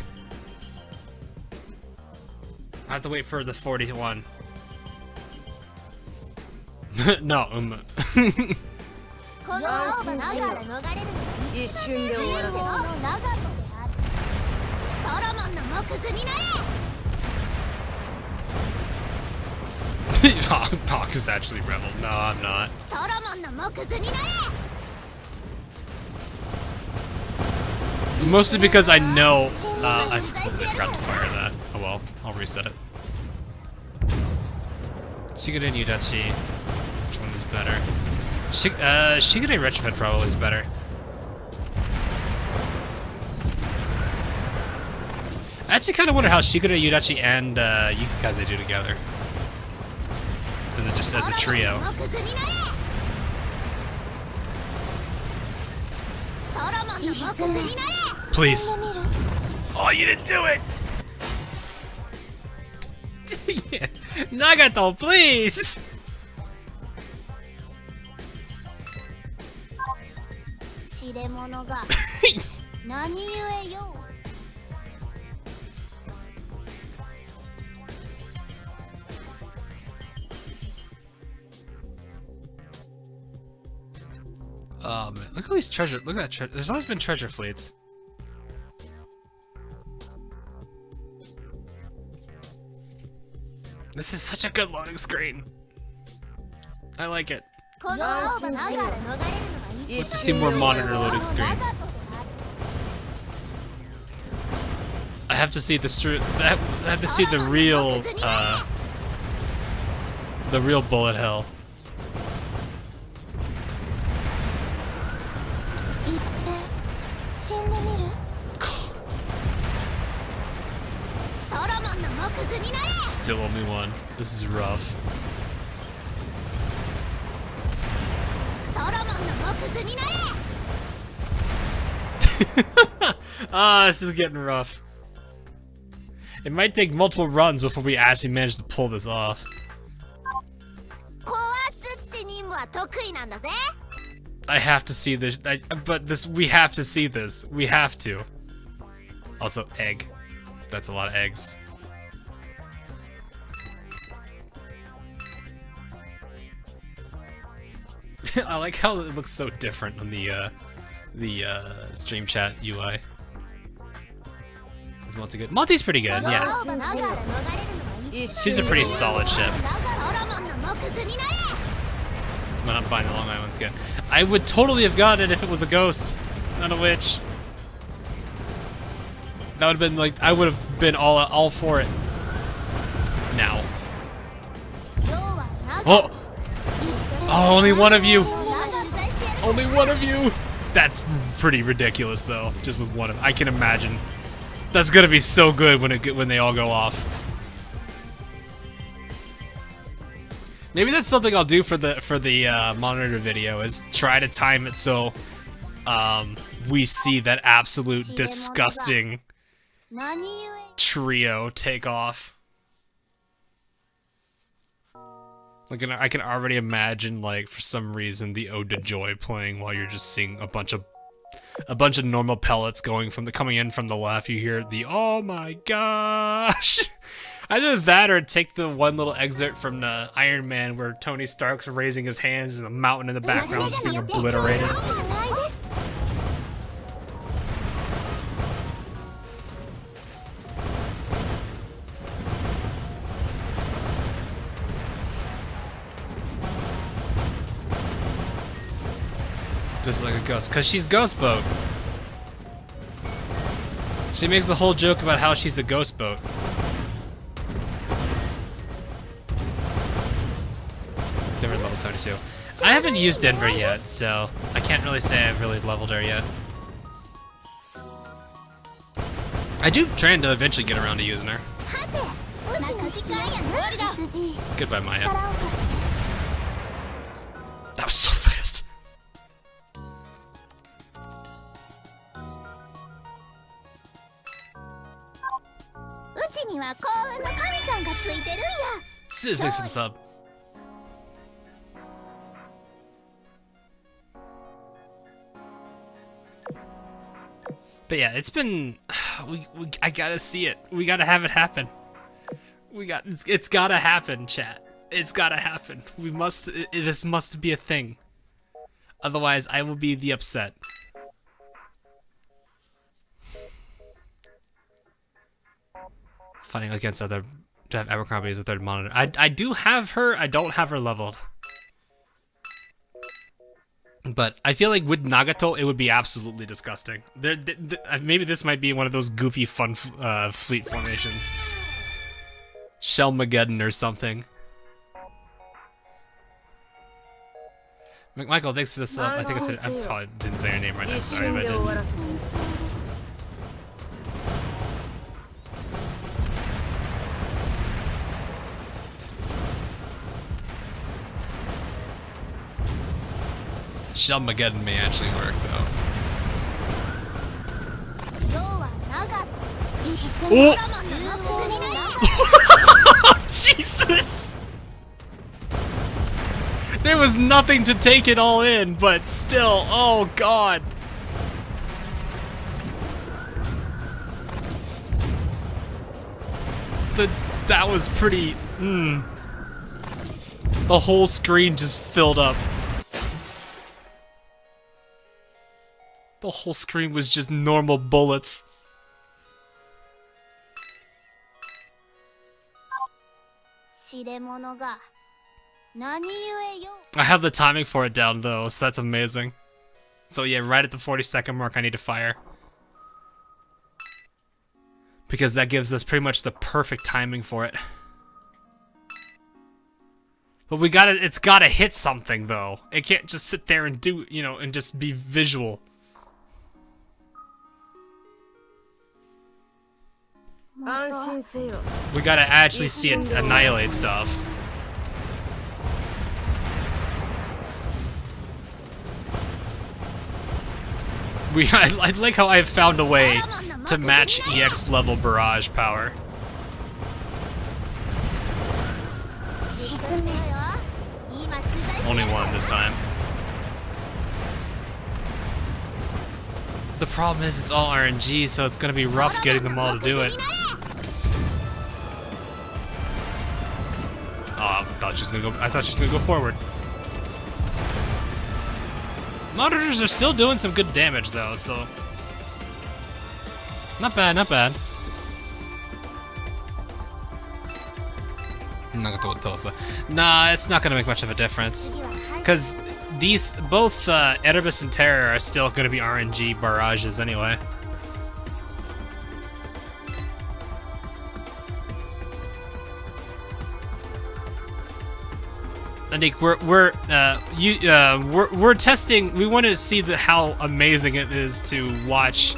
I have to wait for the 41. No. Talk is actually rebel. No, I'm not. Mostly because I know I forgot to fire that. Oh well, I'll reset it. Shigure and Yudachi. Which one is better? Shigure retrofit probably is better. I actually kind of wonder how Shigure, Yudachi, and Kitakaze do together. Is it just as a trio? Please. Oh, you didn't do it! Yeah. Nagato, please! Oh man, look at these treasure. Look at that treasure. There's always been treasure fleets. This is such a good loading screen. I like it. Let's see more monitor loading screens. I have to see the I have to see the real bullet hell. Still only one. This is rough. Ah, this is getting rough. It might take multiple runs before we actually manage to pull this off. I have to see this, we have to see this. We have to. Also, egg. That's a lot of eggs. I like how it looks so different on the stream chat UI. Is Monty good? Monty's pretty good, yeah. She's a pretty solid ship. I'm not buying the Long Island skin. I would totally have gotten it if it was a ghost, not a witch. That would have been like, I would have been all for it. Now. Oh! Oh, only one of you! Only one of you! That's pretty ridiculous though, just with one of I can imagine. That's gonna be so good when they all go off. Maybe that's something I'll do for the monitor video, is try to time it so we see that absolute disgusting trio take off. Like, I can already imagine, like, for some reason, the Ode to Joy playing while you're just seeing a bunch of normal pellets coming in from the left. You hear the "oh my gosh." Either that or take the one little excerpt from the Iron Man where Tony Stark's raising his hands and the mountain in the background is being obliterated. Just like a ghost, cause she's Ghost Boat. She makes the whole joke about how she's a ghost boat. Denver level 72. I haven't used Denver yet, so I can't really say I've really leveled her yet. I do trying to eventually get around to using her. Goodbye, Maya. That was so fast. Sis, thanks for the sub. But yeah, it's been. I gotta see it. We gotta have it happen. It's gotta happen, chat. It's gotta happen. We must. This must be a thing. Otherwise, I will be the upset. Fighting against other. To have Abercrombie as a third monitor. I do have her. I don't have her leveled. But I feel like with Nagato, it would be absolutely disgusting. Maybe this might be one of those goofy, fun fleet formations. Shellmageddon or something. Michael, thanks for the sub. I think I probably didn't say your name right now. Sorry if I did. Shellmageddon may actually work, though. Oh! Jesus! There was nothing to take it all in, but still, oh god. That was pretty, The whole screen just filled up. The whole screen was just normal bullets. I have the timing for it down though, so that's amazing. So yeah, right at the 40-second mark I need to fire. Because that gives us pretty much the perfect timing for it. But it's gotta hit something though. It can't just sit there and do, and just be visual. We gotta actually see it annihilate stuff. I like how I've found a way to match EX level barrage power. Only one this time. The problem is it's all RNG, so it's gonna be rough getting them all to do it. Oh, I thought she was gonna go forward. Monitors are still doing some good damage though, so not bad, not bad. Nah, it's not gonna make much of a difference. Because these, both Erebus and Terror are still gonna be RNG barrages anyway. I think we're testing. We want to see how amazing it is to watch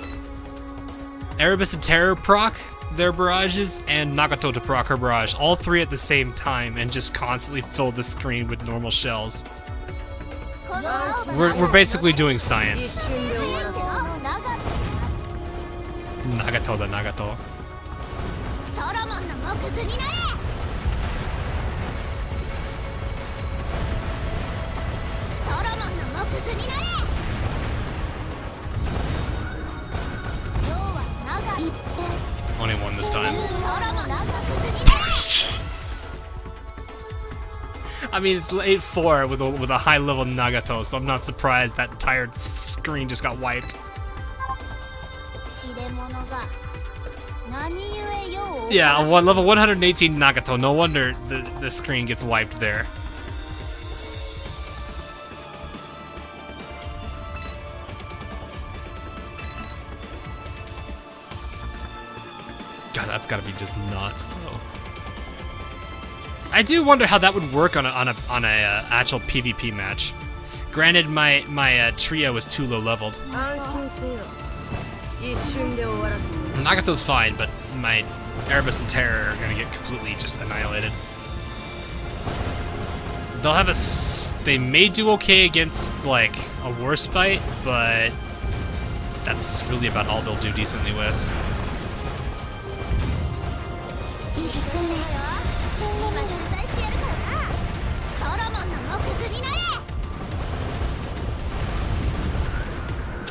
Erebus and Terror proc their barrages and Nagato to proc her barrage, all three at the same time, and just constantly fill the screen with normal shells. We're basically doing science. Nagato da Nagato. Only one this time. I mean, it's 8-4 with a high level Nagato, so I'm not surprised that entire screen just got wiped. Yeah, level 118 Nagato. No wonder the screen gets wiped there. God, that's gotta be just nuts, though. I do wonder how that would work on a actual PvP match. Granted, my trio is too low leveled. Nagato's fine, but my Erebus and Terror are gonna get completely just annihilated. They'll have they may do okay against like a worse fight, but that's really about all they'll do decently with.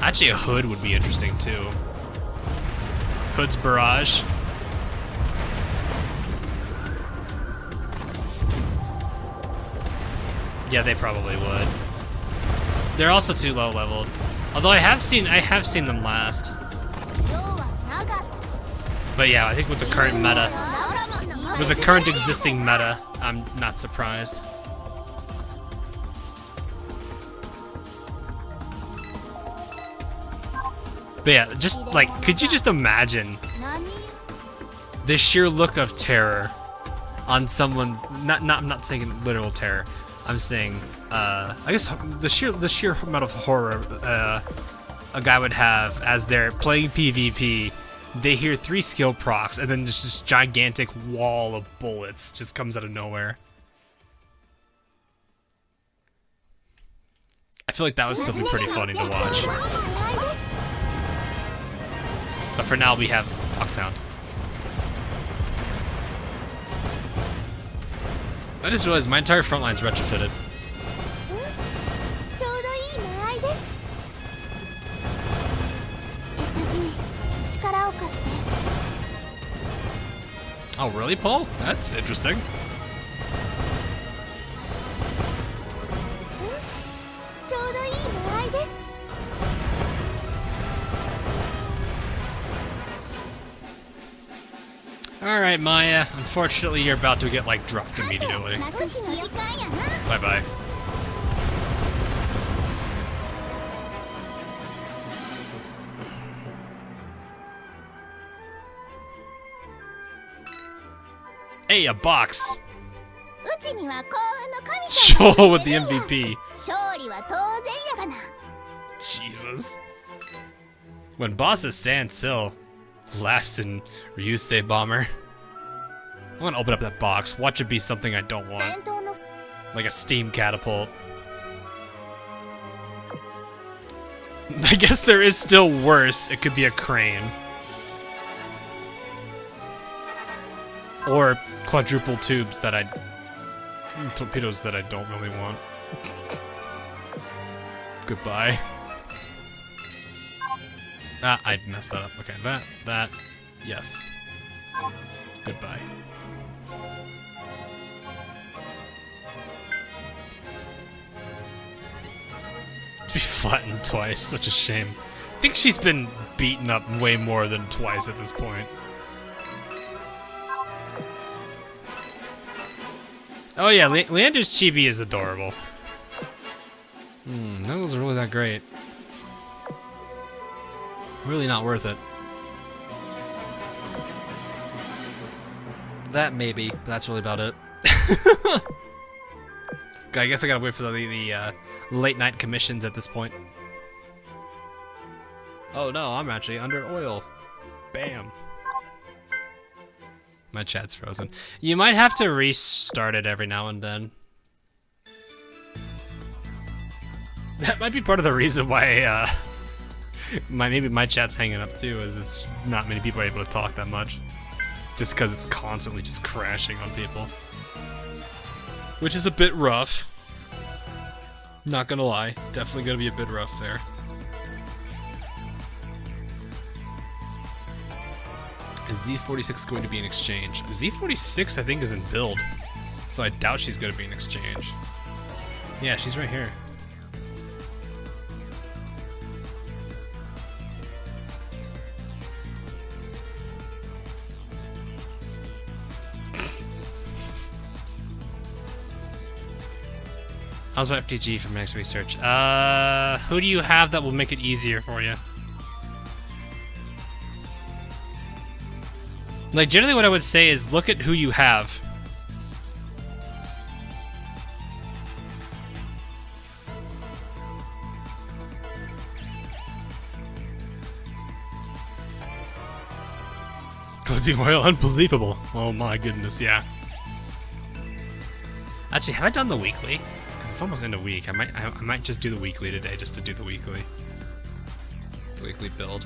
Actually, a Hood would be interesting too. Hood's barrage. Yeah, they probably would. They're also too low leveled. Although I have seen them last. But yeah, I think with the current meta, with the current existing meta, I'm not surprised. But yeah, just like, could you just imagine the sheer look of terror on someone's, I'm not saying literal terror, I'm saying, I guess the sheer amount of horror a guy would have as they're playing PvP, they hear 3 skill procs, and then there's this gigantic wall of bullets just comes out of nowhere. I feel like that would still be pretty funny to watch. But for now, we have Foxhound. I just realized my entire front line's retrofitted. Oh, really, Paul? That's interesting. Alright, Maya. Unfortunately, you're about to get, like, dropped immediately. Bye-bye. Hey, a box! Show with the MVP. Jesus. When bosses stand still, laughs in Ryusei Bomber. I want to open up that box. Watch it be something I don't want. Like a steam catapult. I guess there is still worse. It could be a crane. Or quadruple tubes that torpedoes that I don't really want. Goodbye. Ah, I messed that up. Okay, that, yes. Goodbye. be flattened twice. Such a shame. I think she's been beaten up way more than twice at this point. Oh yeah, Leander's chibi is adorable. That wasn't really that great. Really not worth it. That maybe, but that's really about it. I guess I gotta wait for the late night commissions at this point. Oh no, I'm actually under oil. Bam. My chat's frozen. You might have to restart it every now and then. That might be part of the reason why maybe my chat's hanging up too, is it's not many people are able to talk that much. Just because it's constantly just crashing on people. Which is a bit rough. Not gonna lie. Definitely gonna be a bit rough there. Is Z46 going to be an exchange? Z46 I think is in build. So I doubt she's gonna be an exchange. Yeah, she's right here. How's my FTG from next research? Who do you have that will make it easier for you? Like, generally what I would say is look at who you have. Clothing oil, unbelievable. Oh my goodness, yeah. Actually, have I done the weekly? It's almost in a week. I might just do the weekly today, just to do the weekly build.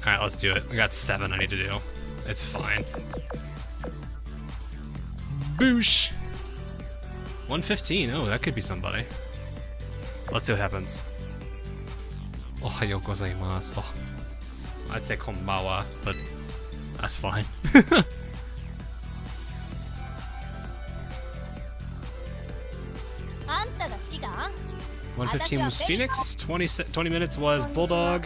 All right, let's do it. I got 7 I need to do. It's fine. Boosh. 115. Oh, that could be somebody. Let's see what happens. Ohayou gozaimasu. Oh, I'd say konbawa, but that's fine. 115 was Phoenix, 20 minutes was Bulldog.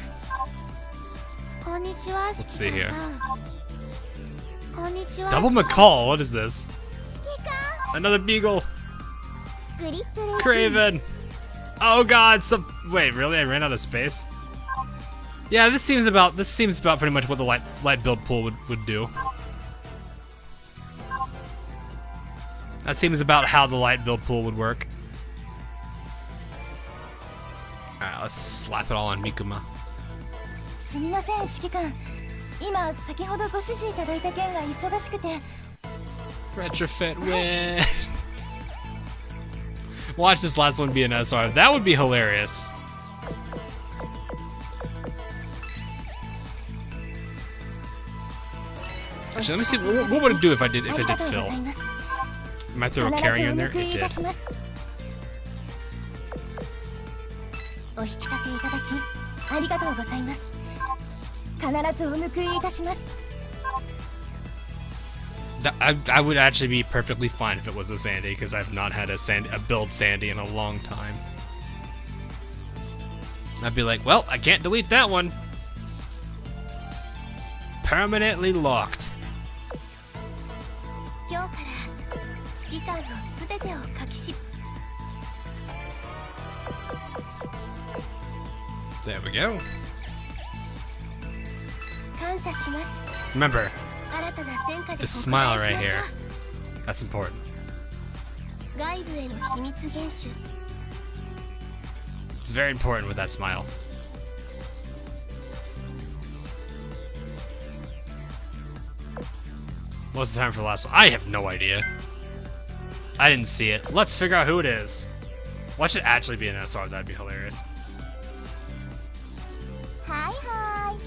Let's see here. Double McCall, what is this? Another Beagle. Craven. Oh god, wait, really? I ran out of space? Yeah, this seems about pretty much what the light build pool would do. That seems about how the light build pool would work. Alright, let's slap it all on Mikuma. Retrofit win! Watch this last one be an SR. That would be hilarious. Actually, let me see. What would it do if I did fill? Might throw a carrier in there? It did. I would actually be perfectly fine if it was a Sandy, because I've not had a build Sandy in a long time. I'd be like, well, I can't delete that one. Permanently locked. There we go. Remember, this smile right here. That's important. It's very important with that smile. What's the time for the last one? I have no idea. I didn't see it. Let's figure out who it is. Watch it actually be an SR. That'd be hilarious.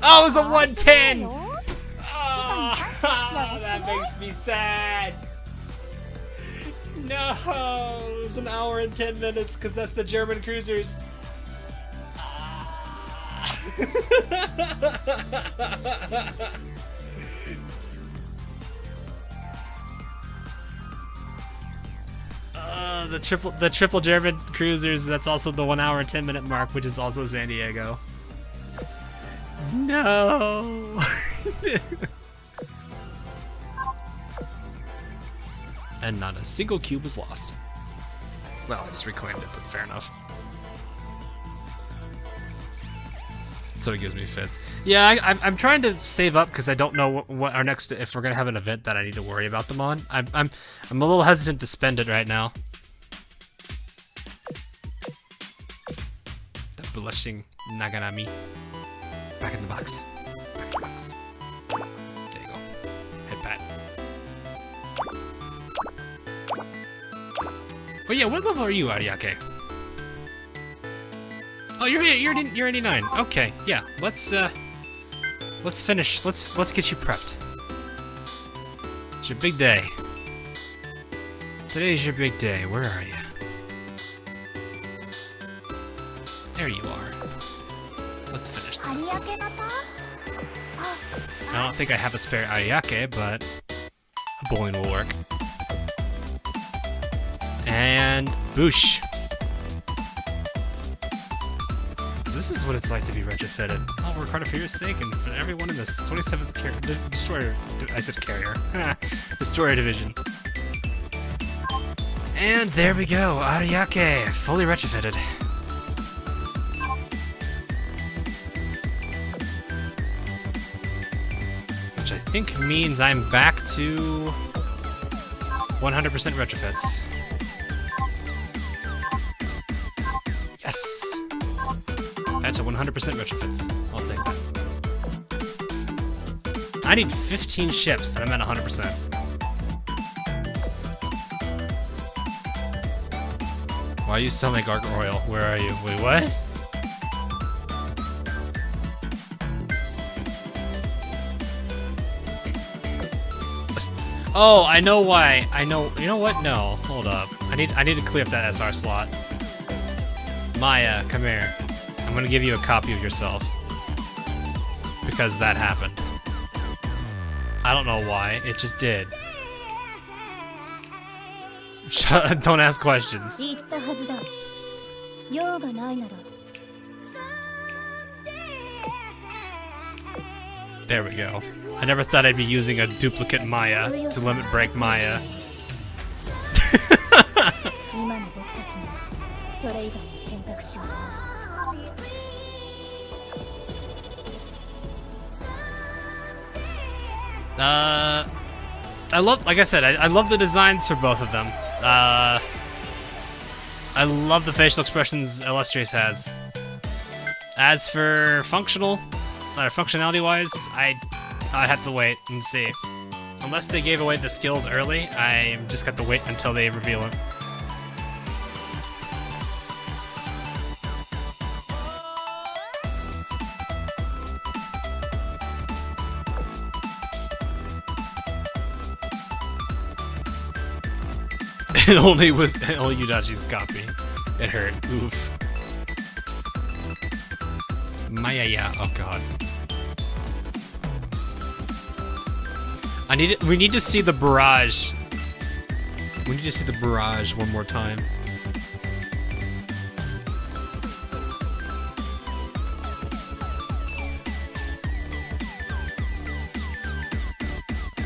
Oh, it was a 110! Oh, that makes me sad. No, it was an hour and 10 minutes because that's the German cruisers. The triple German cruisers. That's also the 1 hour and 10-minute mark, which is also San Diego. No. And not a single cube was lost. Well, I just reclaimed it, but fair enough. So it gives me fits. Yeah, I'm trying to save up because I don't know what our next, if we're gonna have an event that I need to worry about them on. I'm a little hesitant to spend it right now. The blushing Naganami. Back in the box. Back in the box. There you go. Head pat. Oh yeah, what level are you, Ariake? Oh, you're 89. Okay, yeah. Let's finish. Let's get you prepped. It's your big day. Today's your big day. Where are you? There you are. Let's finish this. I don't think I have a spare Ariake, but a bowling will work. And boosh. This is what it's like to be retrofitted. I'll work harder for your sake and for everyone in this 27th destroyer. I said carrier. Destroyer division. And there we go. Ariake, fully retrofitted. Which I think means I'm back to 100% retrofits. Yes! That's a 100% retrofits. I'll take that. I need 15 ships and I'm at 100%. Why you sound like Arc Royal? Where are you? Wait, what? Oh, I know why. I know. You know what? No, hold up. I need to clear up that SR slot. Maya, come here. I'm gonna give you a copy of yourself. Because that happened. I don't know why, it just did. Don't ask questions. There we go. I never thought I'd be using a duplicate Maya to limit break Maya. I love, like I said, I love the designs for both of them. I love the facial expressions Illustrious has. As for functionality-wise, I'd have to wait and see. Unless they gave away the skills early, I just got to wait until they reveal it. And only with Yudachi's copy. It hurt. Oof. Maya, yeah. Oh god. We need to see the barrage. We need to see the barrage one more time.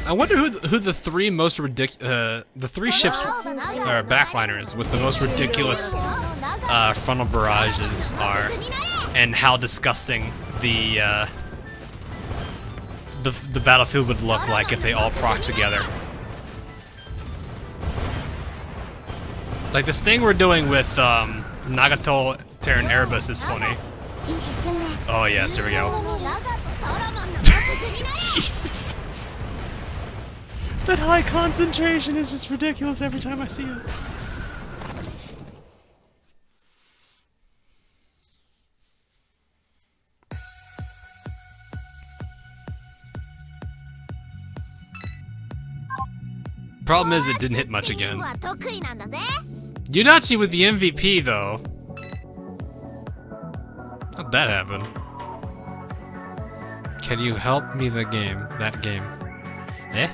I wonder who the three most the three ships or backliners with the most ridiculous frontal barrages are, and how disgusting the battlefield would look like if they all proc together. Like this thing we're doing with Nagato, Terran Erebus is funny. Oh yes, here we go. Jesus. That high concentration is just ridiculous every time I see it. Problem is, it didn't hit much again. Yudachi with the MVP, though. How'd that happen? Can you help me that game? Eh?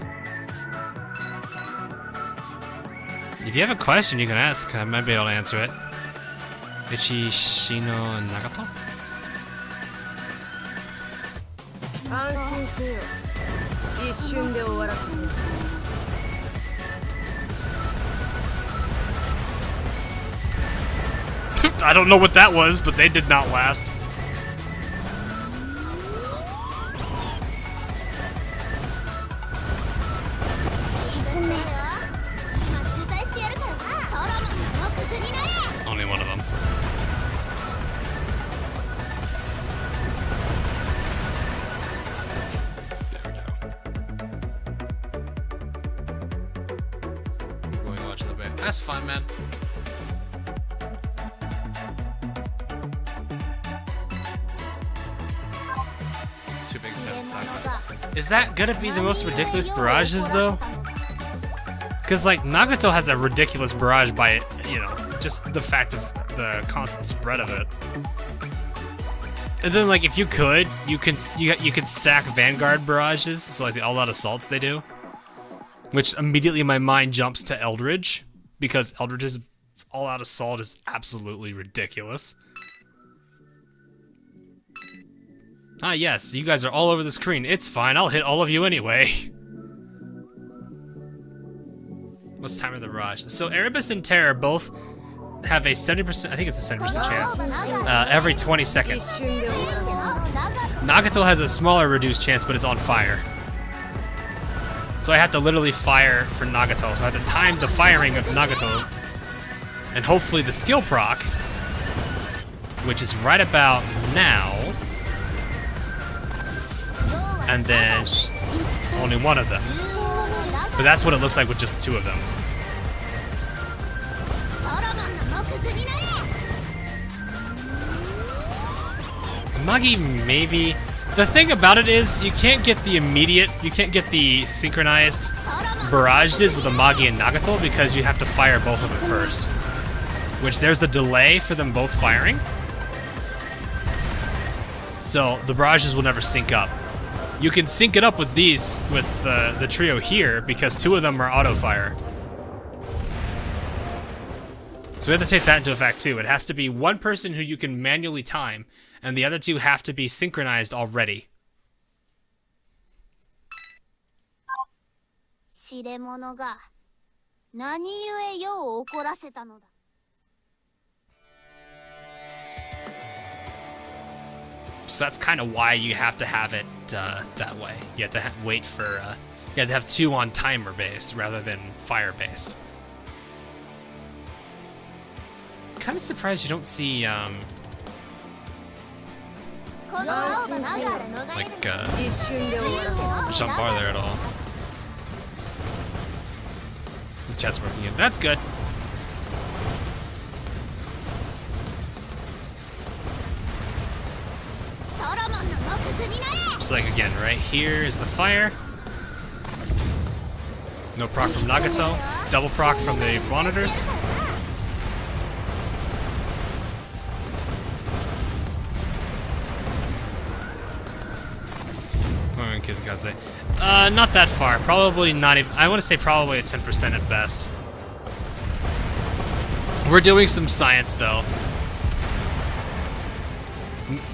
If you have a question, you can ask. I might be able to answer it. Ichi, Shino, and Nagato? I don't know what that was, but they did not last. Only one of them. There we go. I'm going to watch a little bit. That's fun, man. Too big to talk about. Is that gonna be the most ridiculous barrages, though? Because, like, Nagato has a ridiculous barrage by, you know, just the fact of the constant spread of it. And then, like, if you could, you could stack Vanguard barrages, so like the all-out assaults they do. Which immediately my mind jumps to Eldridge, because Eldridge's all-out assault is absolutely ridiculous. Ah, yes, you guys are all over the screen. It's fine, I'll hit all of you anyway. What's time of the barrage? So Erebus and Terror both have a 70%, I think it's a 70% chance, every 20 seconds. Nagato has a smaller reduced chance, but it's on fire. So I have to literally fire for Nagato. So I have to time the firing of Nagato, and hopefully the skill proc, which is right about now. And then only one of them. But that's what it looks like with just two of them. Magi, maybe. The thing about it is, you can't get the synchronized barrages with a Magi and Nagato because you have to fire both of them first. Which there's a delay for them both firing. So the barrages will never sync up. You can sync it up with these, with the trio here, because two of them are auto-fire. So we have to take that into effect too. It has to be one person who you can manually time, and the other two have to be synchronized already. So that's kind of why you have to have it that way. You have to wait for, you have to have two on timer based rather than fire based. Kind of surprised you don't see, like, jump bar there at all. The chat's working in. That's good. So like again, right here is the fire. No proc from Nagato. Double proc from the monitors. Kitakaze. Not that far. Probably not even. I want to say probably a 10% at best. We're doing some science though.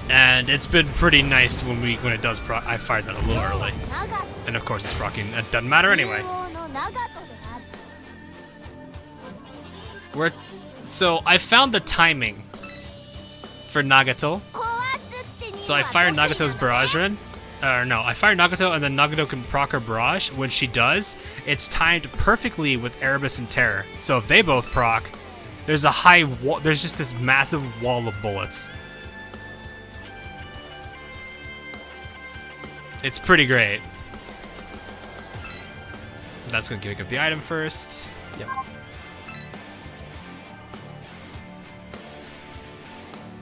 And it's been pretty nice when it does proc. I fired that a little early. And of course it's proccing. It doesn't matter anyway. So I found the timing for Nagato. So I fired Nagato's barrage run. No, I fired Nagato and then Nagato can proc her barrage. When she does, it's timed perfectly with Erebus and Terror. So if they both proc, there's a high wall. There's just this massive wall of bullets. It's pretty great. That's gonna pick up the item first. Yep.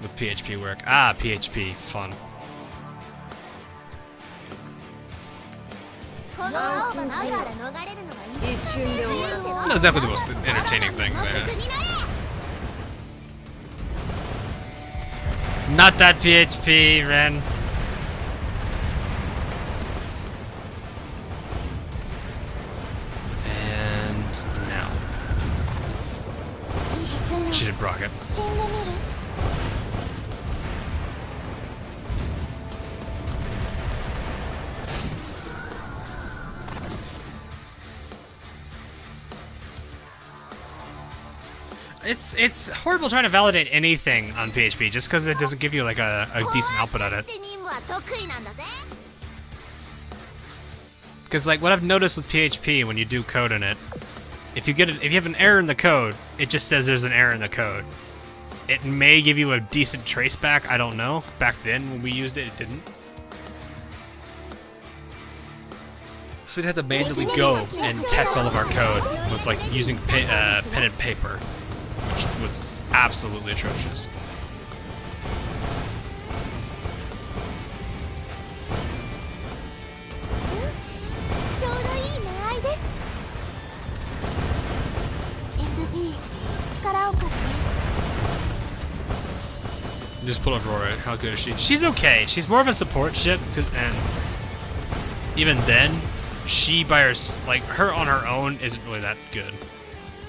With PHP work. Ah, PHP. Fun. Not exactly the most entertaining thing there. Not that PHP, Ren. she did proc it. It's horrible trying to validate anything on PHP just because it doesn't give you like a decent output on it. Because like what I've noticed with PHP when you do code in it, if you have an error in the code, it just says there's an error in the code. It may give you a decent traceback, I don't know. Back then when we used it, it didn't. So we'd have to manually go and test all of our code with like using pen and paper, which was absolutely atrocious. Just pull up Rory. How good is she? She's okay. She's more of a support ship, and even then, she by her, like her on her own isn't really that good.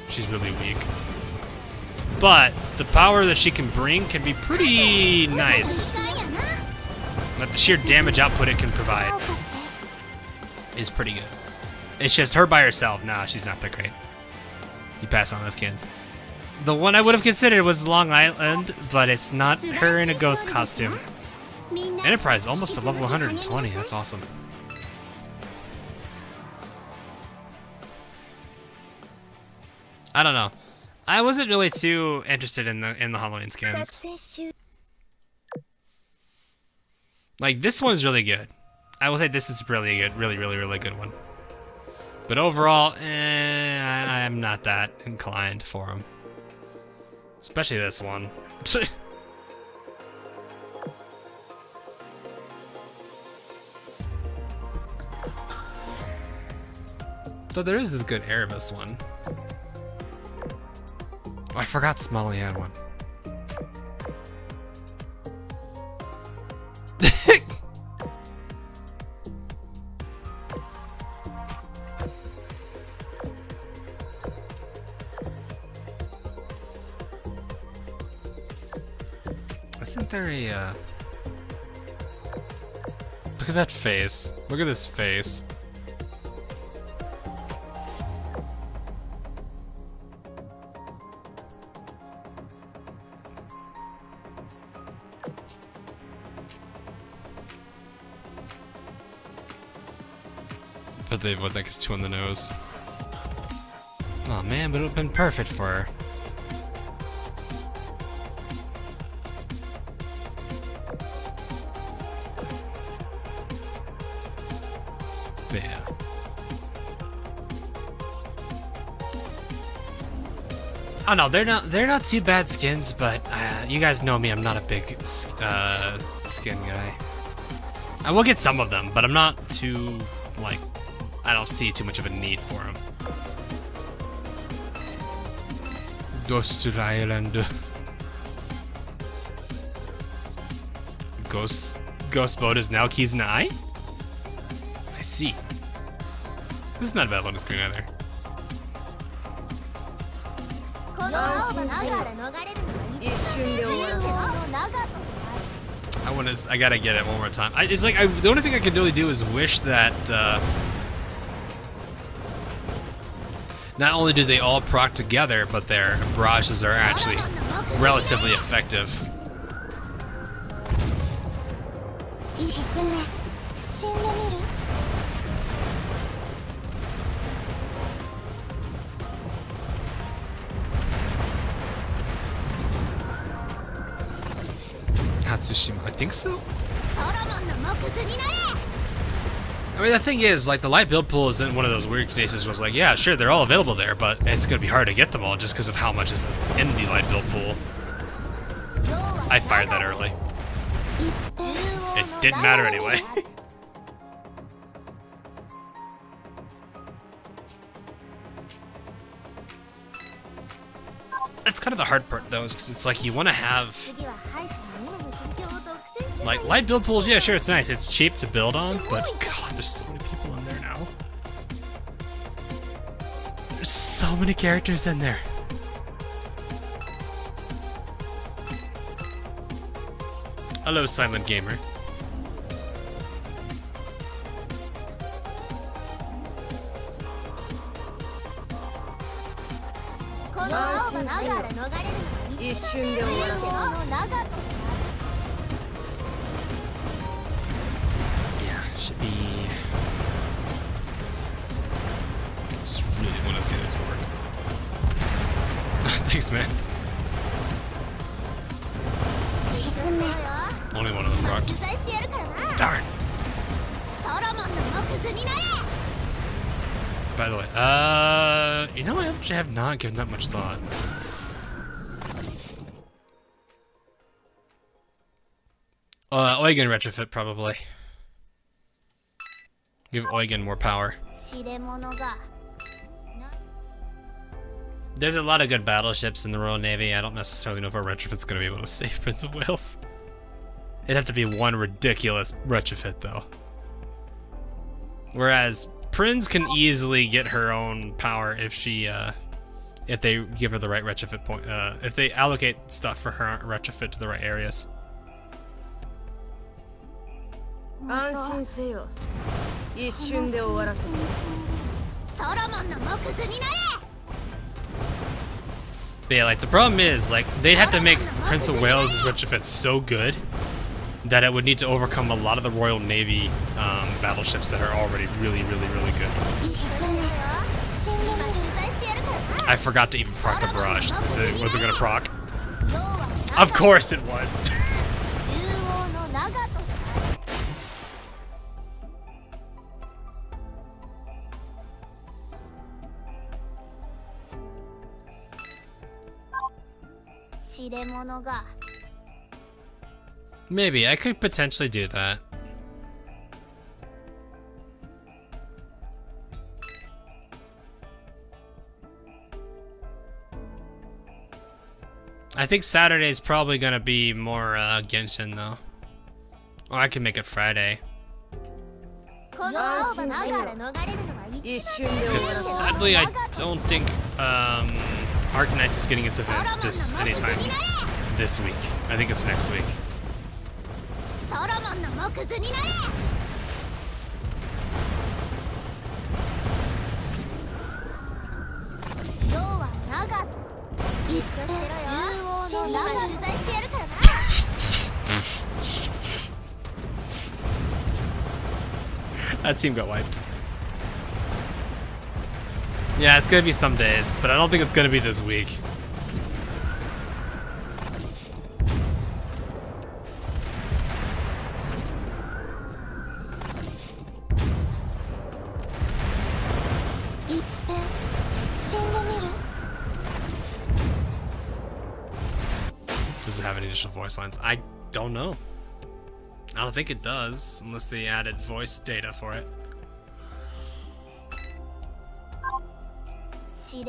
She's really weak. But the power that she can bring can be pretty nice. But the sheer damage output it can provide is pretty good. It's just her by herself. Nah, she's not that great. You pass on those kids. The one I would have considered was Long Island, but it's not her in a ghost costume. Enterprise, almost to level 120. That's awesome. I don't know. I wasn't really too interested in the Halloween skins. Like this one's really good. I will say this is really good, really good one. But overall, I'm not that inclined for them. Especially this one. Though there is this good Erebus one. Oh, I forgot Smalley had one. Isn't there a, Look at that face. Look at this face. But they would like it's 2 on the nose. Oh man, but it would have been perfect for her. But yeah. Oh no, they're not too bad skins, but you guys know me, I'm not a big skin guy. I will get some of them, but I'm not too like. I don't see too much of a need for them. Ghost Island. Ghost boat is now keys in the eye? I see. This is not a bad loading screen either. I gotta get it one more time. It's like the only thing I can really do is wish that not only do they all proc together, but their barrages are actually relatively effective. Hatsushima, I think so? I mean, the thing is, like, the light build pool isn't one of those weird cases where it's like, yeah, sure, they're all available there, but it's going to be hard to get them all just because of how much is in the light build pool. I fired that early. It didn't matter anyway. That's kind of the hard part, though, is 'cause it's like you want to have... Like, light build pools, yeah, sure, it's nice. It's cheap to build on, but God, there's so many people in there now. There's so many characters in there. Hello, silent gamer. Yeah, should be. Just really want to see this work. Thanks, man. Only one of them rocked. Darn. By the way, you know, I actually have not given that much thought. Eugen retrofit probably. Give Eugen more power. There's a lot of good battleships in the Royal Navy. I don't necessarily know if our retrofit's gonna be able to save Prince of Wales. It'd have to be one ridiculous retrofit though. Whereas Prince can easily get her own power if she, if they give her the right retrofit point, if they allocate stuff for her retrofit to the right areas. But yeah, like the problem is, like they have to make Prince of Wales' retrofit so good that it would need to overcome a lot of the Royal Navy battleships that are already really good. I forgot to even proc the barrage. Was it gonna proc? Of course it was. Maybe I could potentially do that. I think Saturday's probably gonna be more Genshin though. Or I can make it Friday. Because sadly I don't think Arknights is getting its event this anytime this week. I think it's next week. That team got wiped. Yeah, it's gonna be some days, but I don't think it's gonna be this week. Does it have any additional voice lines? I don't know. I don't think it does, unless they added voice data for it. With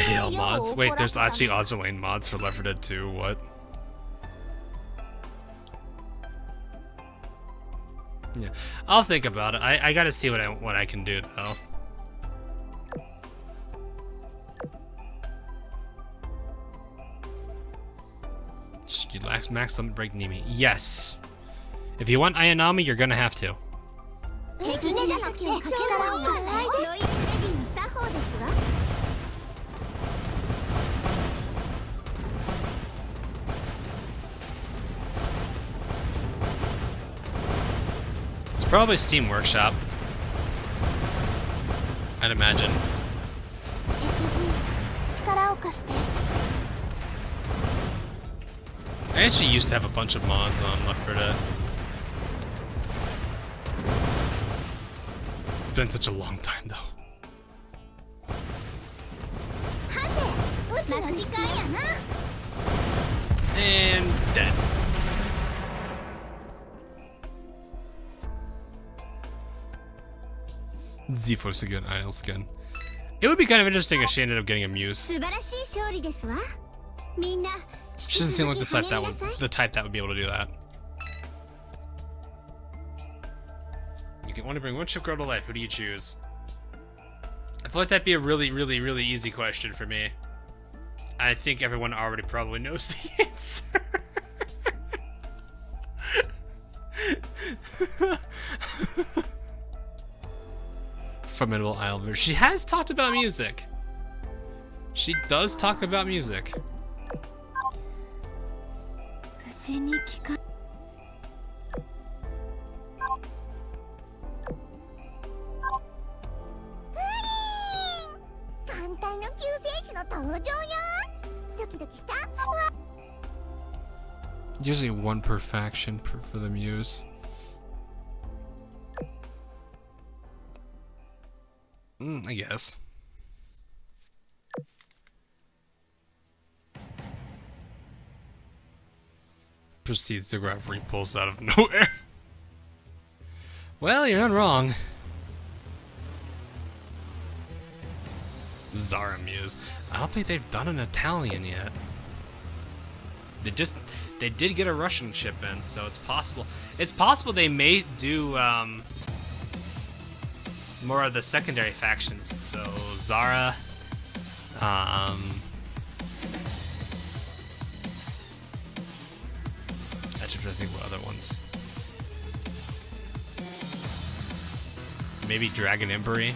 AL mods? Wait, there's actually Azur lane mods for Left 4 Dead 2, what? Yeah, I'll think about it. I gotta see what I can do though. You max limit break Nimi. Yes. If you want Ayanami, you're gonna have to. It's probably Steam Workshop, I'd imagine. I actually used to have a bunch of mods on Left 4 Dead. It's been such a long time though. And dead. Z-Force again, Idle skin. It would be kind of interesting if she ended up getting a Muse. She doesn't seem like the type that would be able to do that. You can only bring one ship girl to life. Who do you choose? I feel like that'd be a really easy question for me. I think everyone already probably knows the answer. Formidable Islever. She has talked about music. She does talk about music. Usually one per faction for the muse. I guess. Proceeds to grab repulse out of nowhere. Well, you're not wrong. Zara Muse. I don't think they've done an Italian yet. They did get a Russian ship in, so it's possible. It's possible they may do more of the secondary factions. So Zara, I should try to think what other ones. Maybe Dragon Emperor.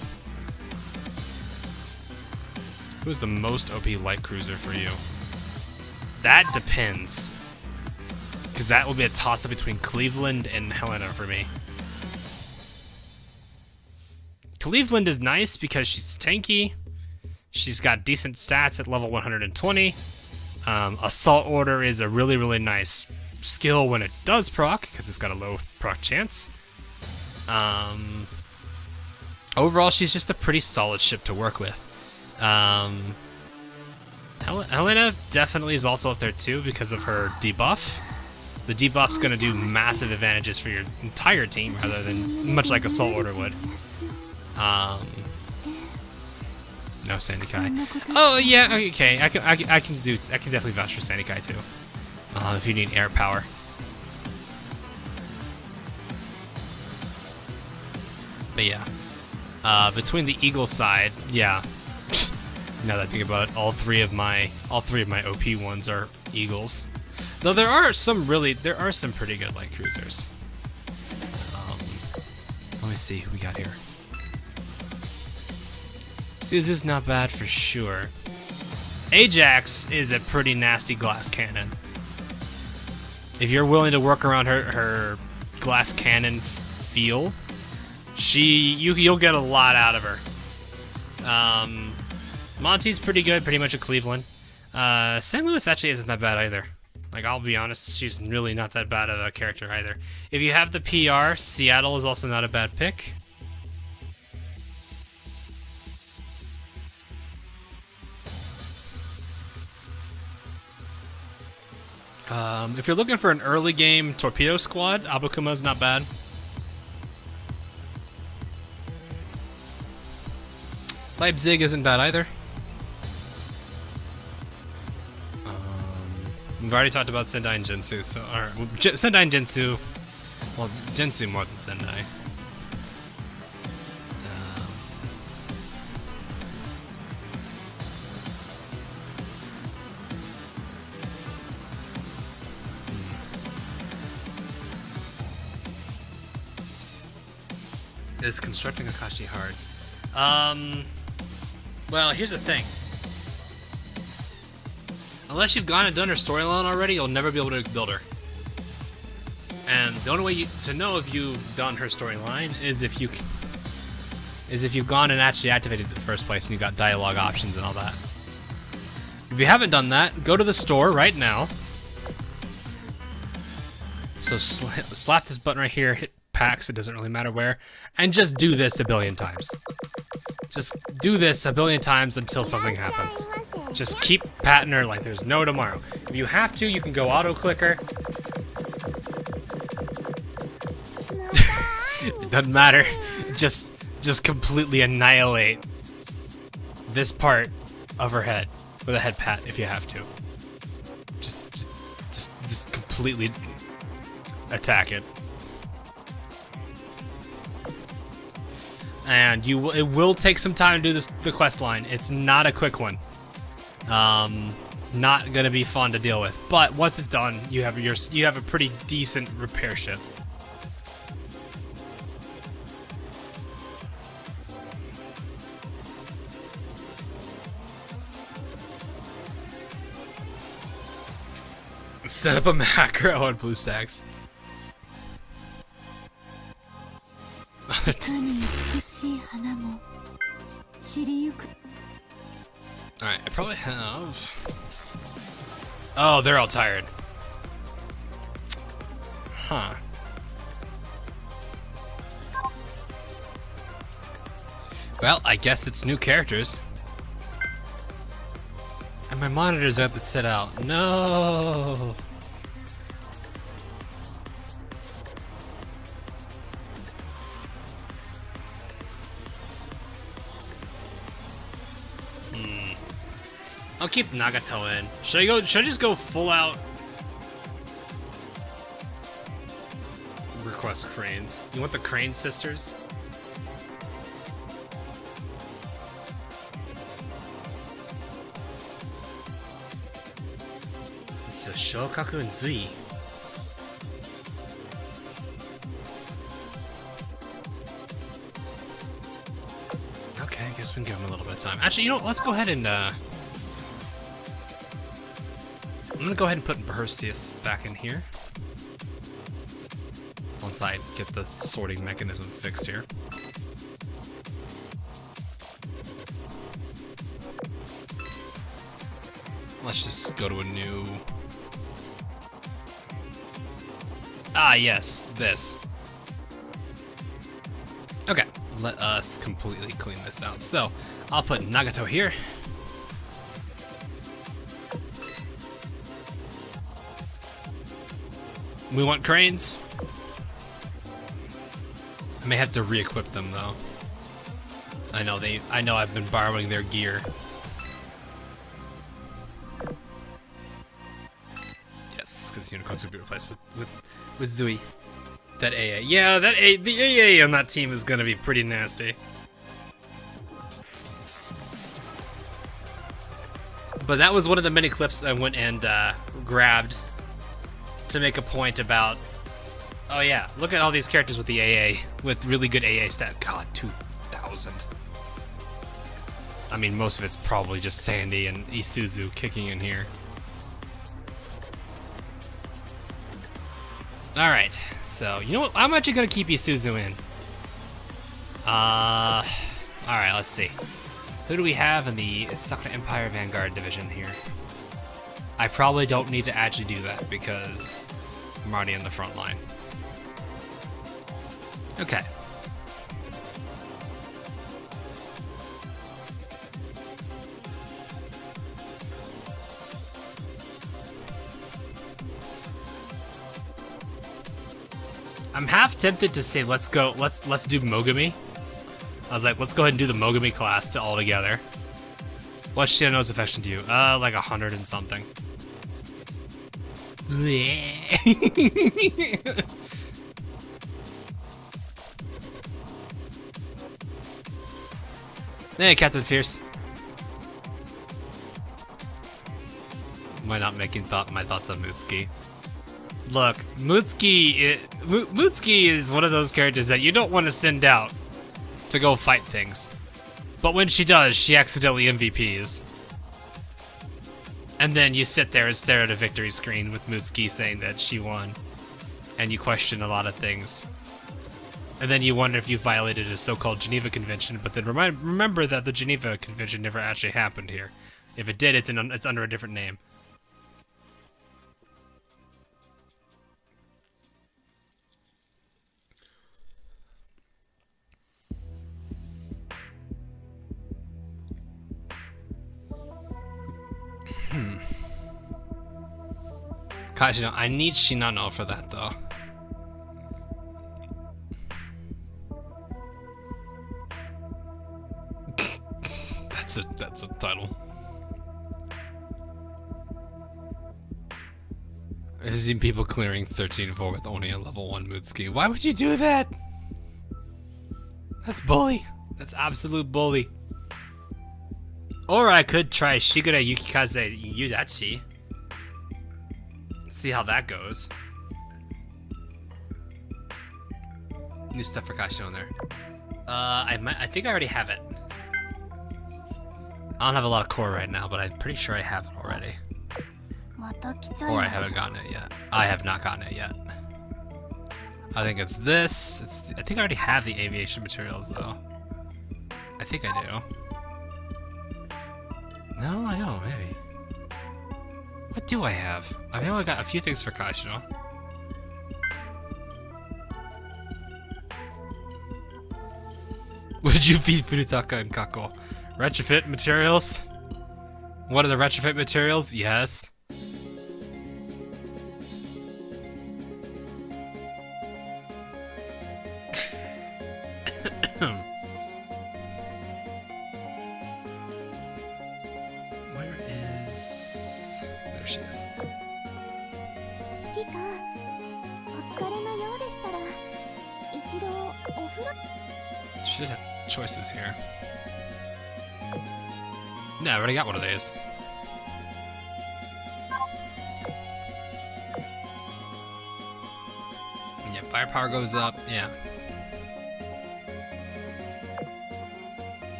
Who's the most OP light cruiser for you? That depends. Because that will be a toss-up between Cleveland and Helena for me. Cleveland is nice because she's tanky. She's got decent stats at level 120. Assault Order is a really, really nice skill when it does proc, because it's got a low proc chance. Overall, she's just a pretty solid ship to work with. Helena definitely is also up there too because of her debuff. The debuff's going to do massive advantages for your entire team rather than much like Assault Order would. No Sandy Kai. Oh yeah, okay. I can definitely vouch for Sandy Kai too. If you need air power. But yeah, between the Eagle side, yeah. Now that I think about it, all three of my OP ones are Eagles. Though there are some pretty good light cruisers. Let me see who we got here. Suzu's not bad for sure. Ajax is a pretty nasty glass cannon. If you're willing to work around her glass cannon feel, you'll get a lot out of her. Monty's pretty good, pretty much a Cleveland. St. Louis actually isn't that bad either. Like, I'll be honest, she's really not that bad of a character either. If you have the PR, Seattle is also not a bad pick. If you're looking for an early game torpedo squad, Abukuma's not bad. Leipzig isn't bad either. We've already talked about Sendai and Gensu, so Sendai and Gensu. Well, Gensu more than Sendai. Is constructing Akashi hard? Well, here's the thing. Unless you've gone and done her storyline already, you'll never be able to build her. And the only way to know if you've done her storyline is if you've gone and actually activated it in the first place and you got dialogue options and all that. If you haven't done that, go to the store right now. So slap this button right here, hit packs, it doesn't really matter where, and just do this a billion times. Just do this a billion times until something happens. Just keep patting her like there's no tomorrow. If you have to, you can go auto clicker. It doesn't matter. Just completely annihilate this part of her head with a head pat if you have to. Just completely attack it. And it will take some time to do the quest line. It's not a quick one. Not gonna be fun to deal with. But once it's done, you have a pretty decent repair ship. Set up a macro on BlueStacks. Alright, I probably have... Oh, they're all tired. Huh. Well, I guess it's new characters. And my monitors have to sit out. No! I'll keep Nagato in. Should I just go full out? Request Cranes. You want the Crane sisters? So Shokaku and Zui. Okay, I guess we can give him a little bit of time. Actually, you know what? Let's go ahead and I'm gonna go ahead and put Perseus back in here. Once I get the sorting mechanism fixed here. Let's just go to a new... Ah, yes, this. Okay, let us completely clean this out. So, I'll put Nagato here. We want cranes. I may have to re-equip them though. I know I've been borrowing their gear. Yes, because unicorns will be replaced with Zui. That AA. Yeah, the AA on that team is gonna be pretty nasty. But that was one of the many clips I went and grabbed to make a point about, oh yeah, look at all these characters with the AA, with really good AA stat. God, 2,000. I mean, most of it's probably just Sandy and Isuzu kicking in here. Alright, so, you know what, I'm actually gonna keep Isuzu in. Alright, let's see. Who do we have in the Sakura Empire Vanguard division here? I probably don't need to actually do that because I'm already in the front line. Okay. I'm half tempted to say let's do Mogami. I was like, let's go ahead and do the Mogami class all together. What's Shinano's affection to you? Like 100 and something. Hey, Captain Fierce. Am I not making my thoughts on Mutsuki? Look, Mutsuki is one of those characters that you don't want to send out to go fight things. But when she does, she accidentally MVPs. And then you sit there and stare at a victory screen with Mutsuki saying that she won. And you question a lot of things. And then you wonder if you violated a so-called Geneva Convention, but then remember that the Geneva Convention never actually happened here. If it did, it's under a different name. Kashino, I need Shinano for that though. That's a title. I've seen people clearing 13-4 with only a level 1 Mutsuki. Why would you do that? That's bully. That's absolute bully. Or I could try Shigure Yukikaze Yudachi. See how that goes. New stuff for Kashino there. I think I already have it. I don't have a lot of core right now, but I'm pretty sure I have it already. Or I haven't gotten it yet. I have not gotten it yet. I think it's this. I think I already have the aviation materials though. I think I do. No, I don't, maybe. What do I have? I've only got a few things for Kaishino. Would you beat Furutaka and Kako? Retrofit materials? What are the retrofit materials? Yes. Where is... There she is. Should have choices here. Yeah, I already got one of these. Yeah, firepower goes up. Yeah.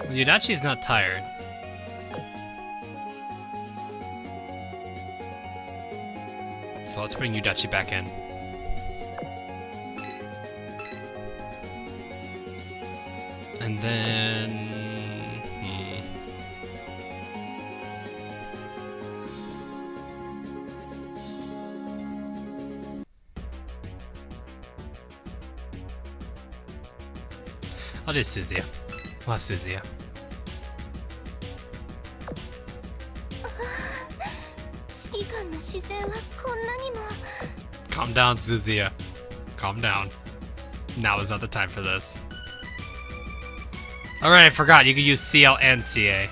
Well, Yudachi's not tired. So let's bring Yudachi back in. And then... I'll do Suzuya. We'll have Suzuya. Calm down, Suzuya. Calm down. Now is not the time for this. Alright, I forgot. You can use CL and CA.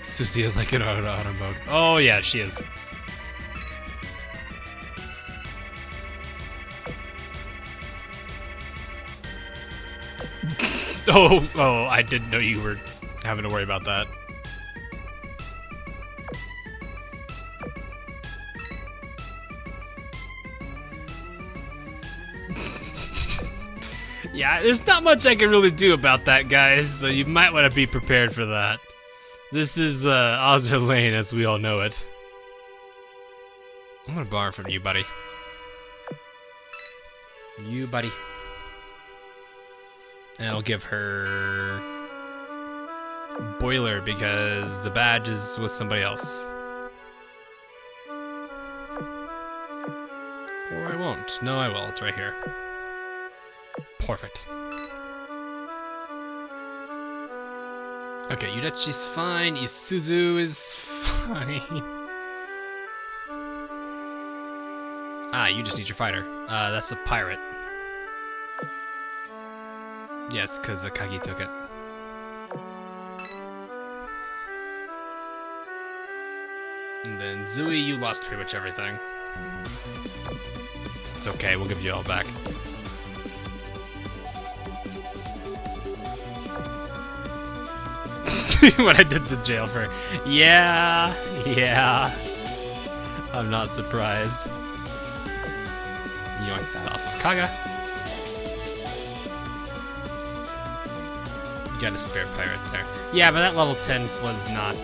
Suzuya's like in auto mode. Oh yeah, she is. Oh, I didn't know you were having to worry about that. Yeah, there's not much I can really do about that, guys, so you might want to be prepared for that. This is Azur Lane as we all know it. I'm gonna borrow from you, buddy. You, buddy. And I'll give her Boiler because the badge is with somebody else. Or I won't. No, I will. It's right here. Perfect. Okay, Yudachi's fine. Isuzu is fine. Ah, you just need your fighter. That's a pirate. Yeah, it's because Akagi took it. And then Zui, you lost pretty much everything. It's okay, we'll give you all back. What I did to jail for. Yeah. I'm not surprised. Yoink that off of Kaga. Got a spare pirate there. Yeah, but that level 10 was not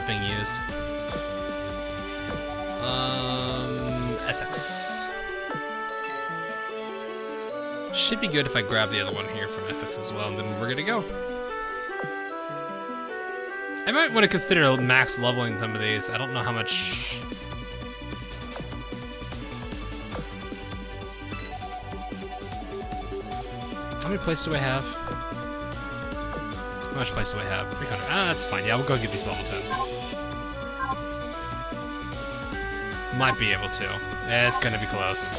being used. Essex. Should be good if I grab the other one here from Essex as well, and then we're good to go. I might want to consider max leveling some of these. I don't know how much... How many plays do I have? How much plays do I have? 300. Ah, that's fine. Yeah, we'll go get these level 10. Might be able to. Yeah, it's gonna be close.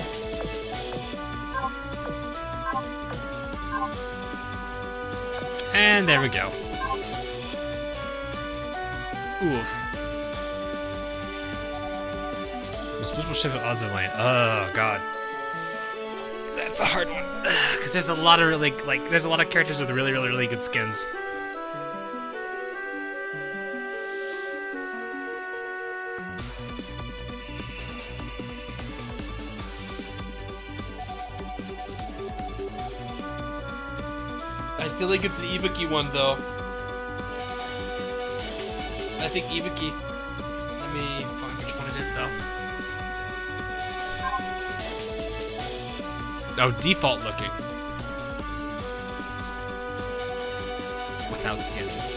And there we go. Oof. Special ship of Azur lane. Oh god. That's a hard one. Because there's a lot of really, like, there's a lot of characters with really, really, really good skins. I feel like it's an Ibuki one though. I think Ibuki. Let me find which one it is though. Oh, default looking. Without skins.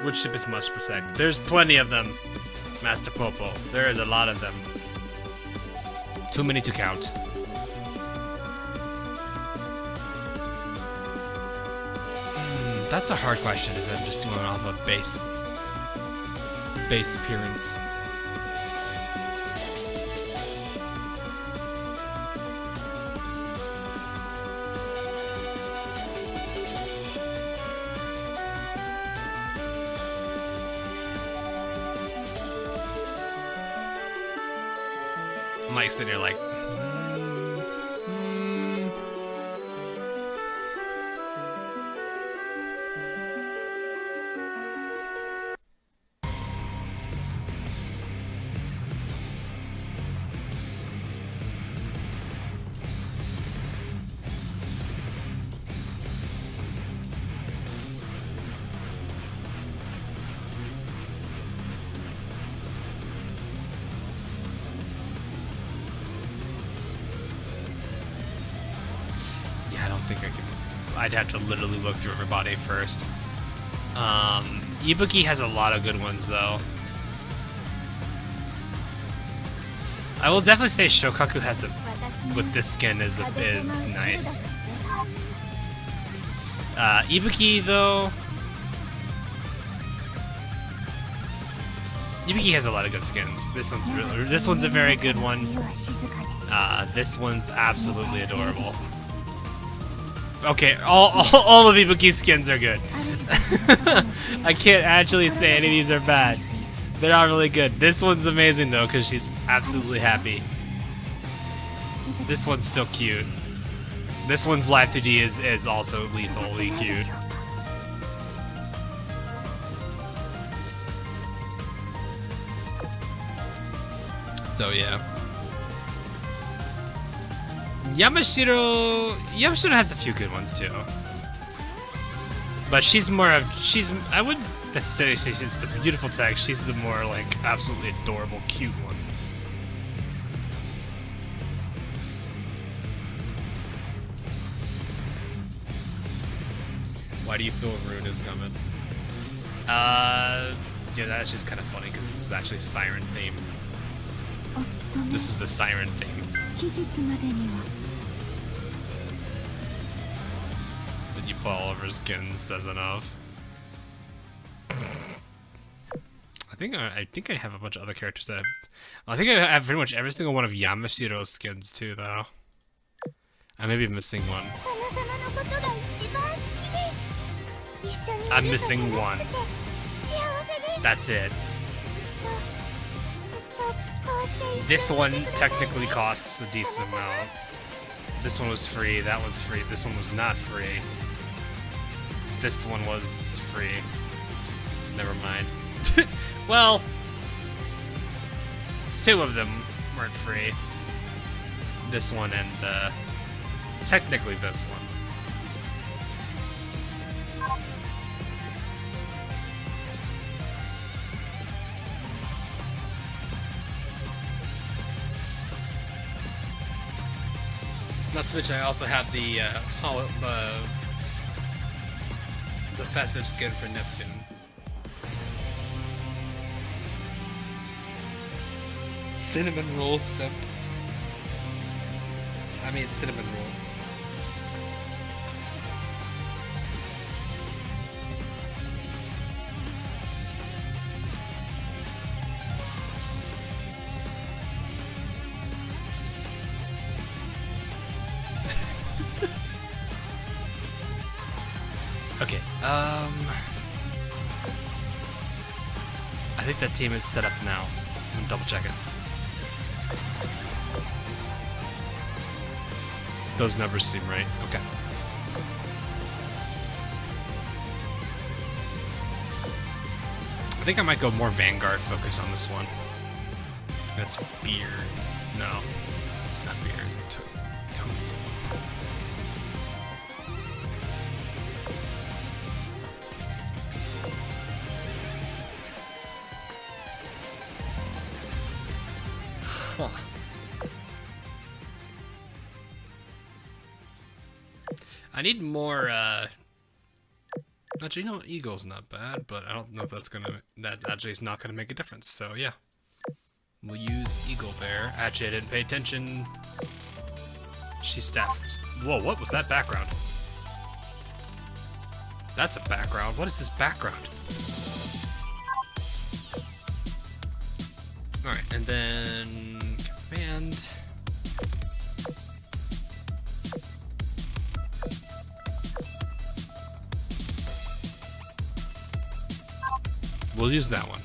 Which ship is must protect? There's plenty of them, Master Popo. There is a lot of them. Too many to count. That's a hard question if I'm just doing off of base appearance. I'm like sitting here like, I don't think I can. I'd have to literally look through everybody first. Ibuki has a lot of good ones though. I will definitely say Shokaku has a, with this skin is nice. Ibuki though. Ibuki has a lot of good skins. This one's a very good one. This one's absolutely adorable. Okay, all of Ibuki's skins are good. I can't actually say any of these are bad. They're all really good. This one's amazing though, because she's absolutely happy. This one's still cute. This one's Live 2D is also lethally cute. So yeah. Yamashiro has a few good ones too. But she's more of, I wouldn't necessarily say she's the beautiful tech, she's the more like absolutely adorable, cute one. Why do you feel Rune is coming? Yeah, that's just kind of funny because this is actually Siren theme. This is the Siren theme. That you put all over skin says enough. I think I have a bunch of other characters that I think I have pretty much every single one of Yamashiro's skins too, though. I may be missing one. I'm missing one. That's it. This one technically costs a decent amount. This one was free, that one's free, this one was not free. This one was free. Never mind. Well, two of them weren't free. This one and technically this one. Not to mention, I also have the festive skin for Neptune. Cinnamon roll simp. I mean cinnamon roll. Okay, I think that team is set up now. I'm gonna double check it. Those numbers seem right. Okay. I think I might go more Vanguard focus on this one. That's beer. No, not beer. Is it Huh. I need more, actually, no, Eagle's not bad, but I don't know if that actually is not gonna make a difference, so yeah. We'll use Eagle Bear. Actually, I didn't pay attention. She's staff. Whoa, what was that background? That's a background. What is this background? Alright, and then command. We'll use that one.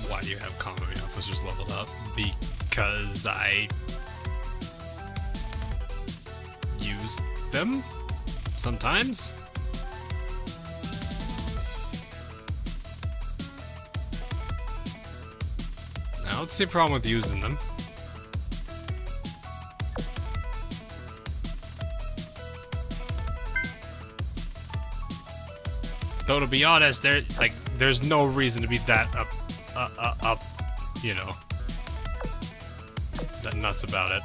Why do you have combat officers leveled up? Because I use them sometimes. I don't see a problem with using them. Though to be honest, there's no reason to be that up, you know, that nuts about it.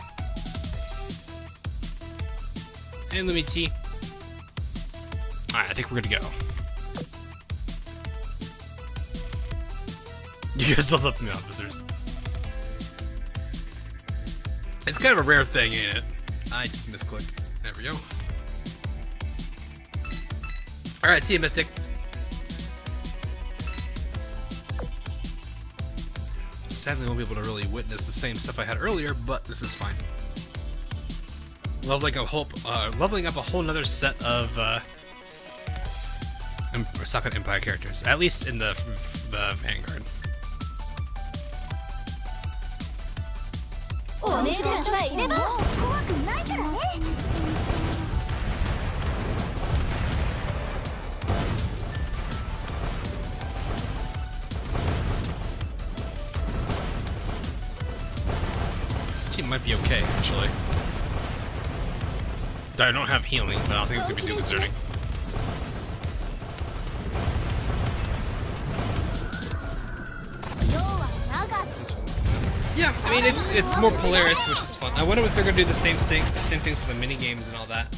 And let me see. Alright, I think we're gonna go. You guys leveled up the officers. It's kind of a rare thing, ain't it? I just misclicked. There we go. Alright, see you, Mystic. Sadly, I won't be able to really witness the same stuff I had earlier, but this is fine. Leveling up a whole nother set of Sakura Empire characters, at least in the Vanguard. This team might be okay, actually. I don't have healing, but I don't think it's gonna be too concerning. Yeah, I mean it's more Polaris, which is fun. I wonder if they're gonna do the same things for the mini games and all that.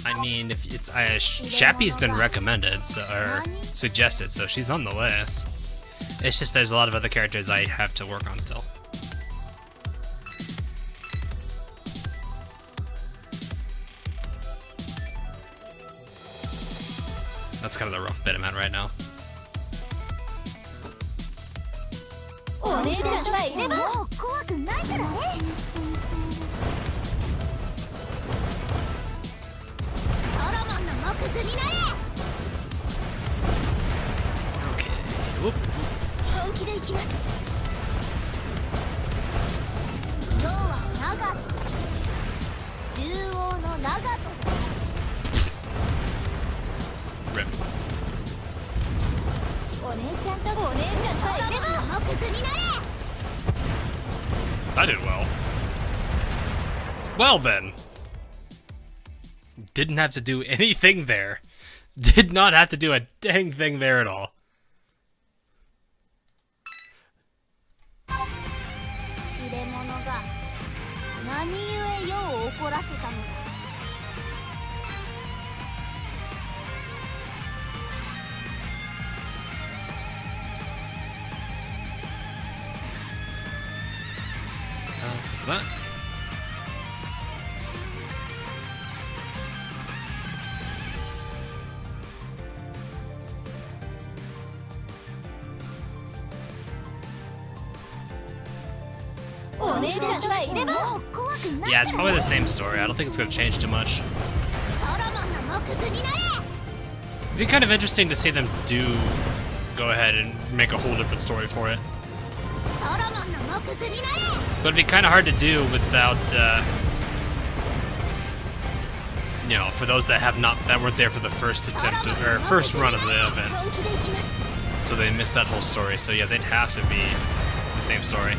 I mean, if it's Shappy's been recommended or suggested, so she's on the list. It's just there's a lot of other characters I have to work on still. That's kind of the rough bit I'm at right now. Okay. Whoop. Rip. I did well. Well then. Didn't have to do anything there. Did not have to do a dang thing there at all. Let's go for that. Yeah, it's probably the same story. I don't think it's gonna change too much. It'd be kind of interesting to see them go ahead and make a whole different story for it. But it'd be kind of hard to do without, you know, for those that weren't there for the first attempt or first run of the event, so they missed that whole story. So yeah, they'd have to be the same story.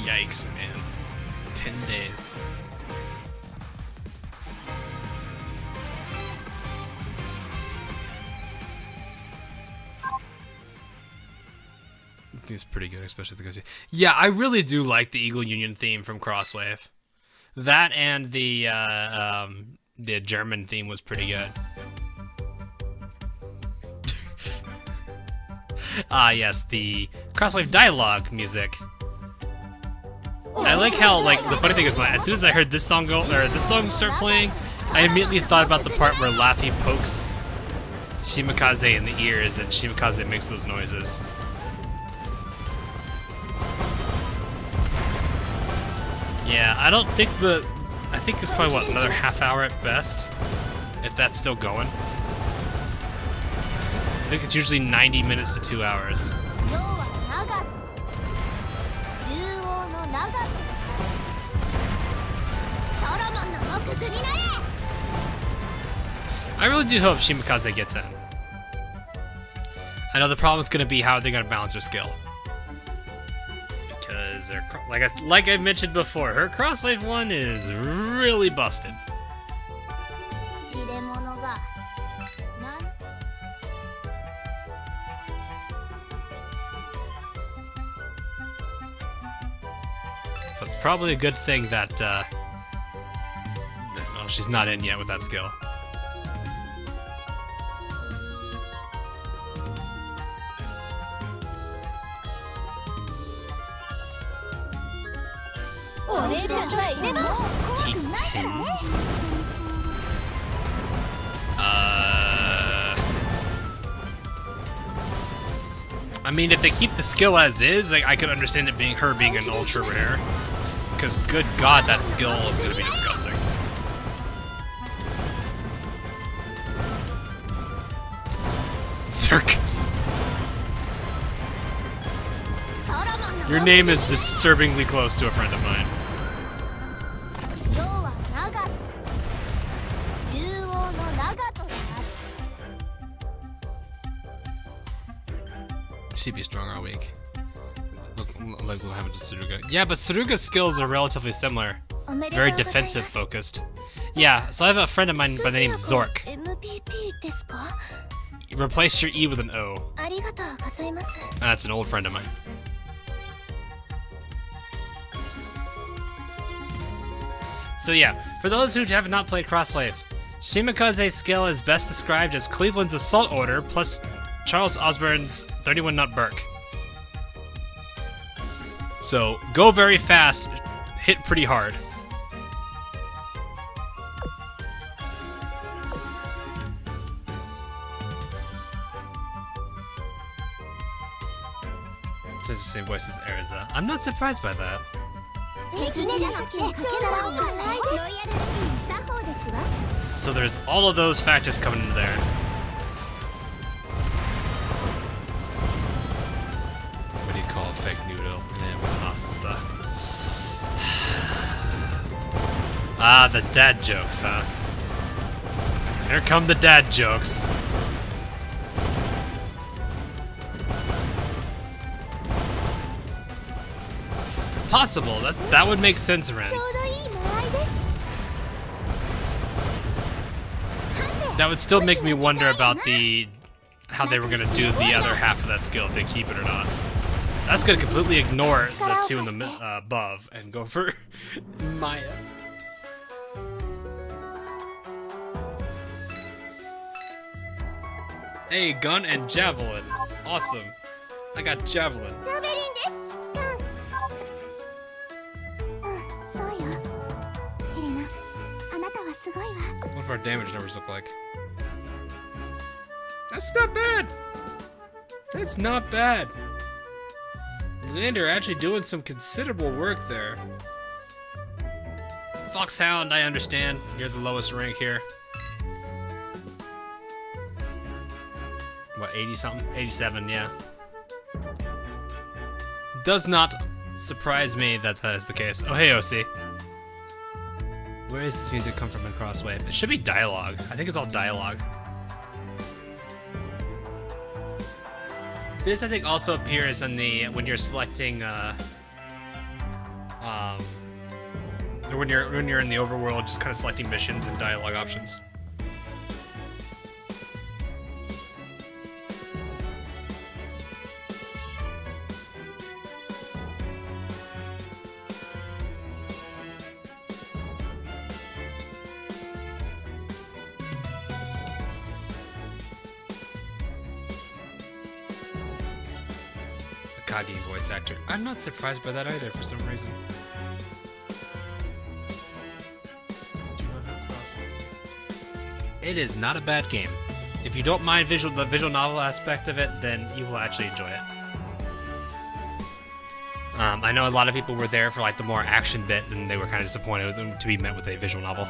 Yikes, man. 10 days. It's pretty good, especially the Genshin. Yeah, I really do like the Eagle Union theme from Crosswave. That and the German theme was pretty good. Yes, the Crosswave dialogue music. I like how, like, the funny thing is, as soon as I heard this song start playing, I immediately thought about the part where Laffy pokes Shimakaze in the ears and Shimakaze makes those noises. Yeah, I don't think I think it's probably, what, another half hour at best? If that's still going. I think it's usually 90 minutes to 2 hours. I really do hope Shimakaze gets in. I know the problem is going to be how they're going to balance her skill. Because, like I mentioned before, her Crosswave 1 is really busted. So it's probably a good thing that, well, she's not in yet with that skill. T10? I mean, if they keep the skill as is, like, I could understand it being her being an ultra rare. Because, good God, that skill is going to be disgusting. Zerk. Your name is disturbingly close to a friend of mine. She'd be strong all week. Look like what happened to Tsuruga. Yeah, but Tsuruga's skills are relatively similar. Very defensive focused. Yeah, so I have a friend of mine by the name Zork. Replace your E with an O. That's an old friend of mine. So yeah, for those who have not played Crosswave, Shimakaze's skill is best described as Cleveland's Assault Order plus Charles Osborne's 31 Nut Burke. So, go very fast, hit pretty hard. It's the same voice as Erza. I'm not surprised by that. So there's all of those factors coming into there. What do you call fake noodle? And pasta. Ah, the dad jokes, huh? Here come the dad jokes. Possible. That would make sense, Ren. That would still make me wonder about the how they were gonna do the other half of that skill, if they keep it or not. That's gonna completely ignore the two in the above and go for Maya. Hey, gun and javelin. Awesome. I got javelin. What do our damage numbers look like? That's not bad. That's not bad. Lander actually doing some considerable work there. Foxhound, I understand. You're the lowest rank here. What, 80 something? 87, yeah. Does not surprise me that that is the case. Oh, hey, OC. Where does this music come from in Crosswave? It should be dialogue. I think it's all dialogue. This, I think, also appears in the when you're selecting, or when you're in the overworld, just kind of selecting missions and dialogue options. Kage voice actor. I'm not surprised by that either for some reason. It is not a bad game. If you don't mind the visual novel aspect of it, then you will actually enjoy it. I know a lot of people were there for like the more action bit, and they were kind of disappointed with them to be met with a visual novel.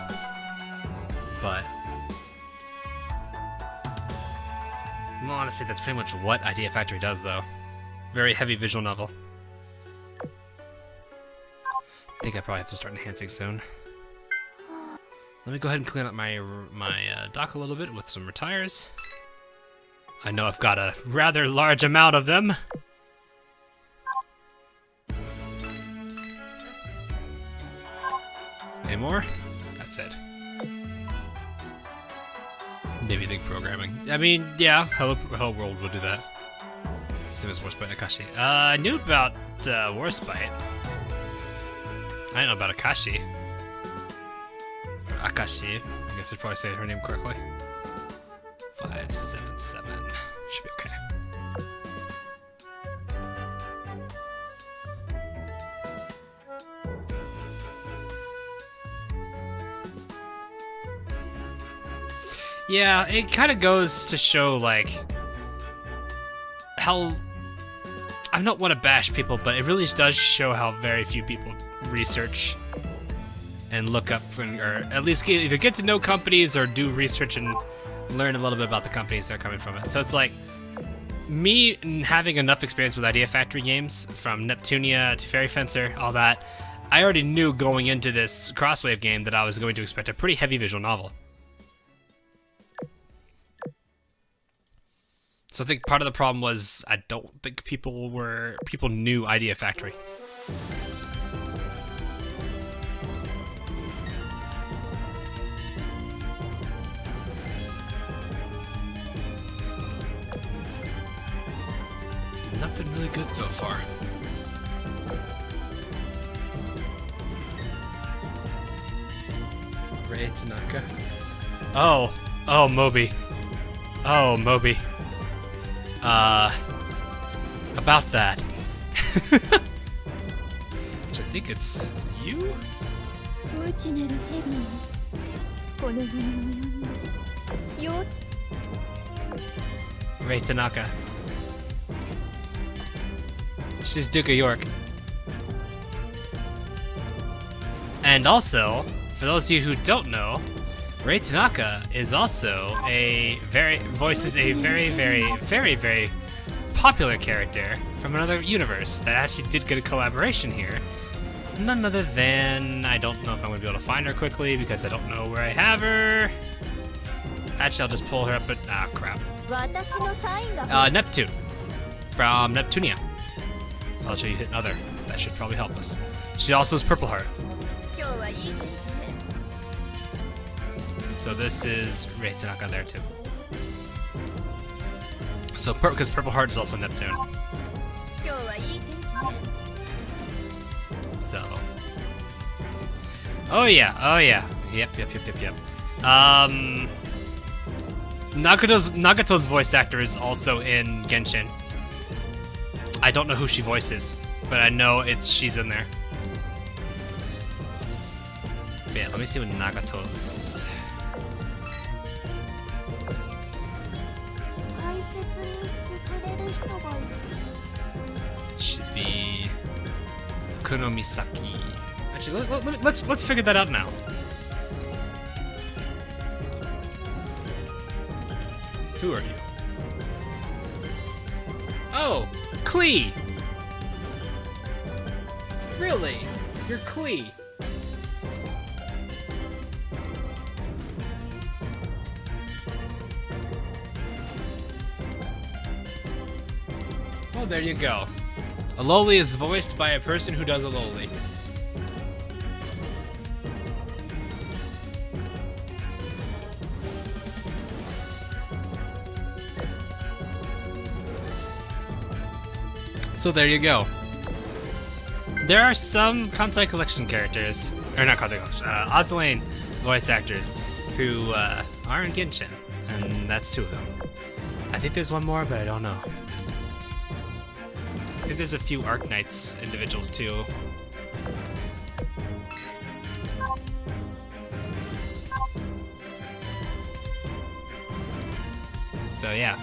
But well, honestly, that's pretty much what Idea Factory does, though. Very heavy visual novel. I think I probably have to start enhancing soon. Let me go ahead and clean up my dock a little bit with some retires. I know I've got a rather large amount of them. Any more? That's it. Maybe think programming. I mean, yeah, Hello World will do that. Same as Warspite Akashi. I knew about Warspite. I didn't know about Akashi. Or Akashi. I guess I'd probably say her name correctly. 577. Should be okay. Yeah, it kind of goes to show, like, how... I don't want to bash people, but it really does show how very few people research and look up, or at least either get to know companies or do research and learn a little bit about the companies that are coming from it. So it's like, me having enough experience with Idea Factory games, from Neptunia to Fairy Fencer, all that, I already knew going into this Crosswave game that I was going to expect a pretty heavy visual novel. So I think part of the problem was I don't think people knew Idea Factory. Nothing really good so far. Ray Tanaka. Oh, Moby. Oh, Moby. About that. Which I think it's you? Ray Tanaka. She's Duke of York. And also, for those of you who don't know, Ray Tanaka is also voices a very popular character from another universe that actually did get a collaboration here. None other than, I don't know if I'm going to be able to find her quickly because I don't know where I have her. Actually, I'll just pull her up, but crap. Neptune from Neptunia. So I'll show you hit another. That should probably help us. She also has Purple Heart. So this is Ray Tanaka there too. So, because Purple Heart is also Neptune. So. Oh yeah. Yep. Nagato's voice actor is also in Genshin. I don't know who she voices, but I know she's in there. But yeah, let me see what Nagato's. Should be Kunomisaki. Actually, let's figure that out now. Who are you? Oh, Klee. Really? You're Klee. Well, there you go. A loli is voiced by a person who does a loli. So there you go. There are some Content Collection characters, or not Content Collection, Azur voice actors who are in Genshin, and that's 2 of them. I think there's one more, but I don't know. I think there's a few Arknights individuals too. So yeah.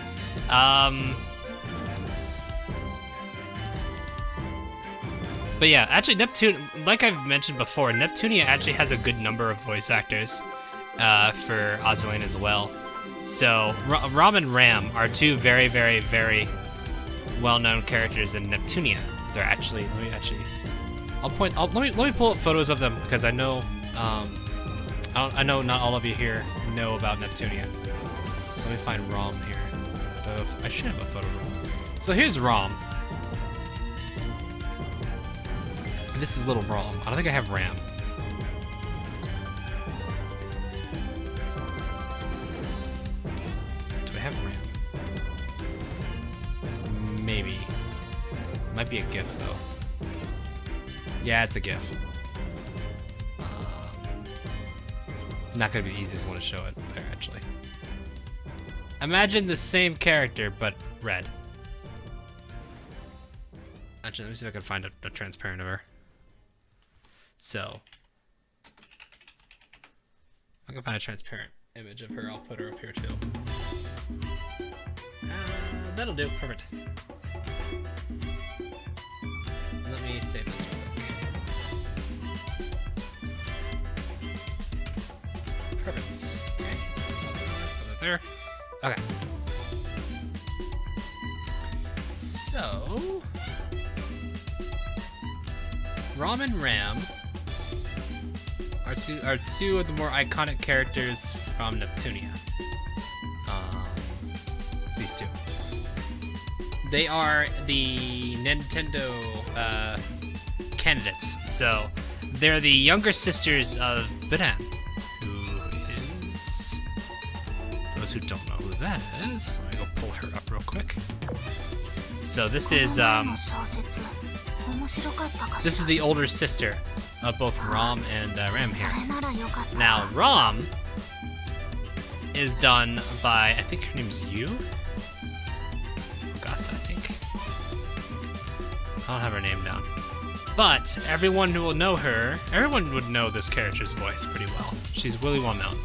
But yeah, actually Neptune, like I've mentioned before, Neptunia actually has a good number of voice actors for Azur as well. So Ram and Ram are 2 very, very, very well-known characters in Neptunia. They're actually, let me pull up photos of them because I know I know not all of you here know about Neptunia. So let me find Ram here. I should have a photo of Ram. So here's Ram. This is little Ram. I don't think I have Ram. Do I have Ram? Maybe. Might be a GIF though. Yeah, it's a GIF. Not gonna be the easiest one to show it there, actually. Imagine the same character, but red. Actually, let me see if I can find a transparent of her. So, if I can find a transparent image of her, I'll put her up here too. That'll do, perfect. Let me save this real quick. Perfect. Okay, so I'll put that there. Okay. So, Ram and Ram are two of the more iconic characters from Neptunia. These 2. They are the Nintendo candidates. So they're the younger sisters of Biran, who is, those who don't know who that is, let me go pull her up real quick. So this is the older sister of both Ram and Ram here. Now, Ram is done by, I think her name is Yu? Gasa, I think. I don't have her name down. But everyone who will know her, everyone would know this character's voice pretty well. She's really well known.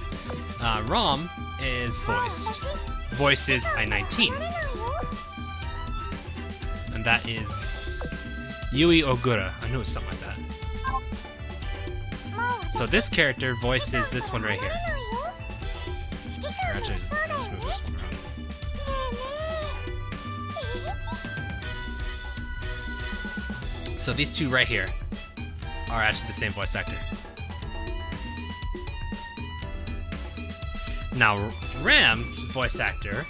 Ram is voices I-19. And that is Yui Ogura. I knew it was something like that. So this character voices this one right here. Or actually, I just move this one around. So these 2 right here are actually the same voice actor. Now, Ram's voice actor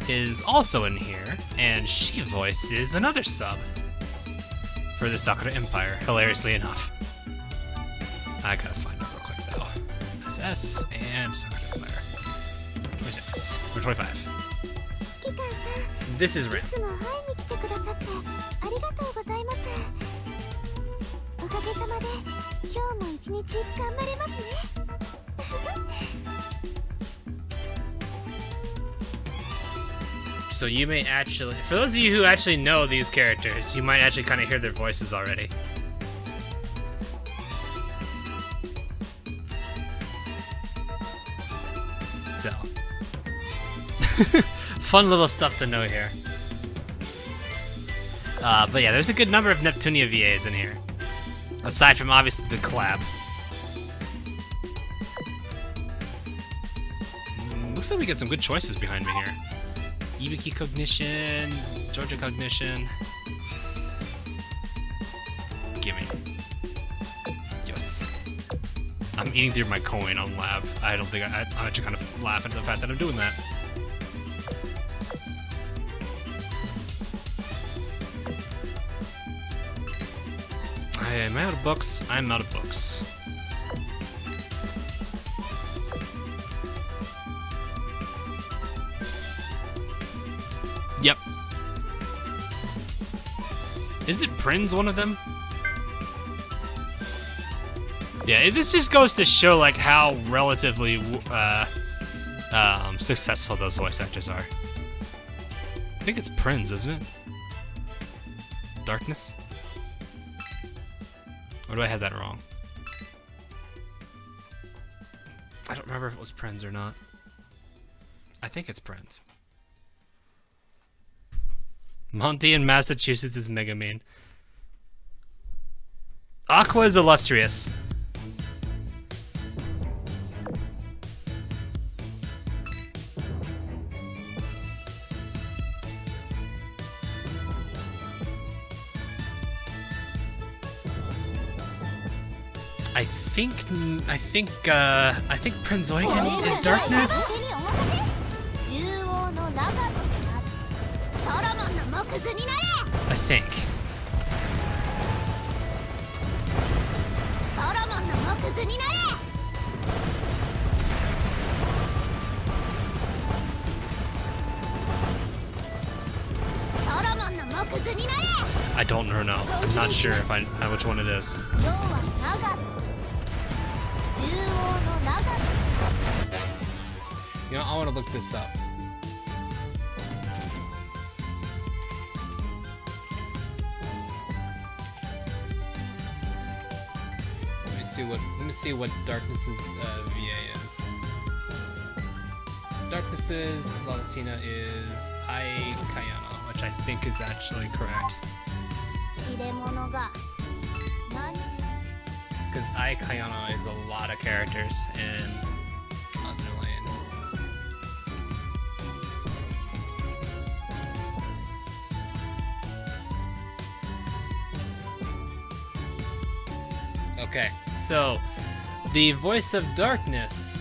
is also in here, and she voices another sub for the Sakura Empire, hilariously enough. I gotta find it real quick though. SS and Sakura Empire. 26 or 25. This is Rin. いつも会いに来てくださってありがとうございます。おかげさまで今日も一日頑張れますね。So you may actually, for those of you who actually know these characters, you might actually kind of hear their voices already. So, fun little stuff to know here. But yeah, there's a good number of Neptunia VAs in here. Aside from obviously the collab. Looks like we get some good choices behind me here. Ibuki Cognition, Georgia Cognition. Gimme. Yes. I'm eating through my coin on lab. I don't think I'm actually kind of laughing at the fact that I'm doing that. Am I out of books? I'm out of books. Yep. Is it Prinz one of them? Yeah, this just goes to show like how relatively successful those voice actors are. I think it's Prinz, isn't it? Darkness? Or do I have that wrong? I don't remember if it was Prinz or not. I think it's Prinz. Monty in Massachusetts is Mega Mean. Aqua is illustrious. I think Prinz Eugen is Darkness. I think. I don't know. I'm not sure if I know which one it is. You know, I want to look this up. Let me see what Darkness's VA is. Darkness's La Latina is Ai Kayano, which I think is actually correct. Because Ai Kayano is a lot of characters in Azur Lane. Okay, so the voice of Darkness,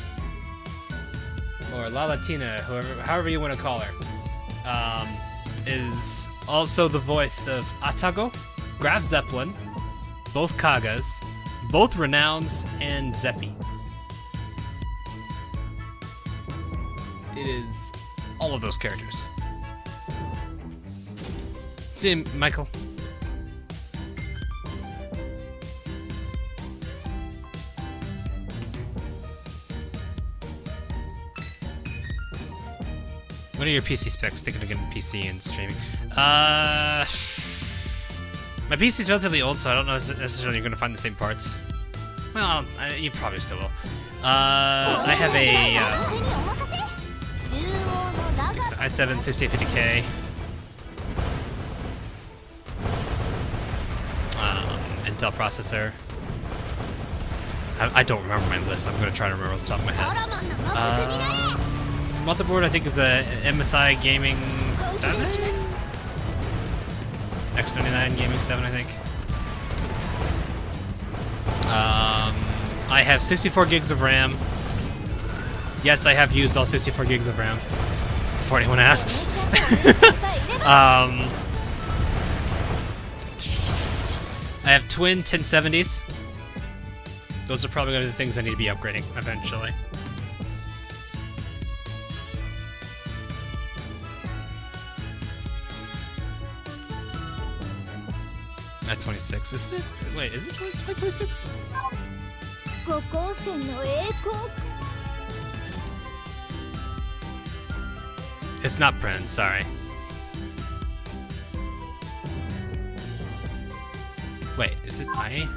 or La Latina, however you want to call her, is also the voice of Atago, Graf Zeppelin, both Kagas, both Renowns, and Zeppi. It is all of those characters. See you, Michael. What are your PC specs? Thinking of getting PC and streaming. My PC's relatively old, so I don't know necessarily you're gonna find the same parts. Well, you probably still will. I have a i7 6850K. Intel processor. I don't remember my list. I'm gonna try to remember off the top of my head. Motherboard, I think, is a MSI Gaming 7? X99 Gaming 7, I think. I have 64 gigs of RAM. Yes, I have used all 64 gigs of RAM, before anyone asks. I have twin 1070s. Those are probably going to be the things I need to be upgrading eventually. At 26, isn't it? Wait, is it 26? 五光線の栄光 It's not Prince, sorry. Wait, is it I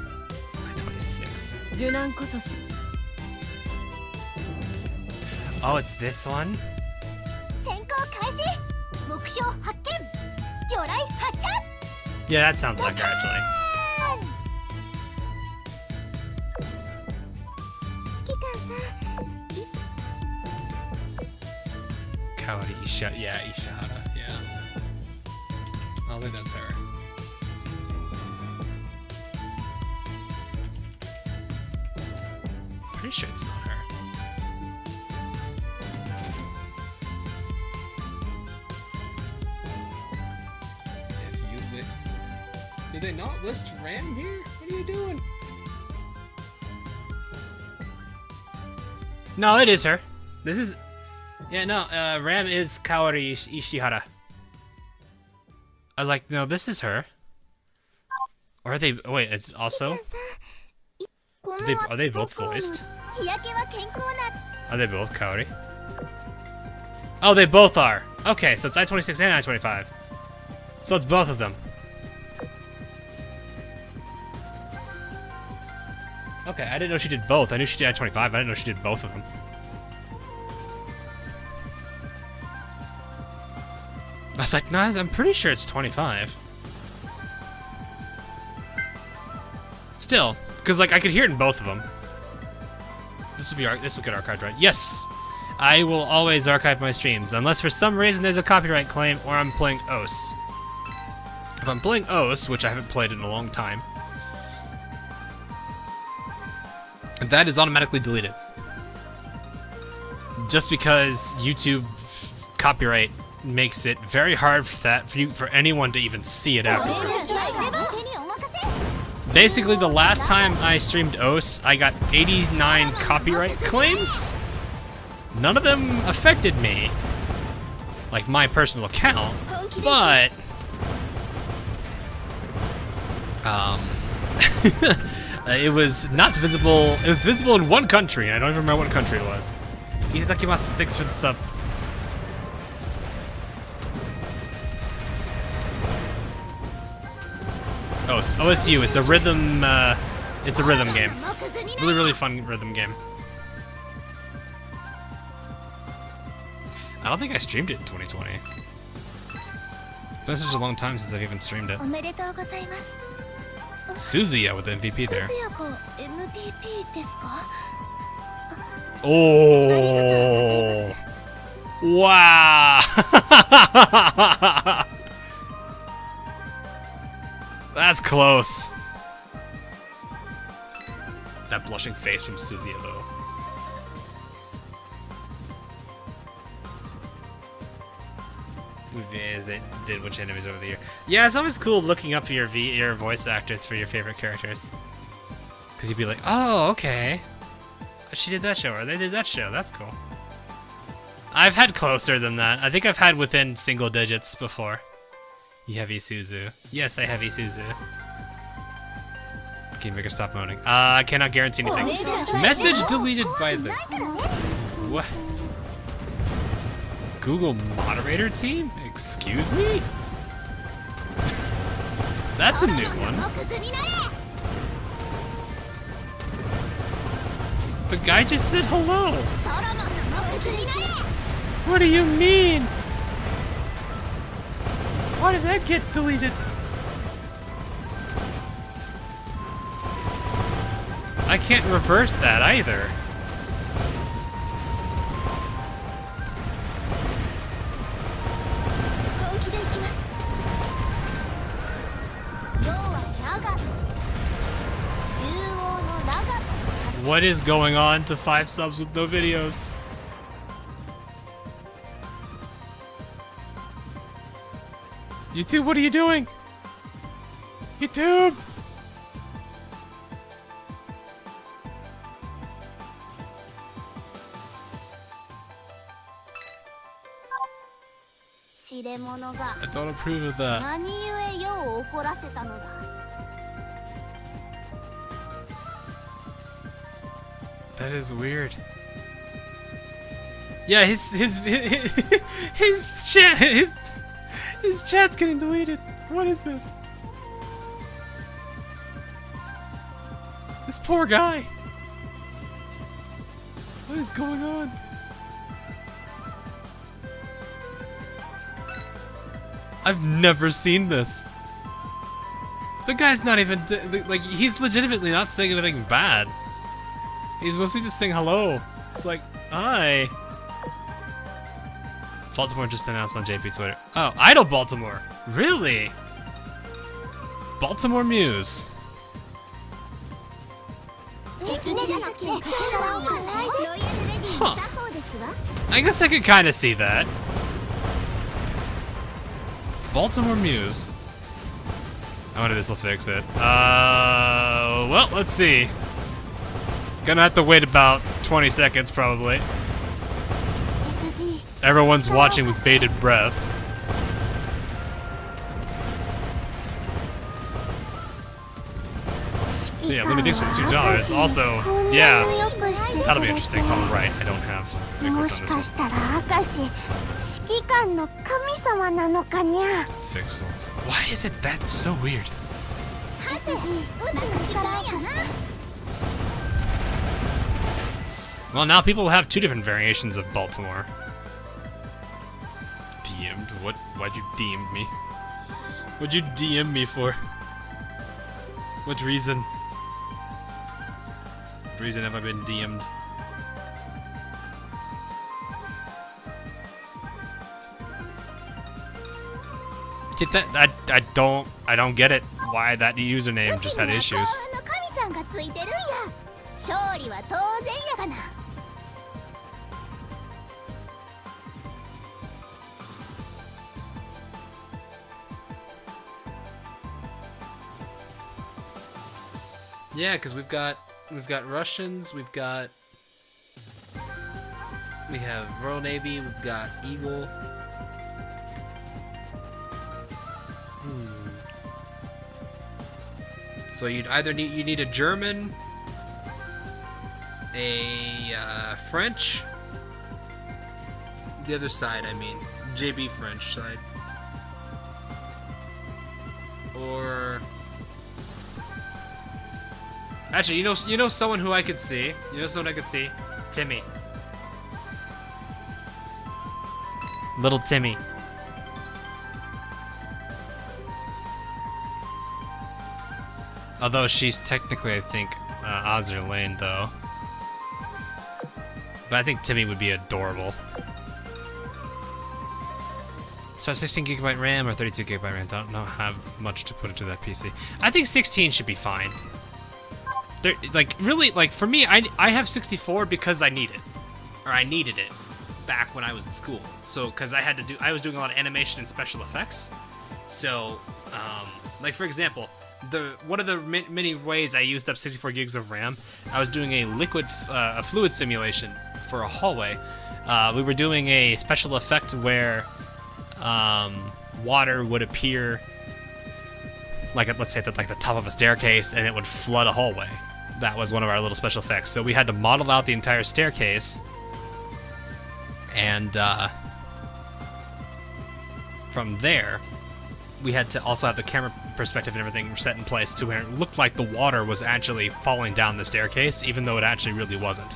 26? 受難こそ Oh, it's this one? 先行開始目標発見魚雷発射 Yeah, that sounds like her actually. 指揮官さん Kaori yeah, Ishihara, yeah. I don't think that's her. Pretty sure it's not her. Did they not list Ram here? What are you doing? No, it is her. This is... Yeah, no, Ram is Kaori Ishihara. I was like, no, this is her. Or are they... Wait, it's also... Are they both voiced? 日焼けは健康な Are they both Kaori? Oh, they both are. Okay, so it's I-26 and I-25. So it's both of them. Okay, I didn't know she did both. I knew she did I-25, but I didn't know she did both of them. I was like, no, I'm pretty sure it's 25. Still, because like I could hear it in both of them. This will get archived, right? Yes! I will always archive my streams, unless for some reason there's a copyright claim or I'm playing OS. If I'm playing OS, which I haven't played in a long time, that is automatically deleted. Just because YouTube copyright makes it very hard for anyone to even see it afterwards. Basically, the last time I streamed OS, I got 89 copyright claims. None of them affected me, like my personal account, but it was not visible. It was visible in one country, and I don't even remember what country it was. Itadakimasu, thanks for the sub. Oh, OSU, it's a rhythm game. Really, really fun rhythm game. I don't think I streamed it in 2020. It's been such a long time since I've even streamed it. おめでとうございます Suzuya with the MVP there. 鈴谷が MVP ですか Oh! Wow! That's close. That blushing face from Suzuya, though. As they did which enemies over the year. Yeah, it's always cool looking up your voice actors for your favorite characters. Because you'd be like, oh, okay. She did that show, or they did that show. That's cool. I've had closer than that. I think I've had within single digits before. You have Isuzu. Yes, I have Isuzu. Okay, make her stop moaning. I cannot guarantee anything. Message deleted by the... What? Google moderator team? Excuse me? That's a new one. The guy just said hello. What do you mean? Why did that get deleted? I can't reverse that either. What is going on to 5 subs with no videos? YouTube, what are you doing? YouTube! れ者が I don't approve of that. 何故世を怒らせたのだ。 That is weird. Yeah, his chat's getting deleted. What is this? This poor guy. What is going on? I've never seen this. The guy's not even like, he's legitimately not saying anything bad. He's mostly just saying hello. It's like, hi. Baltimore just announced on JP Twitter. Oh, Idol Baltimore. Really? Baltimore Muse. Huh. I guess I could kind of see that. Baltimore Muse. I wonder if this will fix it. Well, let's see. Gonna have to wait about 20 seconds, probably. Everyone's watching with bated breath. So yeah, Looney Dix for $2. Also, yeah, that'll be interesting. Oh, right, I don't have. Let's fix it. Why is it that's so weird? Well, now people will have two different variations of Baltimore. DM'd? What? Why'd you DM me? What'd you DM me for? What reason? What reason have I been DM'd? Get that? I don't get it. Why that username just had issues. Yeah, because we've got Russians, we have Royal Navy, we've got Eagle. So you'd either need a German, a French, the other side, I mean, JB French side, or actually, you know someone who I could see. You know someone I could see, Timmy, little Timmy. Although she's technically, I think, Azur Lane, though. But I think Timmy would be adorable. So 16GB RAM or 32GB RAM? I don't know, have much to put into that PC. I think 16 should be fine. Like, really, like, for me, I have 64 because I need it. Or I needed it back when I was in school. So, because I was doing a lot of animation and special effects. So, like, for example, one of the many ways I used up 64 gigs of RAM, I was doing a fluid simulation for a hallway. We were doing a special effect where water would appear, like let's say at the top of a staircase, and it would flood a hallway. That was one of our little special effects. So we had to model out the entire staircase, and from there, we had to also have the camera perspective and everything set in place to where it looked like the water was actually falling down the staircase, even though it actually really wasn't.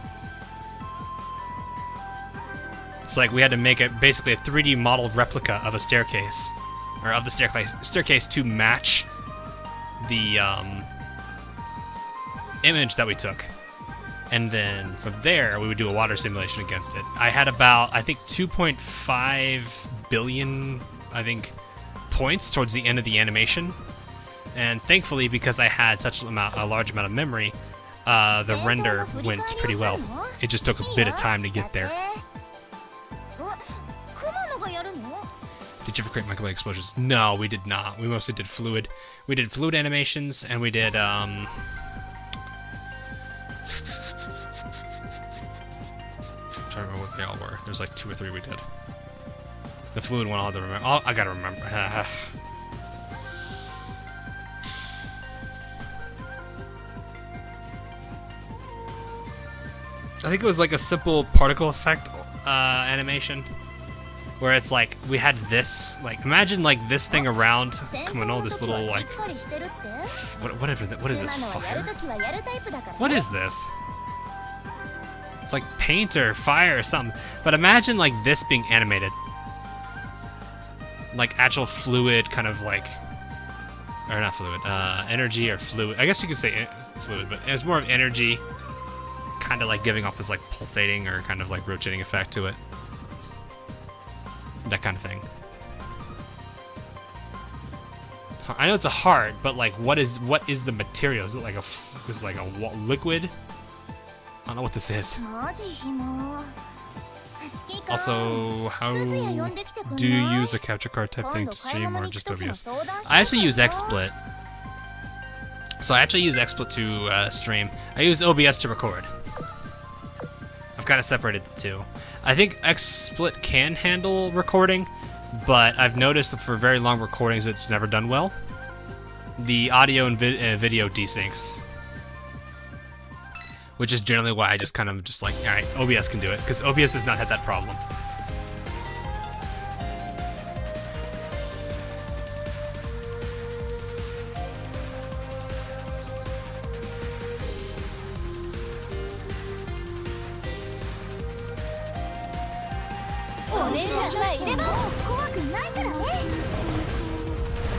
It's like we had to make it basically a 3D modeled replica of a staircase, or of the staircase to match the image that we took. And then from there, we would do a water simulation against it. I had about, I think, 2.5 billion, points towards the end of the animation. And thankfully, because I had such a large amount of memory, the render went pretty well. It just took a bit of time to get there. Did you ever create microwave explosions? No, we did not. We mostly did fluid. We did fluid animations, and we did, I'm trying to remember what they all were. There's like 2 or 3 we did. The fluid one I'll have to remember. Oh, I gotta remember. I think it was like a simple particle effect animation. Where it's like, we had this, like, imagine like this thing around, come on, all this little like, what is this, fire? What is this? It's like paint or fire or something. But imagine like this being animated. Like actual fluid kind of like, or not fluid, energy or fluid. I guess you could say fluid, but it's more of energy, kind of like giving off this like pulsating or kind of like rotating effect to it. That kind of thing. I know it's a heart, but like, what is the material? Is it like a liquid? I don't know what this is. Also, how do you use a capture card type thing to stream or just OBS? I actually use XSplit. So I actually use XSplit to stream. I use OBS to record. I've kind of separated the two. I think XSplit can handle recording, but I've noticed that for very long recordings it's never done well. The audio and video desyncs. Which is generally why I just kind of just like, alright, OBS can do it, because OBS has not had that problem.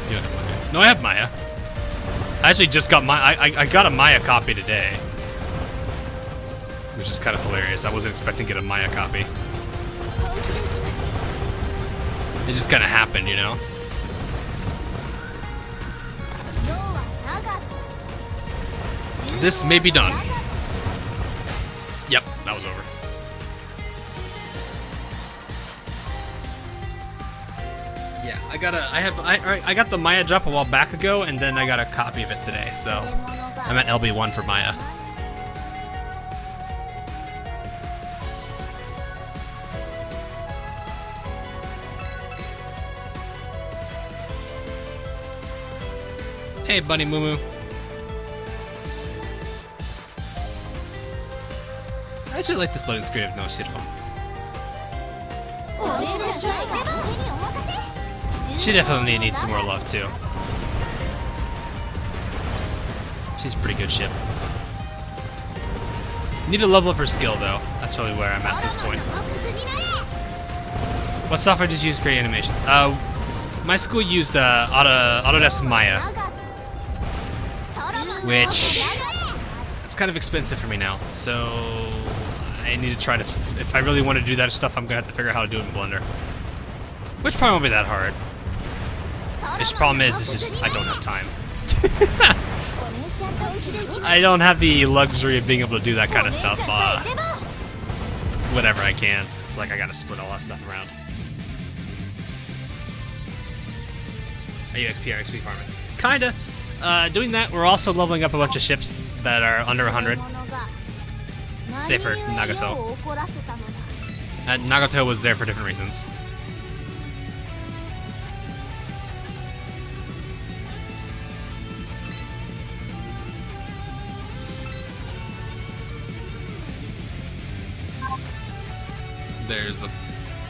You don't have Maya. No, I have Maya. I actually just got I got a Maya copy today. Which is kind of hilarious. I wasn't expecting to get a Maya copy. It just kind of happened, you know? This may be done. Yep, that was over. Yeah, I got the Maya drop a while back ago, and then I got a copy of it today, so I'm at LB1 for Maya. Hey, Bunny Moo Moo. I actually like this loading screen of No Shiro. She definitely needs some more love too. She's a pretty good ship. Need to level up her skill though. That's really where I'm at this point. What software did you use to create animations? My school used Autodesk Maya, which it's kind of expensive for me now. So I need to try to, if I really want to do that stuff, I'm gonna have to figure out how to do it in Blender, which probably won't be that hard. This problem is just I don't have time. I don't have the luxury of being able to do that kind of stuff. Whatever I can. It's like I gotta split all that stuff around. Are you XP or XP farming? Kinda. Doing that, we're also leveling up a bunch of ships that are under 100. Save for Nagato. Nagato was there for different reasons. There's a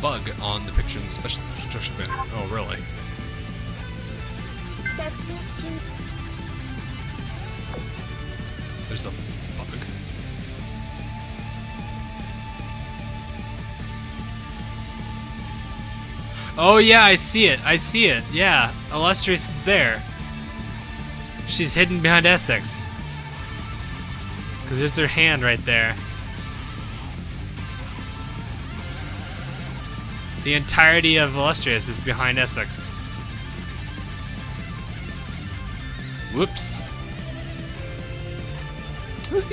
bug on the picture in the special instruction banner. Oh, really? There's a bug. Oh yeah, I see it. I see it. Yeah, Illustrious is there. She's hidden behind Essex. Because there's her hand right there. The entirety of Illustrious is behind Essex. Whoops. Who's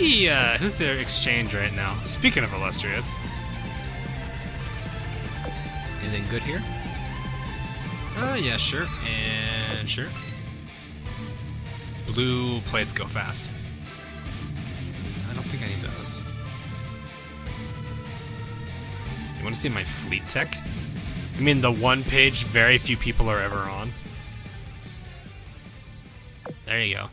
their exchange right now? Speaking of Illustrious. Anything good here? Yeah, sure. And sure. Blue plates go fast. I don't think I need those. You want to see my fleet tech? I mean, the one page very few people are ever on. There you go.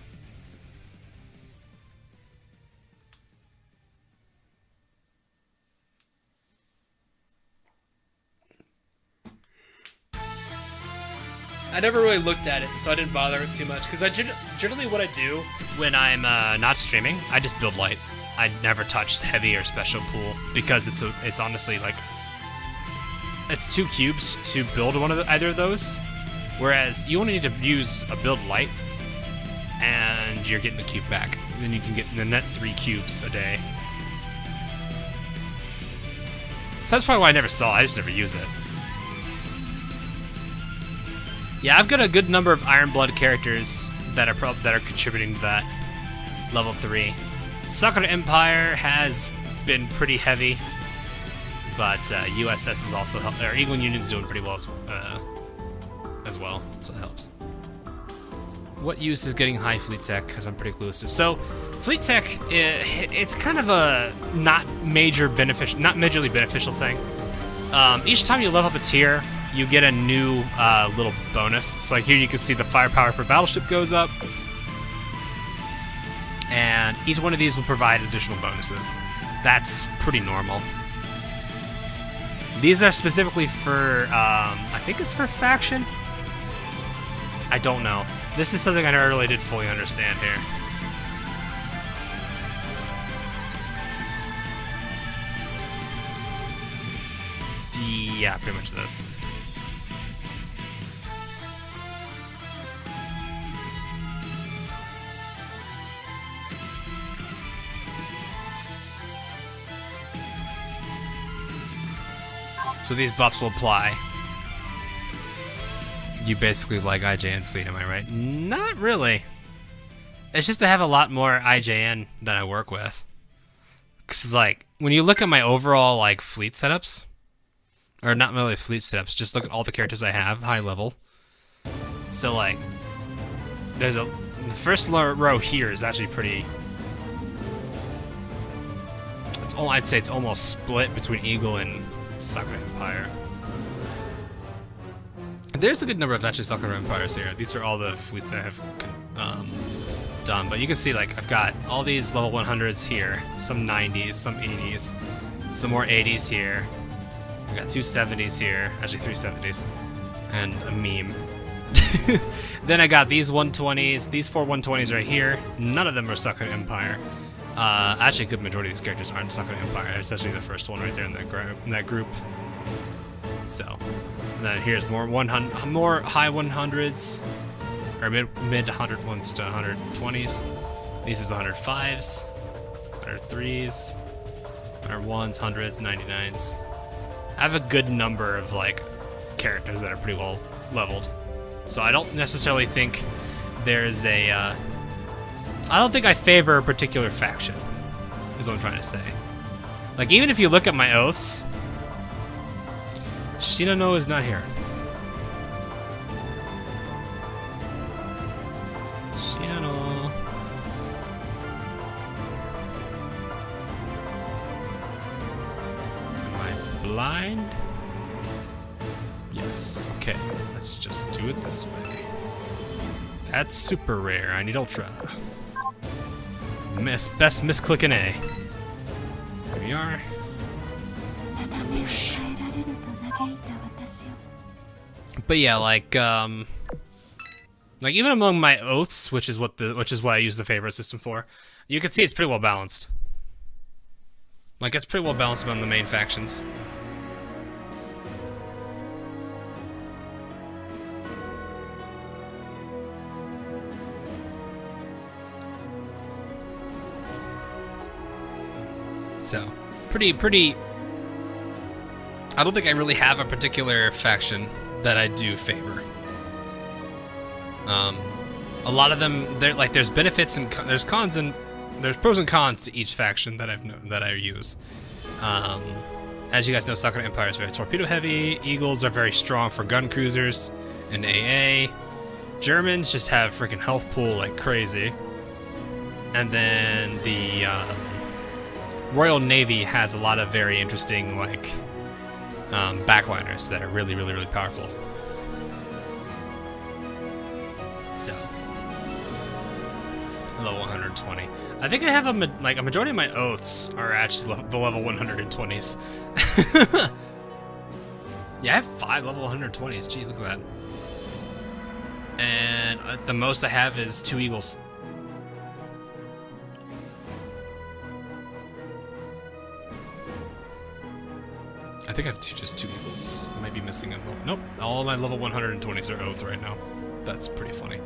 I never really looked at it, so I didn't bother it too much. Because generally what I do When I'm not streaming, I just build light. I never touch heavy or special pool because it's honestly like it's 2 cubes to build either of those, whereas you only need to use a build light, and you're getting the cube back. Then you can get the net 3 cubes a day. So that's probably why I never saw it. I just never use it. Yeah, I've got a good number of Iron Blood characters that are contributing to that level 3. Sakura Empire has been pretty heavy, but USS is also or Eagle Union's doing pretty well as well, so it helps. What use is getting high fleet tech? Because I'm pretty clueless to. So, fleet tech, it's kind of a not majorly beneficial thing. Each time you level up a tier, you get a new little bonus. So like here you can see the firepower for battleship goes up, and each one of these will provide additional bonuses. That's pretty normal. These are specifically for, I think it's for faction? I don't know. This is something I never really did fully understand here. Yeah, pretty much this. So these buffs will apply. You basically like IJN fleet, am I right? Not really. It's just I have a lot more IJN than I work with. Cause like when you look at my overall like fleet setups, or not really fleet setups, just look at all the characters I have high level. So like, the first row here is actually pretty. I'd say it's almost split between Eagle and Sakura Empire. There's a good number of actually Sakura Empires here. These are all the fleets that I have done, but you can see like I've got all these level 100s here, some 90s, some 80s, some more 80s here. I got 2 70s here, actually 3 70s, and a meme. Then I got these 120s, these 4 120s right here. None of them are Sakura Empire. Actually, a good majority of these characters aren't Sakura Empire, especially the first one right there in that group. So, and then here's more high 100s, or mid 100s to 120s. These is 105s, 103s, 101s, 100s, 99s. I have a good number of like characters that are pretty well leveled, so I don't necessarily think there's a. I don't think I favor a particular faction, is what I'm trying to say. Like, even if you look at my oaths, Shinano is not here. Shinano. Am I blind? Yes. Okay, let's just do it this way. That's super rare. I need ultra. Best misclick an A. Here we are. Whoosh. But yeah, like even among my oaths, which is what I use the favorite system for, you can see it's pretty well balanced. Like it's pretty well balanced among the main factions. So, pretty. I don't think I really have a particular faction that I do favor. A lot of them, there's benefits and there's cons and there's pros and cons to each faction that I use. As you guys know, Sakura Empire is very torpedo heavy. Eagles are very strong for gun cruisers and AA. Germans just have freaking health pool like crazy. And then the Royal Navy has a lot of very interesting like backliners that are really, really, really powerful. So, level 120. I think I have a majority of my oaths are actually the level 120s. Yeah, I have 5 level 120s. Jeez, look at that. And the most I have is 2 eagles. I think I have just 2 eagles. I might be missing a level. Nope, all of my level 120s are oaths right now. That's pretty funny.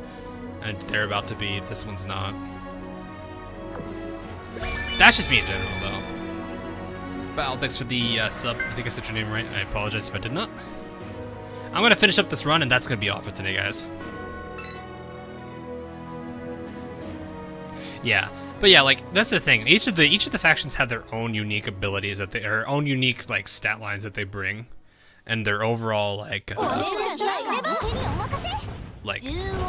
And they're about to be. This one's not. That's just me in general, though. Val, thanks for the sub. I think I said your name right. I apologize if I did not. I'm gonna finish up this run, and that's gonna be all for today, guys. Yeah, but yeah, like that's the thing. Each of the factions have their own unique abilities that they, or own unique like stat lines that they bring, and their overall like I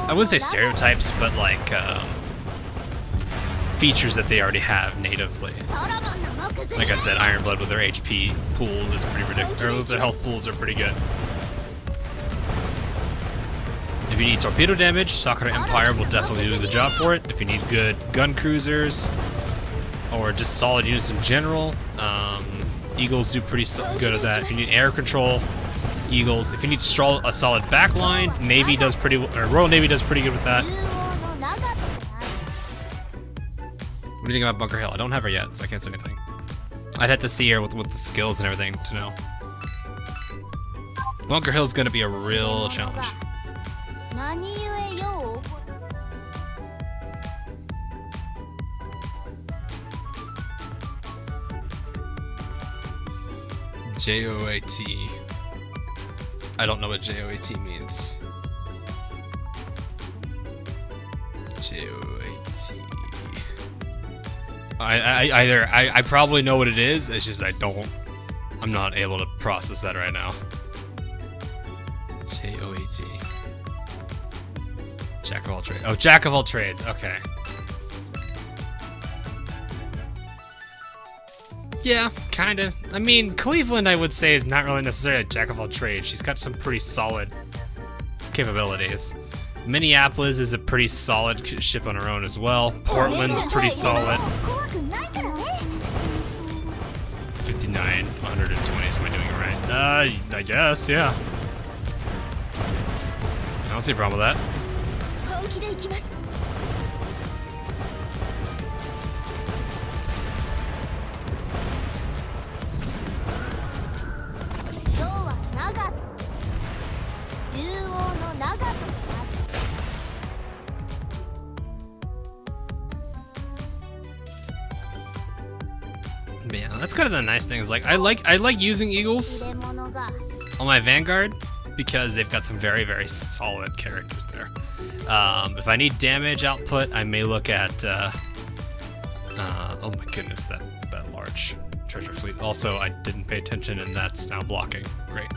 wouldn't say stereotypes, but like features that they already have natively. Like I said, Ironblood with their HP pool is pretty ridiculous. Or their health pools are pretty good. If you need torpedo damage, Sakura Empire will definitely do the job for it. If you need good gun cruisers, or just solid units in general, Eagles do pretty good at that. If you need air control, Eagles. If you need a solid backline, Navy does pretty, or Royal Navy does pretty good with that. What do you think about Bunker Hill? I don't have her yet, so I can't say anything. I'd have to see her with the skills and everything to know. Bunker Hill's gonna be a real challenge. J-O-A-T. I don't know what J-O-A-T means. J-O-A-T. I probably know what it is, it's just I'm not able to process that right now. J-O-A-T. Jack of all trades. Oh, Jack of all trades, okay. Yeah, kinda. I mean, Cleveland, I would say, is not really necessarily a jack of all trades. She's got some pretty solid capabilities. Minneapolis is a pretty solid ship on her own as well. Portland's pretty solid. 59, 120, am I doing it right? I guess, yeah. I don't see a problem with that. But yeah, that's kind of the nice thing is like I like using Eagles on my Vanguard because they've got some very, very solid characters there. If I need damage output, I may look at oh my goodness, that large treasure fleet. Also, I didn't pay attention and that's now blocking. Great.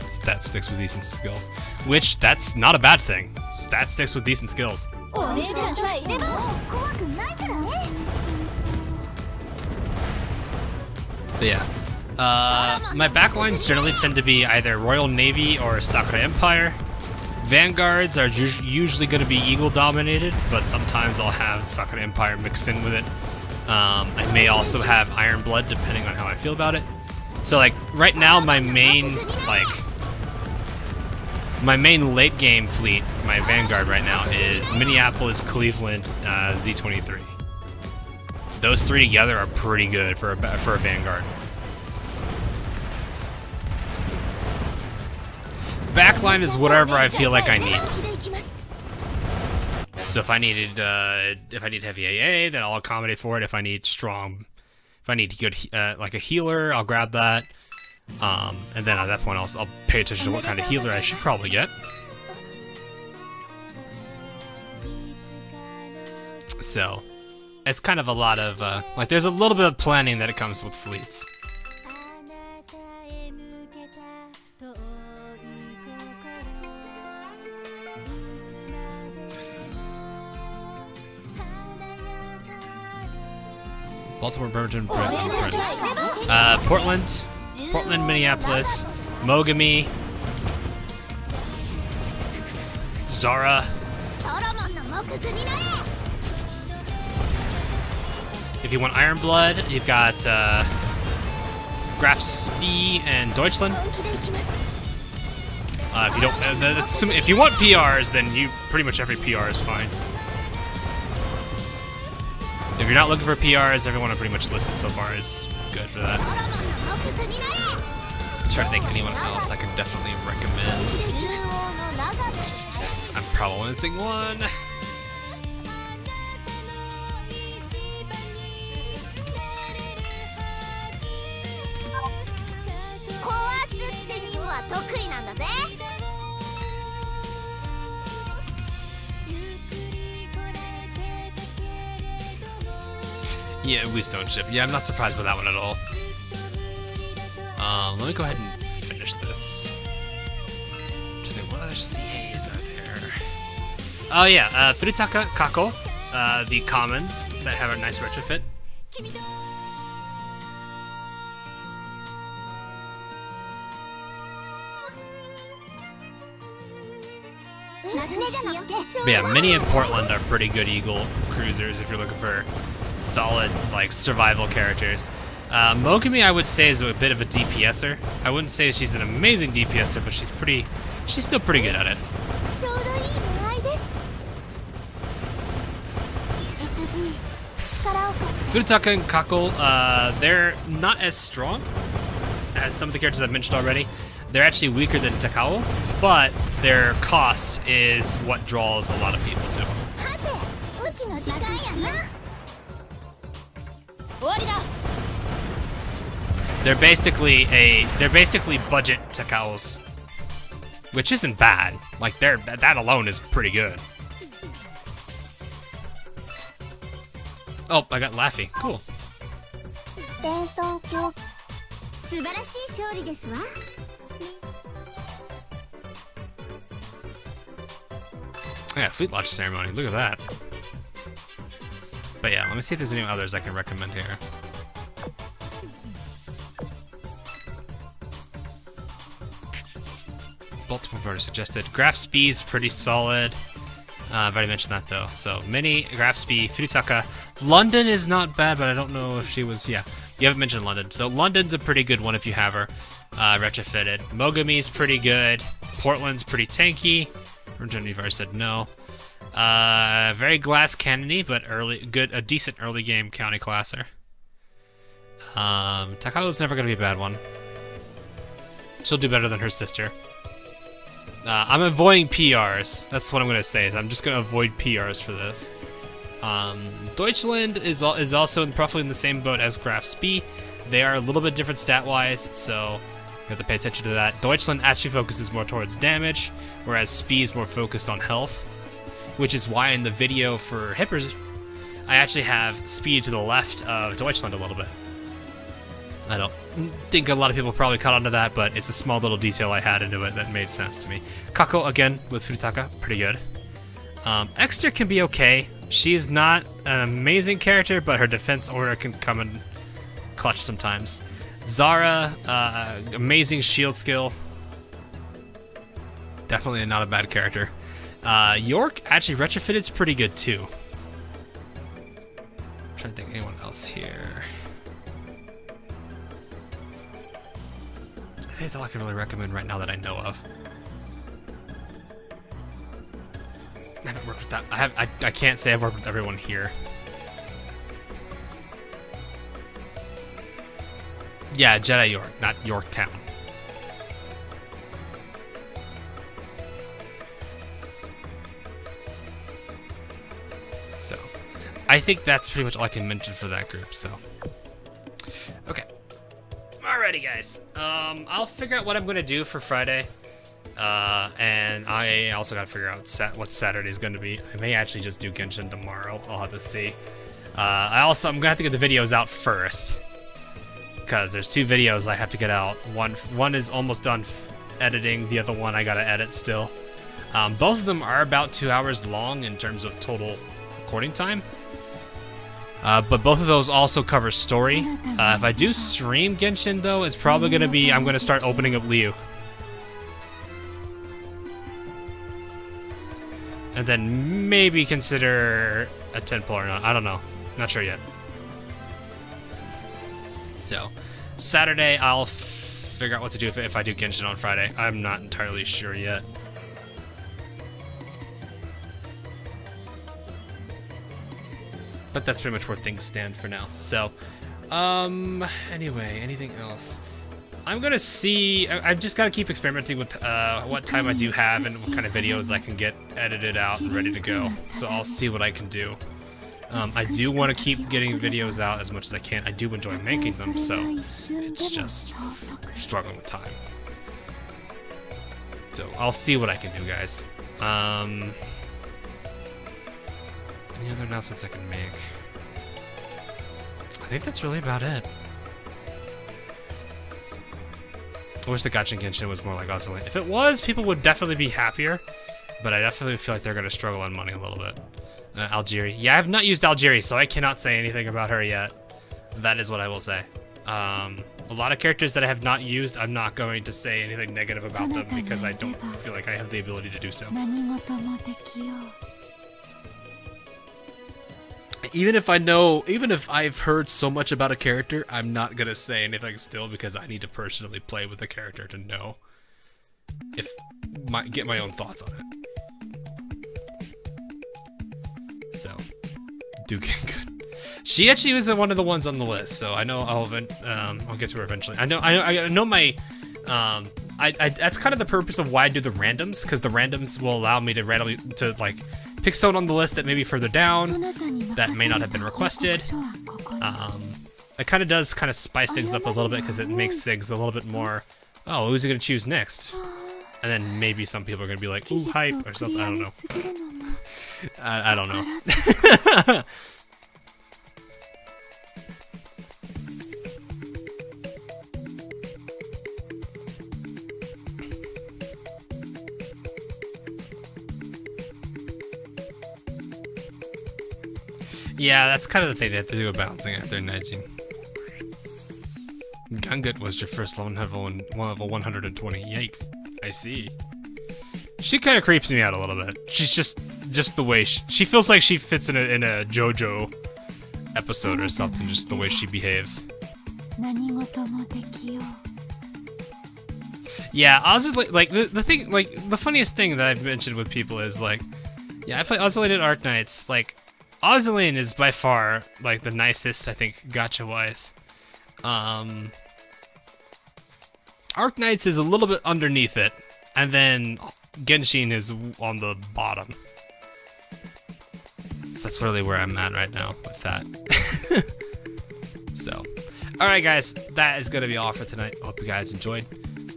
Stat sticks with decent skills, which that's not a bad thing. Stat sticks with decent skills. But yeah, my backlines generally tend to be either Royal Navy or Sakura Empire. Vanguards are usually going to be Eagle dominated, but sometimes I'll have Sakura Empire mixed in with it. I may also have Ironblood depending on how I feel about it. So like right now, my main late game fleet, my Vanguard right now is Minneapolis, Cleveland, Z23. Those three together are pretty good for a Vanguard. Backline is whatever I feel like I need. So if I need heavy AA, then I'll accommodate for it. If I need good like a healer, I'll grab that. And then at that point, I'll pay attention to what kind of healer I should probably get. So, it's kind of a lot of, like, there's a little bit of planning that it comes with fleets. Baltimore, Bremerton, Portland, Minneapolis, Mogami, Zara. If you want Iron Blood, you've got Graf Spee and Deutschland. If you don't, if you want PRs, then pretty much every PR is fine. If you're not looking for PRs, everyone I pretty much listed so far is good for that. I'm trying to think anyone else I can definitely recommend. I'm probably missing one. Yeah, we don't ship. Yeah, I'm not surprised by that one at all. Let me go ahead and finish this. What other CAs are there? Oh yeah, Furutaka Kako, the commons that have a nice retrofit. But yeah, Mini and Portland are pretty good Eagle cruisers if you're looking for solid, like, survival characters. Mogami, I would say, is a bit of a DPSer. I wouldn't say she's an amazing DPSer, but she's still pretty good at it. Furutaka and Kako, they're not as strong as some of the characters I've mentioned already. They're actually weaker than Takao, but their cost is what draws a lot of people to them. They're basically budget Takaos, which isn't bad. Like that alone is pretty good. Oh, I got Laffy. Cool. Yeah, Fleet Launch Ceremony. Look at that. But yeah, let me see if there's any others I can recommend here. Baltimore voter suggested. Graf Spee is pretty solid. I've already mentioned that though. So Mini, Graf Spee, Furutaka. London is not bad, but I don't know if she was. Yeah, you haven't mentioned London. So London's a pretty good one if you have her retrofitted. Mogami's pretty good. Portland's pretty tanky. Jennifer said no. Very glass cannony, but a decent early game county classer. Takao's never gonna be a bad one. She'll do better than her sister. I'm avoiding PRs. That's what I'm gonna say. Is I'm just gonna avoid PRs for this. Deutschland is also roughly in the same boat as Graf Spee. They are a little bit different stat-wise, so you have to pay attention to that. Deutschland actually focuses more towards damage, whereas Spee is more focused on health, which is why in the video for Hippers, I actually have Spee to the left of Deutschland a little bit. I don't think a lot of people probably caught on to that, but it's a small little detail I had into it that made sense to me. Kako, again, with Furutaka, pretty good. Exter can be okay. She's not an amazing character, but her defense order can come in clutch sometimes. Zara, amazing shield skill. Definitely not a bad character. York, actually retrofitted, is pretty good too. I'm trying to think anyone else here. I think that's all I can really recommend right now that I know of. I haven't worked with that. I can't say I've worked with everyone here. Yeah, Jedi York, not Yorktown. So, I think that's pretty much all I can mention for that group, so. Okay. Alrighty, guys. I'll figure out what I'm going to do for Friday. And I also got to figure out what Saturday's going to be. I may actually just do Genshin tomorrow. I'll have to see. I'm going to have to get the videos out first, because there's 2 videos I have to get out. One is almost done editing. The other one I got to edit still. Both of them are about 2 hours long in terms of total recording time. But both of those also cover story. If I do stream Genshin, though, it's probably going to be, I'm going to start opening up Liu. And then maybe consider a tentpole or not. I don't know. Not sure yet. So, Saturday, I'll figure out what to do if I do Genshin on Friday. I'm not entirely sure yet. But that's pretty much where things stand for now. So, anyway, anything else? I'm gonna see. I've just gotta keep experimenting with what time I do have and what kind of videos I can get edited out and ready to go. So I'll see what I can do. I do want to keep getting videos out as much as I can. I do enjoy making them, so it's just struggling with time. So I'll see what I can do, guys. Any other announcements I can make? I think that's really about it. I wish the Genshin Genshin was more like Azur. If it was, people would definitely be happier, but I definitely feel like they're going to struggle on money a little bit. Algeria. Yeah, I have not used Algeria, so I cannot say anything about her yet. That is what I will say. A lot of characters that I have not used, I'm not going to say anything negative about them because I don't feel like I have the ability to do so. Even if I've heard so much about a character, I'm not gonna say anything still because I need to personally play with the character to know get my own thoughts on it. So, do get good. She actually was one of the ones on the list, so I know I'll get to her eventually. I know my that's kind of the purpose of why I do the randoms, because the randoms will allow me to randomly like pick someone on the list that may be further down, that may not have been requested. It kind of does spice things up a little bit because it makes things a little bit more, oh, who's he going to choose next? And then maybe some people are going to be like, ooh, hype, or something, I don't know. I don't know. Yeah, that's kind of the thing they have to do with balancing act there, Najin. Gungut was your first level 120. Yikes. I see. She kind of creeps me out a little bit. She's just the way she feels like she fits in a JoJo episode or something, just the way she behaves. Yeah, Azur, like the thing, like the funniest thing that I've mentioned with people is like, yeah, I play Azur at Arknights. Like, Azur is by far like the nicest, I think, gacha-wise. Arknights is a little bit underneath it, and then Genshin is on the bottom. So that's really where I'm at right now with that. So, alright guys, that is going to be all for tonight. Hope you guys enjoyed.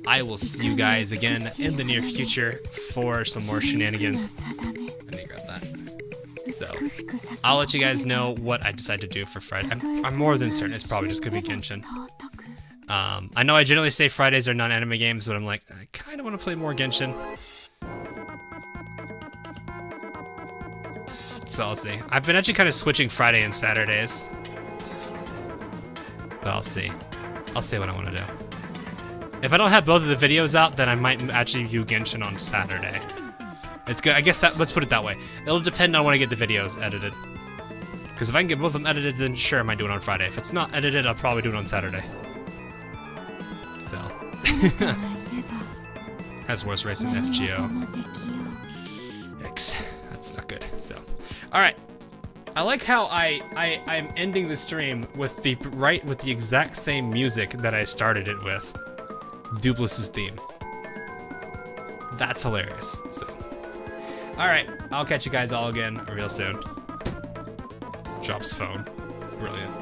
I will see you guys again in the near future for some more shenanigans. I need to grab that. So, I'll let you guys know what I decide to do for Friday. I'm more than certain it's probably just going to be Genshin. I know I generally say Fridays are non-anime games, but I'm like, I kind of want to play more Genshin. So I'll see. I've been actually kind of switching Friday and Saturdays. But I'll see. I'll see what I want to do. If I don't have both of the videos out, then I might actually do Genshin on Saturday. It's good. I guess let's put it that way. It'll depend on when I get the videos edited. Because if I can get both of them edited, then sure, I might do it on Friday. If it's not edited, I'll probably do it on Saturday. So. Has worse race than FGO. Yikes. That's not good. So. Alright. I like how I'm ending the stream with the exact same music that I started it with. Duplis's theme. That's hilarious. So. Alright, I'll catch you guys all again real soon. Drops phone. Brilliant.